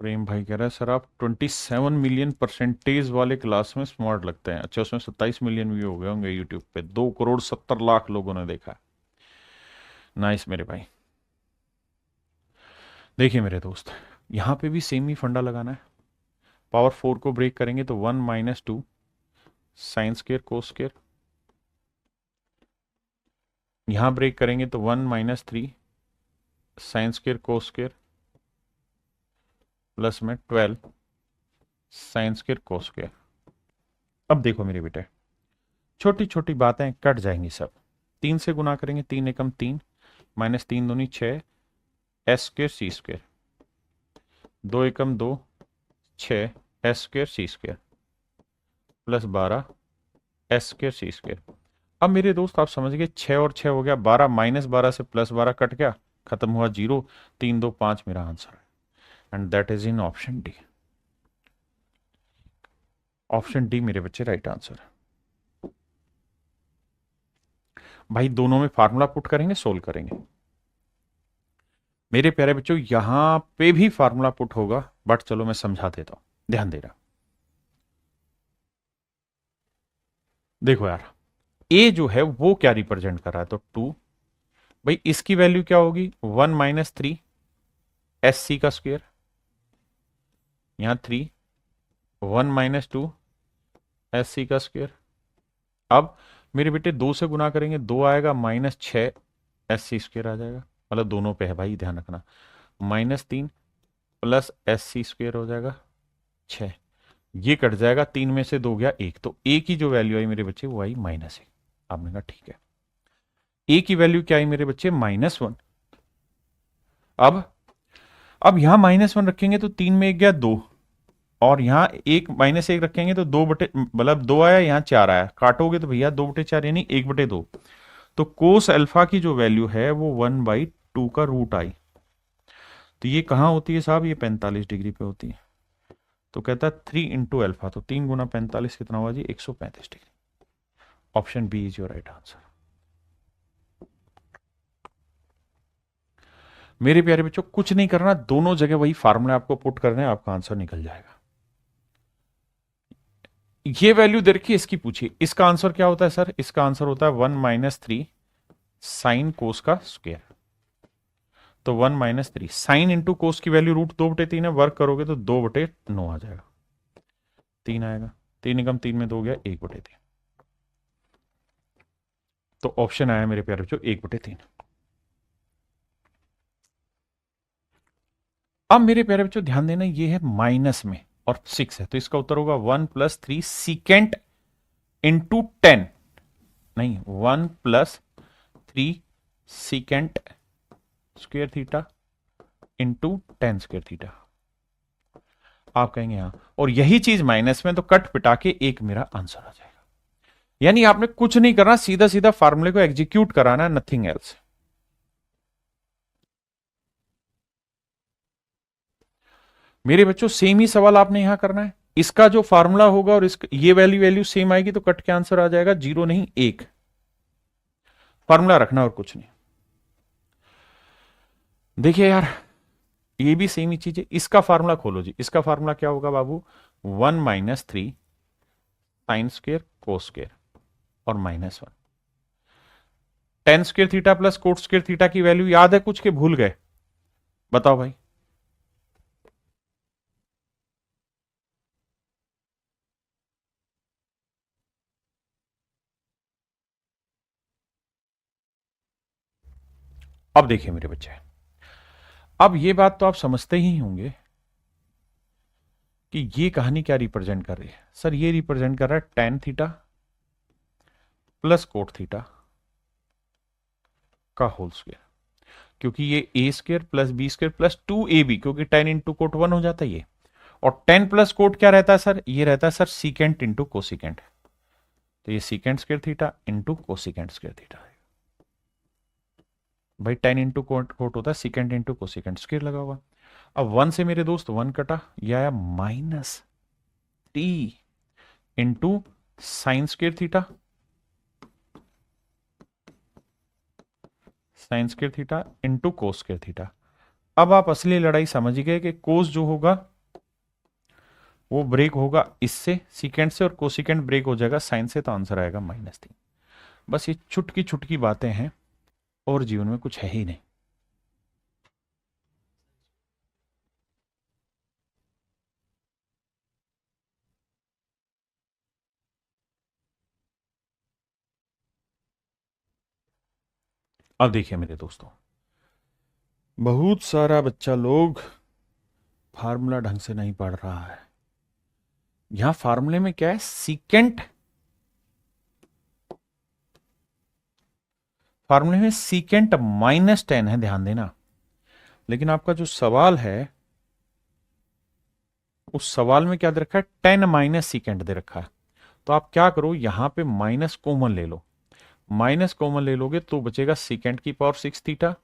प्रेम भाई कह रहा है सर आप 27 मिलियन परसेंटेज वाले क्लास में स्मार्ट लगते हैं। अच्छा, उसमें 27 मिलियन व्यू हो गए होंगे यूट्यूब पे, 2 करोड़ 70 लाख लोगों ने देखा। नाइस मेरे भाई। देखिए मेरे दोस्त, यहां पे भी सेम ही फंडा लगाना है। पावर 4 को ब्रेक करेंगे तो 1 - 2 sin² cos²। यहां ब्रेक करेंगे तो 1 - 3 sin² cos² प्लस में 12 sin² cos²। अब देखो मेरे बेटे, छोटी छोटी बातें कट जाएंगी सब। 3 से गुना करेंगे, 3 एकम 3, -3 दूनी 6 s² c²। 2 एकम 2, 6 s² c² +12 s² c²। अब मेरे दोस्त आप समझ गए, 6 और 6 हो गया 12, -12 से +12 कट गया, खत्म हुआ 0। 3 2 5 मेरा आंसर है, and that is in option D. Option D मेरे बच्चे राइट आंसर है। भाई दोनों में फार्मूला पुट करेंगे, सोल्व करेंगे। मेरे प्यारे बच्चों, यहां पे भी फार्मूला पुट होगा, बट चलो मैं समझा देता हूं, ध्यान देना। देखो यार, ए जो है वो क्या रिप्रेजेंट कर रहा है, तो 2। भाई इसकी वैल्यू क्या होगी, 1 - 3 SC का स्क्वायर, यहां 3, 1 - 2 SC का स्क्वायर। अब मेरे बेटे 2 से गुना करेंगे, 2 आएगा -6 SC² आ जाएगा, मतलब दोनों पे है भाई, ध्यान रखना। -3 प्लस SC² हो जाएगा 6, ये कट जाएगा, 3 में से 2 गया 1, तो ए की जो वैल्यू आई मेरे बच्चे वो आई -1। आपने कहा ठीक है, ए की वैल्यू क्या आई मेरे बच्चे, -1। अब यहां -1 रखेंगे तो 3 में 1 गया 2, और यहां -1 रखेंगे तो 2 बटे, मतलब 2 आया, यहां 4 आया, काटोगे तो भैया 2/4 यानी 1/2। तो कोस अल्फा की जो वैल्यू है वो 1/2 का रूट आई। तो ये कहां होती है साहब, ये 45 डिग्री पे होती है। तो कहता है 3 × अल्फा, तो 3 गुना 45 कितना हुआ जी, 135 degree. Option B is your right answer. मेरे प्यारे बच्चों, कुछ नहीं करना, दोनों जगह वही फार्मूला आपको पुट करना है, आपका आंसर निकल जाएगा। ये वैल्यू दे रखी है, इसकी पूछिए, इसका आंसर क्या होता है सर, इसका आंसर होता है 1 - 3 साइन कोस का स्क्वायर। तो 1 - 3 साइन इंटू कोस की वैल्यू √2/3 है, वर्क करोगे तो 2/9 आ जाएगा, 3 आएगा, 3 - 3 में 2 हो गया 1/3। तो ऑप्शन आया मेरे प्यारे बच्चों 1/3। अब मेरे प्यारे बच्चों ध्यान देना, ये है माइनस में और 6 है, तो इसका उत्तर होगा 1 + 3 सीकेंट इंटू 10, नहीं 1 + 3 secant square theta into 10 square theta. आप कहेंगे हाँ, और यही चीज माइनस में, तो कट पिटा के एक मेरा आंसर आ जाएगा। यानी आपने कुछ नहीं करना, सीधा सीधा फार्मूले को एग्जीक्यूट कराना, नथिंग एल्स। मेरे बच्चों सेम ही सवाल आपने यहां करना है, इसका जो फार्मूला होगा और इसका ये वैल्यू सेम आएगी, तो कट के आंसर आ जाएगा 0 नहीं 1। फार्मूला रखना और कुछ नहीं। देखिए यार, ये भी सेम ही चीज है, इसका फार्मूला खोलो जी, इसका फार्मूला क्या होगा बाबू, 1 - 3 साइन स्क्वेयर कोस स्क्वेयर और -1, 10 square theta plus coat square theta की वैल्यू याद है कुछ के भूल गए, बताओ भाई। अब देखिए मेरे बच्चे, अब ये बात तो आप समझते ही होंगे कि ये कहानी क्या रिप्रेजेंट कर रही है। सर ये रिप्रेजेंट कर रहा है tan theta plus cot theta का होल स्क्वायर, क्योंकि ये a square plus B square plus 2ab, क्योंकि 10 इंटू कोट 1 हो जाता है ये, और 10 प्लस कोट क्या रहता है सर, ये रहता है सर सीकेंट इंटू कोसिकेंट, तो ये secant square theta into cosecant square theta है। भाई 10 इंटू कोट होता है सीकेंट इंटू कोसिकेंट, स्क्वायर लगा हुआ। अब 1 से मेरे दोस्त 1 कटा, ये आया -t into sine square theta, sign square theta into कोस स्क्वायर थीटा। अब आप असली लड़ाई समझ गए कि कोस जो होगा वो ब्रेक होगा इससे, सीकेंट से, और कोसिकेंट ब्रेक हो जाएगा साइन से, तो आंसर आएगा -3। बस ये छुटकी छुटकी बातें हैं और जीवन में कुछ है ही नहीं। अब देखिए मेरे दोस्तों, बहुत सारा बच्चा लोग फार्मूला ढंग से नहीं पढ़ रहा है। यहां फार्मूले में क्या है, सीकेंट, फार्मूले में सीकेंट -10 है, ध्यान देना। लेकिन आपका जो सवाल है, उस सवाल में क्या दे रखा है, 10 माइनस सीकेंट दे रखा है। तो आप क्या करो, यहां पे माइनस कॉमन ले लो, माइनस कॉमन ले लोगे तो बचेगा सीकेंट की पावर 6 थीटा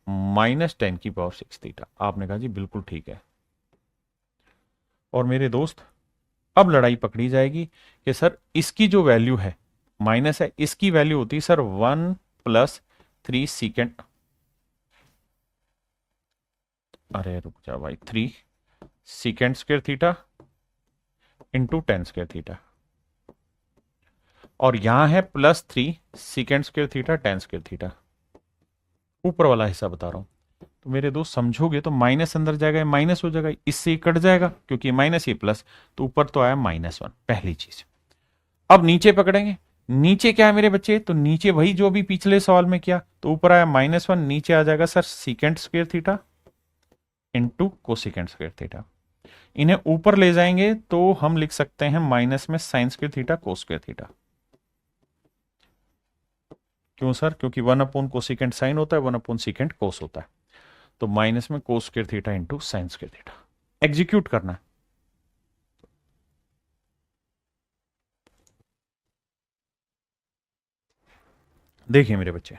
-10 की पावर 6 थीटा। आपने कहा जी बिल्कुल ठीक है। और मेरे दोस्त अब लड़ाई पकड़ी जाएगी कि सर इसकी जो वैल्यू है माइनस है, इसकी वैल्यू होती है सर 1 + 3 सीकेंट, अरे रुक जा भाई, 3 secant square theta into 10 square theta, और यहां है +3 secant square theta 10 square theta. ऊपर वाला हिस्सा बता रहा हूं, तो मेरे दोस्त समझोगे तो माइनस अंदर जाएगा, माइनस हो जाएगा, इससे ही कट जाएगा, क्योंकि माइनस ये प्लस, तो ऊपर तो आया -1, पहली चीज। अब नीचे पकड़ेंगे, नीचे क्या है मेरे बच्चे, तो नीचे वही जो भी पिछले सवाल में किया, तो ऊपर आया -1, नीचे आ जाएगा sir secant square theta into cosecant square theta. इन्हें ऊपर ले जाएंगे तो हम लिख सकते हैं माइनस में sign square theta cos square theta. क्यों सर, क्योंकि 1/कोसिकेंट साइन होता है, 1/सीकेंट कोस होता है, तो माइनस में कोस square theta into sine square theta. Execute करना है। देखिए मेरे बच्चे,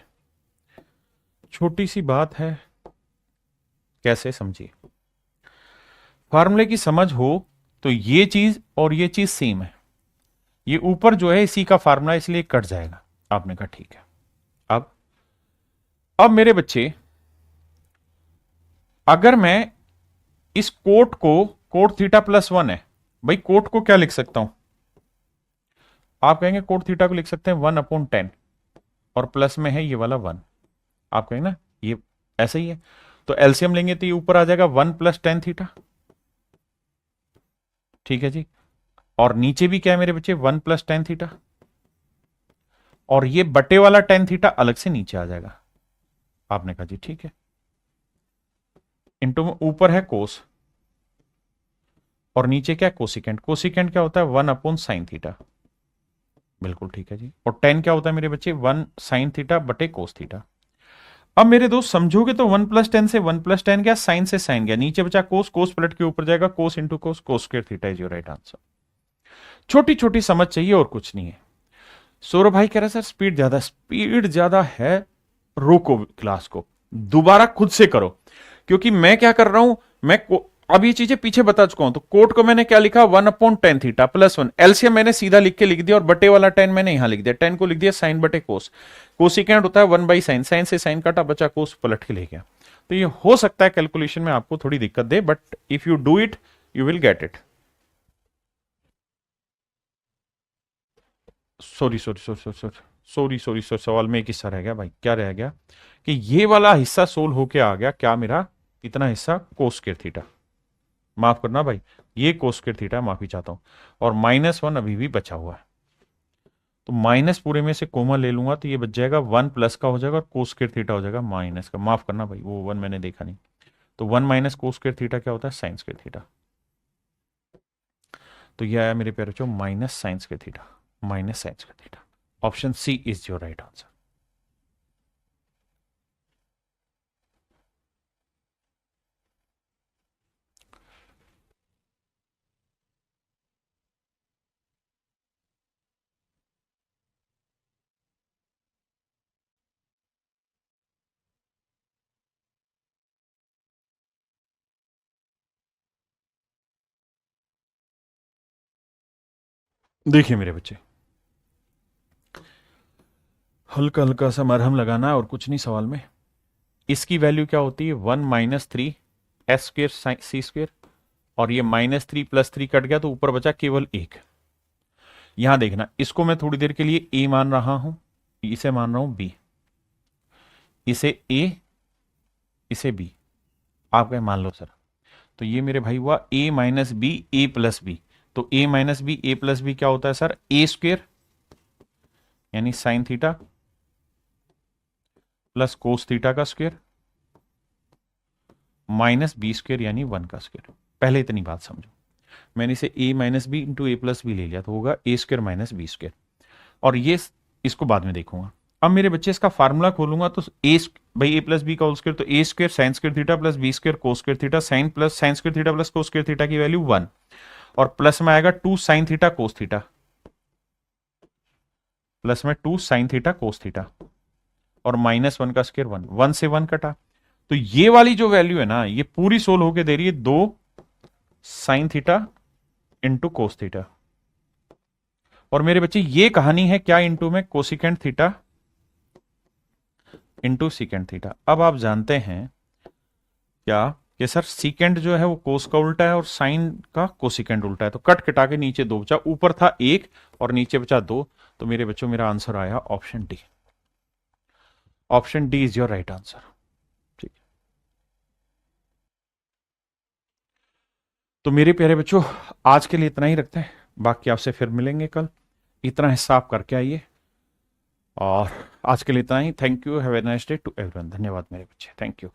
छोटी सी बात है, कैसे समझिए। फार्मूले की समझ हो तो ये चीज और ये चीज सेम है, ये ऊपर जो है इसी का फार्मूला, इसलिए कट जाएगा। आपने कहा ठीक है। अब मेरे बच्चे, अगर मैं इस कोट को, कोट थीटा +1 है, भाई कोट को क्या लिख सकता हूं, आप कहेंगे कोट थीटा को लिख सकते हैं 1/10, और प्लस में है ये वाला 1, आप कहेंगे ना ये ऐसा ही है, तो एलसीएम लेंगे तो ये ऊपर आ जाएगा 1 प्लस टेन थीटा, ठीक है जी। और नीचे भी क्या है मेरे बच्चे, 1 प्लस टेन थीटा, और ये बटे वाला टेन थीटा अलग से नीचे आ जाएगा। आपने कहा जी ठीक है, इंटू में ऊपर है कोस और नीचे क्या है कोसिकेंट। कोसिकेंट क्या होता है, 1 अपॉन साइन थीटा, बिल्कुल ठीक है जी। और टेन क्या होता है मेरे बच्चे, 1 साइन थीटा बटे कोस थीटा। अब मेरे दोस्त समझोगे तो 1 प्लस टेन से 1 प्लस टेन गया, साइन से साइन गया, नीचे बचा कोस, कोस पलट के ऊपर जाएगा, cos into cos, cos square theta is your right answer. छोटी छोटी समझ चाहिए और कुछ नहीं है। सौरभ भाई कह रहा है सर स्पीड ज्यादा है, रोको क्लास को, दोबारा खुद से करो, क्योंकि मैं क्या कर रहा हूं, अब ये चीजें पीछे बता चुका हूं। तो कोट को मैंने क्या लिखा, 1 upon ten theta plus 1, LCM मैंने सीधा लिख के लिख दिया, और बटे वाला 10 मैंने यहां लिख दिया, 10 को लिख दिया साइन बटे कोस, कोसिकेंट होता है 1 बाई साइन, साइन से साइन काटा, बचा कोस, पलट के ले गया। तो ये हो सकता है कैलकुलेशन में आपको थोड़ी दिक्कत दे, but if you do it you will get it. Sorry sorry sorry sorry sorry sorry sorry sorry, सवाल में एक हिस्सा रह गया भाई, क्या रह गया कि ये वाला हिस्सा सोल्व होके आ गया, क्या मेरा इतना हिस्सा कोस स्क्वायर थीटा, माफ करना भाई, ये कोस स्क्वायर थीटा, माफी चाहता हूं, और -1 अभी भी बचा हुआ है। तो माइनस पूरे में से कोमा ले लूंगा तो ये बच जाएगा 1 प्लस का हो जाएगा, और कोस स्क्वायर थीटा हो जाएगा माइनस का, माफ करना भाई वो 1 मैंने देखा नहीं। तो 1 माइनस कोस स्क्वायर थीटा क्या होता है, साइन स्क्वायर थीटा। तो ये आया मेरे प्यारे बच्चों minus sine square theta, minus sine square theta. Option C is your right answer. देखिए मेरे बच्चे, हल्का हल्का सा मरहम लगाना है और कुछ नहीं सवाल में। इसकी वैल्यू क्या होती है, 1 माइनस थ्री एस स्क्र सी स्क्र, और ये -3 + 3 कट गया तो ऊपर बचा केवल एक। यहां देखना, इसको मैं थोड़ी देर के लिए ए मान रहा हूं, इसे मान रहा हूं बी, इसे ए, इसे बी, आप कहें मान लो सर। तो ये मेरे भाई हुआ a minus b a plus b. तो a minus b a plus b क्या होता है सर, ए स्क्वेयर यानी sine theta plus cos theta का स्क्वेयर माइनस बी स्क्वेयर यानी 1 का स्क्वेयर। पहले इतनी बात समझो, मैंने इसे a minus b into a plus b ले लिया तो होगा a square minus b square, और ये इसको बाद में देखूंगा। अब मेरे बच्चे इसका फार्मूला खोलूंगा तो ए भाई ए प्लस बी का होल स्क्वायर, तो ए square sine square theta plus B square cos square theta, sine plus sine square theta plus cos square theta की वैल्यू 1, और प्लस में आएगा 2 sine theta cos theta, plus में 2 sine theta cos theta, और -1 का square 1, 1 से 1 कटा। तो ये वाली जो वैल्यू है ना, ये पूरी सोल्व होके दे रही है 2 sine theta into cos theta, और मेरे बच्चे ये कहानी है क्या, इंटू में cosecant theta into secant theta. अब आप जानते हैं क्या कि सर सीकेंट जो है वो कोस का उल्टा है और साइन का कोसिकेंट उल्टा है, तो कट कटा के नीचे 2 बचा, ऊपर था 1 और नीचे बचा 2। तो मेरे बच्चों मेरा आंसर आया option D. Option d is your right answer. ठीक है, तो मेरे प्यारे बच्चों आज के लिए इतना ही रखते हैं, बाकी आपसे फिर मिलेंगे कल। इतना हिस्सा आप करके आइए, और आज के लिए इतना ही। Thank you, have a nice day to everyone. धन्यवाद मेरे बच्चे, थैंक यू।